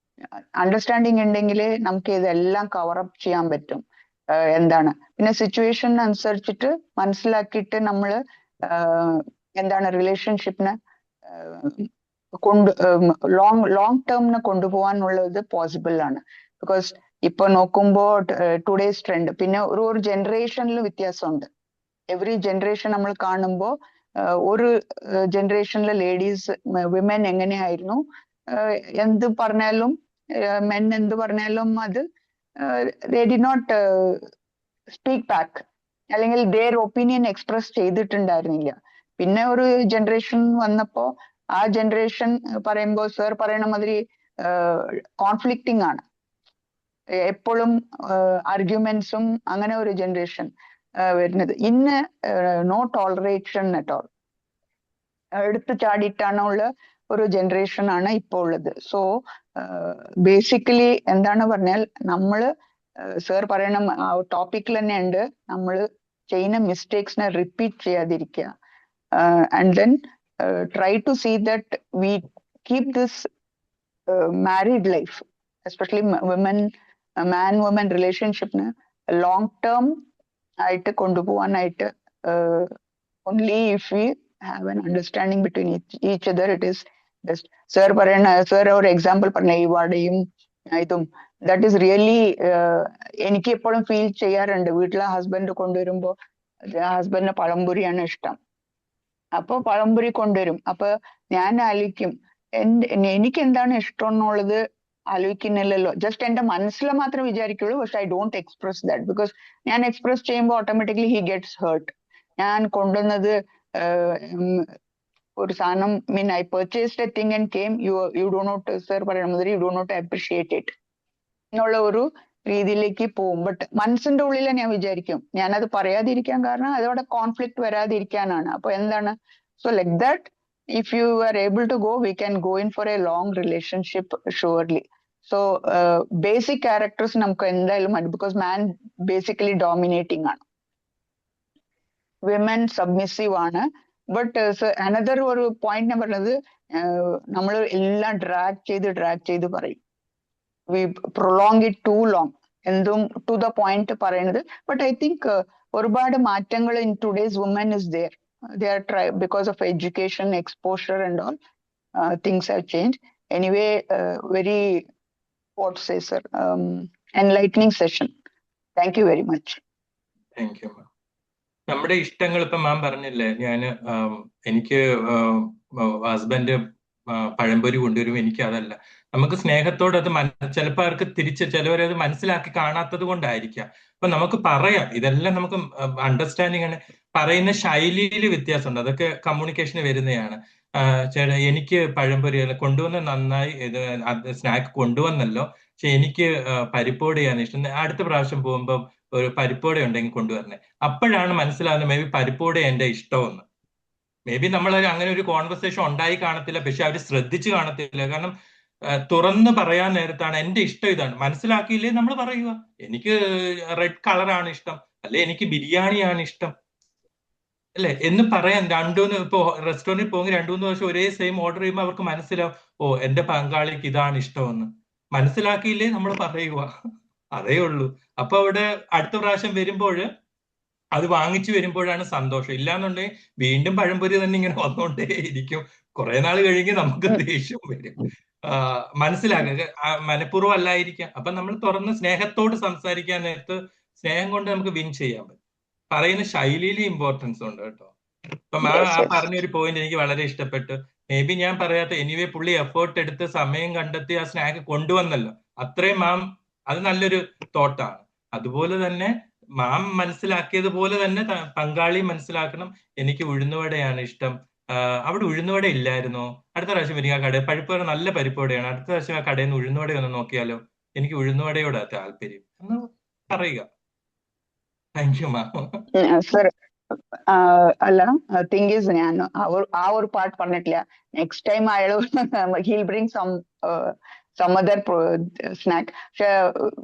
Understanding ഉണ്ടെങ്കിൽ നമുക്ക് ഇതെല്ലാം കവറപ്പ് ചെയ്യാൻ പറ്റും. എന്താണ് പിന്നെ സിറ്റുവേഷൻ അനുസരിച്ചിട്ട് മനസ്സിലാക്കിയിട്ട് നമ്മൾ എന്താണ് റിലേഷൻഷിപ്പിനെ ലോങ് ടേമിനെ കൊണ്ടുപോകാനുള്ളത് പോസിബിൾ ആണ്. ബിക്കോസ് ഇപ്പൊ നോക്കുമ്പോ ടുഡേസ് ട്രെൻഡ് പിന്നെ ഒരു ജനറേഷനിൽ വ്യത്യാസമുണ്ട്. എവറി ജനറേഷൻ നമ്മൾ കാണുമ്പോൾ ഒരു ജനറേഷനിലെ ലേഡീസ് വിമൻ എങ്ങനെയായിരുന്നു, എന്ത് പറഞ്ഞാലും മെൻ എന്ത് പറഞ്ഞാലും അത് they did not speak back, അല്ലെങ്കിൽ their ഒപ്പീനിയൻ എക്സ്പ്രസ് ചെയ്തിട്ടുണ്ടായിരുന്നില്ല. പിന്നെ ഒരു ജനറേഷൻ വന്നപ്പോ ആ ജനറേഷൻ പറയുമ്പോൾ സർ പറയണ മാതിരി കോൺഫ്ലിക്റ്റിംഗ് ആണ്, എപ്പോഴും ആർഗ്യുമെന്റ്സും അങ്ങനെ ഒരു ജനറേഷൻ വരുന്നത്. ഇന്ന് നോ ടോളറേഷൻ അറ്റ് ഓൾ, എടുത്തു ചാടിയിട്ടാണുള്ള ഒരു ജനറേഷൻ ആണ് ഇപ്പോൾ ഉള്ളത്. സോ ബേസിക്കലി എന്താണ് പറഞ്ഞാൽ നമ്മള് സർ പറയണ ടോപ്പിക്കിൽ തന്നെ ഉണ്ട്, നമ്മൾ ചെയ്യുന്ന മിസ്റ്റേക്സിനെ റിപ്പീറ്റ് ചെയ്യാതിരിക്കുക. And then try to see that we keep this married life, especially man woman റിലേഷൻഷിപ്പിന് ലോങ് ടേം ആയിട്ട് കൊണ്ടുപോകാനായിട്ട് only if we have an understanding between each other it is best. Sir പറയണ സർ ഒരു example പറഞ്ഞ ഈ വാടയും ഇതും that is really എനിക്ക് എപ്പോഴും ഫീൽ ചെയ്യാറുണ്ട്. വീട്ടിലെ ഹസ്ബൻഡ് കൊണ്ടുവരുമ്പോ ഹസ്ബൻഡിന് പഴംപൊരിയാണ് ഇഷ്ടം, അപ്പൊ പഴംപൊരി കൊണ്ടുവരും. അപ്പൊ ഞാൻ ആലോചിക്കും എനിക്ക് എന്താണ് ഇഷ്ടം എന്നുള്ളത് ആലോചിക്കുന്നില്ലല്ലോ, ജസ്റ്റ് എന്റെ മനസ്സിൽ മാത്രമേ വിചാരിക്കുള്ളൂ. പക്ഷെ I don't express that, because ഞാൻ എക്സ്പ്രസ് ചെയ്യുമ്പോൾ ഓട്ടോമാറ്റിക്കലി ഹി ഗെറ്റ്സ് ഹേർട്ട്. ഞാൻ കൊണ്ടുവന്നത് ഒരു സാധനം I purchased a thing and came you do not, sir പറയുന്ന മാതിരി you do not appreciate it എന്നുള്ള ഒരു രീതിയിലേക്ക് പോകും. ബട്ട് മനസ്സിന്റെ ഉള്ളിൽ ഞാൻ വിചാരിക്കും, ഞാനത് പറയാതിരിക്കാൻ കാരണം അതോടെ കോൺഫ്ലിക്ട് വരാതിരിക്കാനാണ്. അപ്പൊ എന്താണ്, so like that if you are able to go, we can go in for a long relationship surely. So basic characters namukku endayalum adu, because man basically dominating aanu, women submissive aanu. But another oru point na parnathu nammal ella drag ചെയ്തു പറയും, we prolong it too long, endum to the point പറയുന്നത്. But I think ഒരുപാട് മാറ്റങ്ങൾ in today's women is there. They are because of education, exposure and all, things have changed. Anyway, very, what to say sir, enlightening session. Thank you very much. Thank you. നമ്മുടെ ഇഷ്ടങ്ങൾ ഇപ്പൊ മാം പറഞ്ഞില്ലേ, എനിക്ക് husband പഴംപൊരി കൊണ്ടുവരും, എനിക്ക് അതല്ല. നമുക്ക് സ്നേഹത്തോടെ അത് ചിലപ്പോൾ അവർക്ക് ചിലവരത് മനസ്സിലാക്കി കാണാത്തത് കൊണ്ടായിരിക്കാം. അപ്പൊ നമുക്ക് പറയാം, ഇതെല്ലാം നമുക്ക് അണ്ടർസ്റ്റാൻഡിങ് ആണ്. പറയുന്ന ശൈലിയിൽ വ്യത്യാസമുണ്ട്, അതൊക്കെ കമ്മ്യൂണിക്കേഷന് വരുന്നതാണ്. എനിക്ക് പഴംപൊരി കൊണ്ടുവന്ന നന്നായി, ഇത് സ്നാക്ക് കൊണ്ടുവന്നല്ലോ, പക്ഷെ എനിക്ക് പരിപ്പോടെയാണ് ഇഷ്ടം, അടുത്ത പ്രാവശ്യം പോകുമ്പോൾ ഒരു പരിപ്പോടെ ഉണ്ടെങ്കിൽ കൊണ്ടുവരണേ. അപ്പോഴാണ് മനസ്സിലാവുന്നത് മേ ബി പരിപ്പോടെ എന്റെ ഇഷ്ടമെന്ന്. മേ ബി നമ്മൾ അങ്ങനെ ഒരു കോൺവെർസേഷൻ ഉണ്ടായി കാണത്തില്ല, പക്ഷെ അവർ ശ്രദ്ധിച്ചു കാണത്തില്ല. കാരണം തുറന്ന് പറയാൻ നേരത്താണ് എന്റെ ഇഷ്ടം ഇതാണ്, മനസ്സിലാക്കിയില്ലേ നമ്മൾ പറയുക എനിക്ക് റെഡ് കളറാണ് ഇഷ്ടം, അല്ലെ എനിക്ക് ബിരിയാണിയാണ് ഇഷ്ടം, അല്ലെ എന്ന് പറയാൻ. ഇപ്പോ റെസ്റ്റോറന്റിൽ പോകുമ്പോൾ 2-3 വർഷം ഒരേ സെയിം ഓർഡർ ചെയ്യുമ്പോൾ അവർക്ക് മനസ്സിലാവും, ഓ എന്റെ പങ്കാളിക്ക് ഇതാണ് ഇഷ്ടമെന്ന്. മനസ്സിലാക്കിയില്ലേ നമ്മൾ പറയുക, അതേ ഉള്ളൂ. അപ്പൊ അവിടെ അടുത്ത പ്രാവശ്യം വരുമ്പോൾ അത് വാങ്ങിച്ചു വരുമ്പോഴാണ് സന്തോഷം. ഇല്ലാന്നുണ്ടെങ്കിൽ വീണ്ടും പഴംപൊരി തന്നെ ഇങ്ങനെ വന്നുകൊണ്ടേ ഇരിക്കും. കുറെ നാൾ കഴിഞ്ഞ് നമുക്ക് ദേഷ്യം വരും. മനസ്സിലാക്കുക, മനഃപൂർവ്വം അല്ലായിരിക്കാം. അപ്പൊ നമ്മൾ തുറന്ന് സ്നേഹത്തോട് സംസാരിക്കാൻ നേരത്ത് സ്നേഹം കൊണ്ട് നമുക്ക് വിൻ ചെയ്യാൻ പറ്റും. പറയുന്ന ശൈലിയിൽ ഇമ്പോർട്ടൻസ് ഉണ്ട് കേട്ടോ. അപ്പൊ ആ പറഞ്ഞൊരു പോയിന്റ് എനിക്ക് വളരെ ഇഷ്ടപ്പെട്ടു. മേ ബി ഞാൻ പറയാത്ത എനിവേ പുള്ളി എഫേർട്ട് എടുത്ത് സമയം കണ്ടെത്തി ആ സ്നാക്ക് കൊണ്ടുവന്നല്ലോ, അത്രയും മാം അത് നല്ലൊരു തോട്ടാണ്. അതുപോലെ തന്നെ മാം മനസ്സിലാക്കിയതുപോലെ തന്നെ പങ്കാളി മനസ്സിലാക്കണം, എനിക്ക് ഉഴുന്നുവടയാണ് ഇഷ്ടം, അവിടെ ഉഴുന്നുവട ഇല്ലായിരുന്നോ, അടുത്ത പ്രാവശ്യം വരിക കട പരിപ്പുവട നല്ല പരിപ്പുവടയാണ്, അടുത്ത പ്രാവശ്യം ആ കടയിൽ നിന്ന് ഉഴുന്നുവട ഒന്ന് നോക്കിയാലോ, എനിക്ക് ഉഴുന്നുവടയോടാ താല്പര്യം എന്ന് പറയുക. Thank you ma'am. സർ അല്ല, തിങ് ഈസ് ഞാൻ ആ ഒരു പാർട്ട് പറഞ്ഞിട്ടില്ല. നെക്സ്റ്റ് ടൈം അയാൾ he'll bring some other snack. പക്ഷെ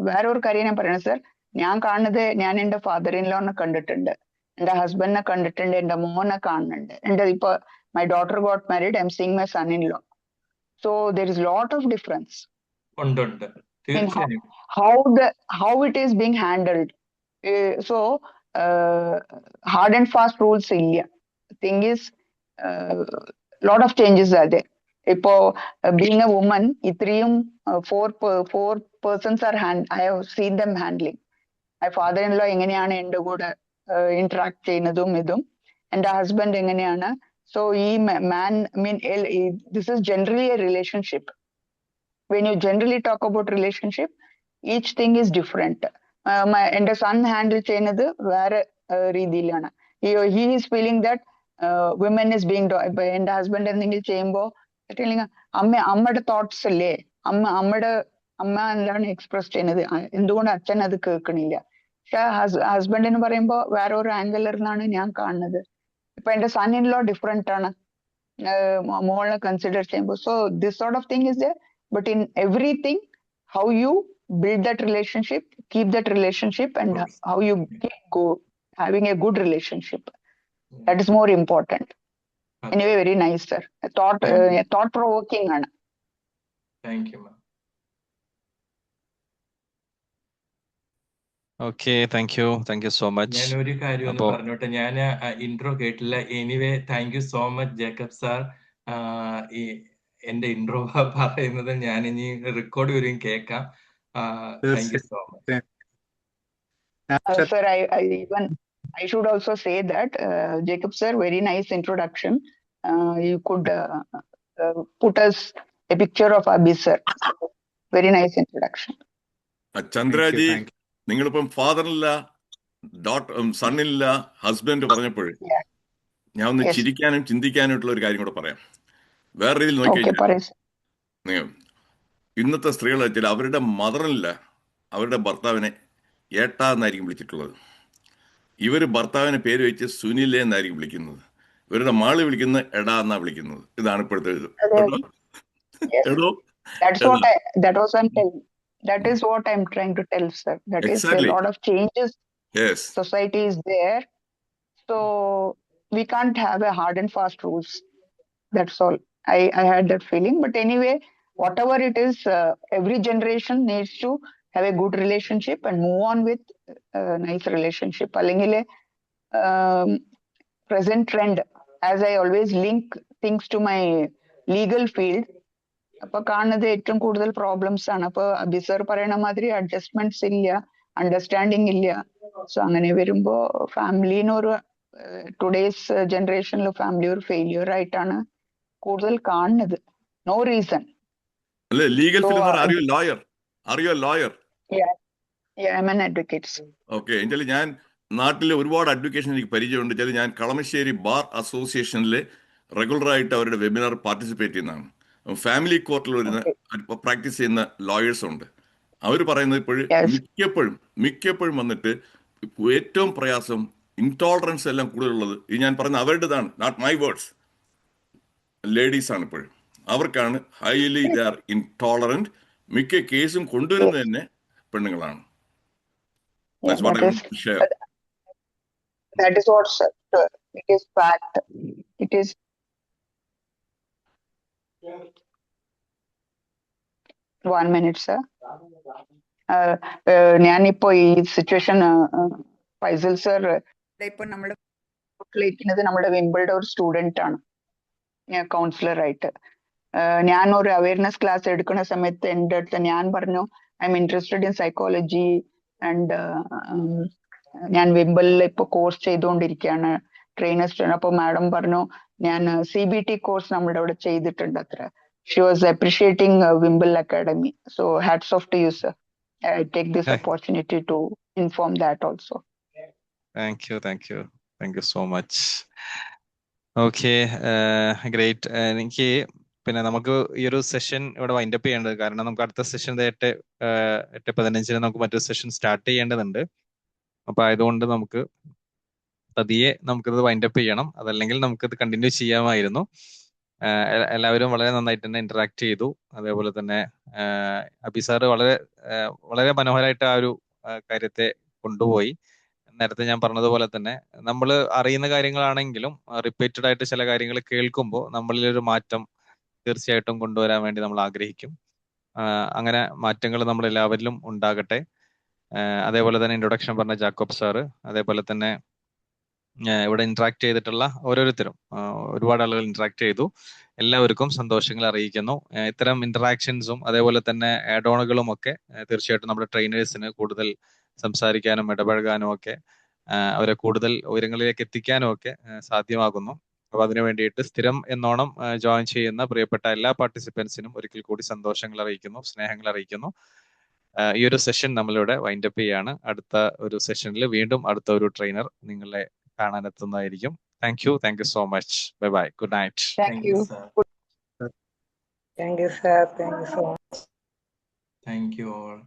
വേറെ ഒരു കാര്യം ഞാൻ പറയണേ സർ, ഞാൻ കാണുന്നത്, ഞാൻ എന്റെ ഫാദർ ഇൻ ലോനെ കണ്ടിട്ടുണ്ട്, എന്റെ ഹസ്ബൻഡിനെ കണ്ടിട്ടുണ്ട്, എന്റെ മോനെ കാണുന്നുണ്ട്. എന്റെ ഇപ്പൊ my daughter got married, I am seeing my son in law. So there is lot of difference ഉണ്ട് in തീർച്ചയായും. how it is being handled. So hard and fast rules ഇല്ല. Thing is lot of changes are there. ഇപ്പോ being a woman, ഇത്രയും four persons are I have seen them handling. My father in law എങ്ങനെയാണ് എന്റെ കൂടെ interact ചെയ്യുന്നതും ഇതും, എന്റെ husband എങ്ങനെയാണ്. So ഈ man, I mean, this is generally a relationship. When you generally talk about relationship, each thing is different. എന്റെ sun handle ചെയ്യുന്നത് വേറെ രീതിയിലാണ്. He is feeling that women is being, എന്റെ ഹസ്ബൻഡ് എന്തെങ്കിലും ചെയ്യുമ്പോ അമ്മയുടെ തോട്ട്സ് അല്ലേ, അമ്മ എന്താണ് എക്സ്പ്രസ് ചെയ്യുന്നത്, എന്തുകൊണ്ട് അച്ഛൻ അത് കേൾക്കണില്ല. പക്ഷെ ഹസ്ബൻഡിന് പറയുമ്പോ വേറെ ഒരു ആംഗിളിൽ നിന്നാണ് ഞാൻ കാണുന്നത്. ഇപ്പൊ എന്റെ സൺ ഇൻ ലോ ഡിഫറെന്റ് ആണ് മോളെ കൺസിഡർ ചെയ്യുമ്പോൾ. So this sort of thing is there. But in everything, how you build that relationship, keep that relationship, and how you keep having a good relationship, that is more important. Anyway, very nice, sir. Thought provoking ആണ്. Thank you, ma'am. Okay, thank you so much. ഞാൻ ഒരു കാര്യം ഒന്ന് പറഞ്ഞോട്ടെ, ഞാൻ intro കേട്ടില്ല. Anyway thank you so much Jacob sir. ഈ എന്റെ ഇൻട്രോ പറയുന്നത് ഞാൻ ഇനി റെക്കോർഡ് വരും കേൾക്കാം. Thank you so much. Sir, I should also say that Jacob sir, very nice introduction. You could put us a picture of Abhi sir. Very nice introduction. Chandraji, നിങ്ങളിപ്പം ഫാദറില്ല, സണ്ണില്ല, husband പറഞ്ഞപ്പോഴേ ഞാൻ ഒന്ന് ചിരിക്കാനും ചിന്തിക്കാനായിട്ടുള്ള ഒരു കാര്യം കൂടെ പറയാം. വേറെ രീതിയിൽ നോക്കിക്കഴിഞ്ഞാൽ ഇന്നത്തെ സ്ത്രീകൾ വെച്ചാൽ അവരുടെ മദറില്ല അവരുടെ ഭർത്താവിനെ ഏട്ടാ എന്നായിരിക്കും വിളിച്ചിട്ടുള്ളത്. ഇവർ ഭർത്താവിനെ പേര് വെച്ച് സുനില എന്നായിരിക്കും വിളിക്കുന്നത്. ഇവരുടെ മാള് വിളിക്കുന്നത് എടാ എന്നാ വിളിക്കുന്നത്. ഇതാണ് ഇപ്പോഴത്തെ ഇത്. That is what I'm trying to tell, sir. That exactly. Is a lot of changes. Yes. Society is there. So we can't have a hard and fast rules. That's all. I had that feeling. But anyway, whatever it is, every generation needs to have a good relationship and move on with a nice relationship. Allengile present trend, as I always link things to my legal field, അപ്പൊ കാണുന്നത് ഏറ്റവും കൂടുതൽ problems ആണ്. അപ്പൊ Abi sir പറയണ മാതിരി adjustments ഇല്ല, understanding ഇല്ല. സോ അങ്ങനെ വരുമ്പോ ഫാമിലിനൊരു ടുഡേസ് ജനറേഷനിൽ ഫാമിലി ഒരു ഫെയിലിയർ ആയിട്ടാണ് കൂടുതൽ കാണുന്നത്. No reason. Legal lawyer? Okay. എന്നുവെച്ചാൽ ഞാൻ നാട്ടിലെ ഒരുപാട് അഡ്വക്കേഷൻ എനിക്ക് പരിചയമുണ്ട്. വെച്ചാൽ ഞാൻ കളമശ്ശേരി ബാർ അസോസിയേഷനിലെ റെഗുലറായിട്ട് അവരുടെ വെബിനാർ പാർട്ടിസിപ്പേറ്റ് ചെയ്യുന്നതാണ്. ഫാമിലി കോർട്ടിൽ വരുന്ന പ്രാക്ടീസ് ചെയ്യുന്ന ലോയേഴ്സ് ഉണ്ട്. അവർ പറയുന്നത് ഇപ്പോഴും മിക്കപ്പോഴും വന്നിട്ട് ഏറ്റവും പ്രയാസം ഇൻടോളറൻസ് എല്ലാം കൂടുതലുള്ളത് ഈ ഞാൻ പറയുന്ന അവരുടേതാണ്, നോട്ട് മൈ വേർഡ്സ്, ലേഡീസ് ആണ്. ഇപ്പോഴും അവർക്കാണ് ഹൈലി ദേ ആർ ഇൻടോളറന്റ്. മിക്ക കേസും കൊണ്ടുവരുന്നത് തന്നെ പെണ്ണുങ്ങളാണ്. That's what I want to share. That is what, sir. It is fact. It is. One minute, sir. ഞാനിപ്പോ ഈ സിറ്റുവേഷൻ ഫൈസൽ സർ ഇപ്പൊ നമ്മുടെ നമ്മുടെ വിംബിളുടെ ഒരു സ്റ്റുഡന്റ് ആണ്, കൗൺസിലർ ആയിട്ട്. ഞാൻ ഒരു അവയർനെസ് ക്ലാസ് എടുക്കുന്ന സമയത്ത് എൻ്റെ അടുത്ത് ഞാൻ പറഞ്ഞു I M interested in psychology and ഞാൻ വിംബിളിൽ ഇപ്പൊ കോഴ്സ് ചെയ്തുകൊണ്ടിരിക്കുകയാണ്, ട്രെയിനേഴ്സ്. അപ്പൊ മാഡം പറഞ്ഞു ഞാൻ CBT കോഴ്സ് നമ്മുടെ അവിടെ ചെയ്തിട്ടുണ്ട് അത്ര. She was appreciating Wimble Academy. So hats off to you, sir. I take this opportunity to inform that also. Thank you so much. Okay, great. എനിക്ക് പിന്നെ നമുക്ക് ഈ ഒരു സെഷൻ ഇവിടെ വൈൻഡപ്പ് ചെയ്യേണ്ടത്, കാരണം നമുക്ക് അടുത്ത സെഷൻ 8:15 നമുക്ക് മറ്റൊരു സെഷൻ സ്റ്റാർട്ട് ചെയ്യേണ്ടതുണ്ട്. അപ്പൊ ആയതുകൊണ്ട് നമുക്ക് പതിയെ നമുക്കിത് വൈൻഡപ്പ് ചെയ്യണം, അതല്ലെങ്കിൽ നമുക്കിത് കണ്ടിന്യൂ ചെയ്യാമായിരുന്നു. എല്ലാവരും വളരെ നന്നായിട്ട് തന്നെ ഇന്ററാക്ട് ചെയ്തു. അതേപോലെ തന്നെ അബി സാറ് വളരെ മനോഹരമായിട്ട് ആ ഒരു കാര്യത്തെ കൊണ്ടുപോയി. നേരത്തെ ഞാൻ പറഞ്ഞതുപോലെ തന്നെ നമ്മൾ അറിയുന്ന കാര്യങ്ങളാണെങ്കിലും റിപ്പീറ്റഡ് ആയിട്ട് ചില കാര്യങ്ങൾ കേൾക്കുമ്പോൾ നമ്മളിലൊരു മാറ്റം തീർച്ചയായിട്ടും കൊണ്ടുവരാൻ വേണ്ടി നമ്മൾ ആഗ്രഹിക്കും. അങ്ങനെ മാറ്റങ്ങൾ നമ്മൾ എല്ലാവരിലും ഉണ്ടാകട്ടെ. അതേപോലെ തന്നെ ഇൻട്രൊഡക്ഷൻ പറഞ്ഞ ജാക്കോബ് സാറ്, അതേപോലെ തന്നെ ഇവിടെ ഇന്ററാക്ട് ചെയ്തിട്ടുള്ള ഓരോരുത്തരും, ഒരുപാട് ആളുകൾ ഇന്ററാക്ട് ചെയ്തു. എല്ലാവർക്കും സന്തോഷങ്ങൾ അറിയിക്കുന്നു. ഇത്തരം ഇന്ററാക്ഷൻസും അതേപോലെ തന്നെ ആഡ് ഓണുകളും ഒക്കെ തീർച്ചയായിട്ടും നമ്മുടെ ട്രെയിനേഴ്സിന് കൂടുതൽ സംസാരിക്കാനും ഇടപഴകാനും ഒക്കെ അവരെ കൂടുതൽ ഉയരങ്ങളിലേക്ക് എത്തിക്കാനും ഒക്കെ സാധ്യമാകുന്നു. അപ്പൊ അതിനു വേണ്ടിയിട്ട് സ്ഥിരം എന്നോണം ജോയിൻ ചെയ്യുന്ന പ്രിയപ്പെട്ട എല്ലാ പാർട്ടിസിപ്പൻസിനും ഒരിക്കൽ കൂടി സന്തോഷങ്ങൾ അറിയിക്കുന്നു, സ്നേഹങ്ങൾ അറിയിക്കുന്നു. ഈ ഒരു സെഷൻ നമ്മളിവിടെ വൈൻഡപ്പ് ചെയ്യാണ്. അടുത്ത ഒരു സെഷനിൽ വീണ്ടും അടുത്ത ഒരു ട്രെയിനർ നിങ്ങളെ കാണാനെത്തുന്നതായിരിക്കും. Thank you so much. Bye bye, good night. Thank you. Thank you sir, thank you so much. Thank you all.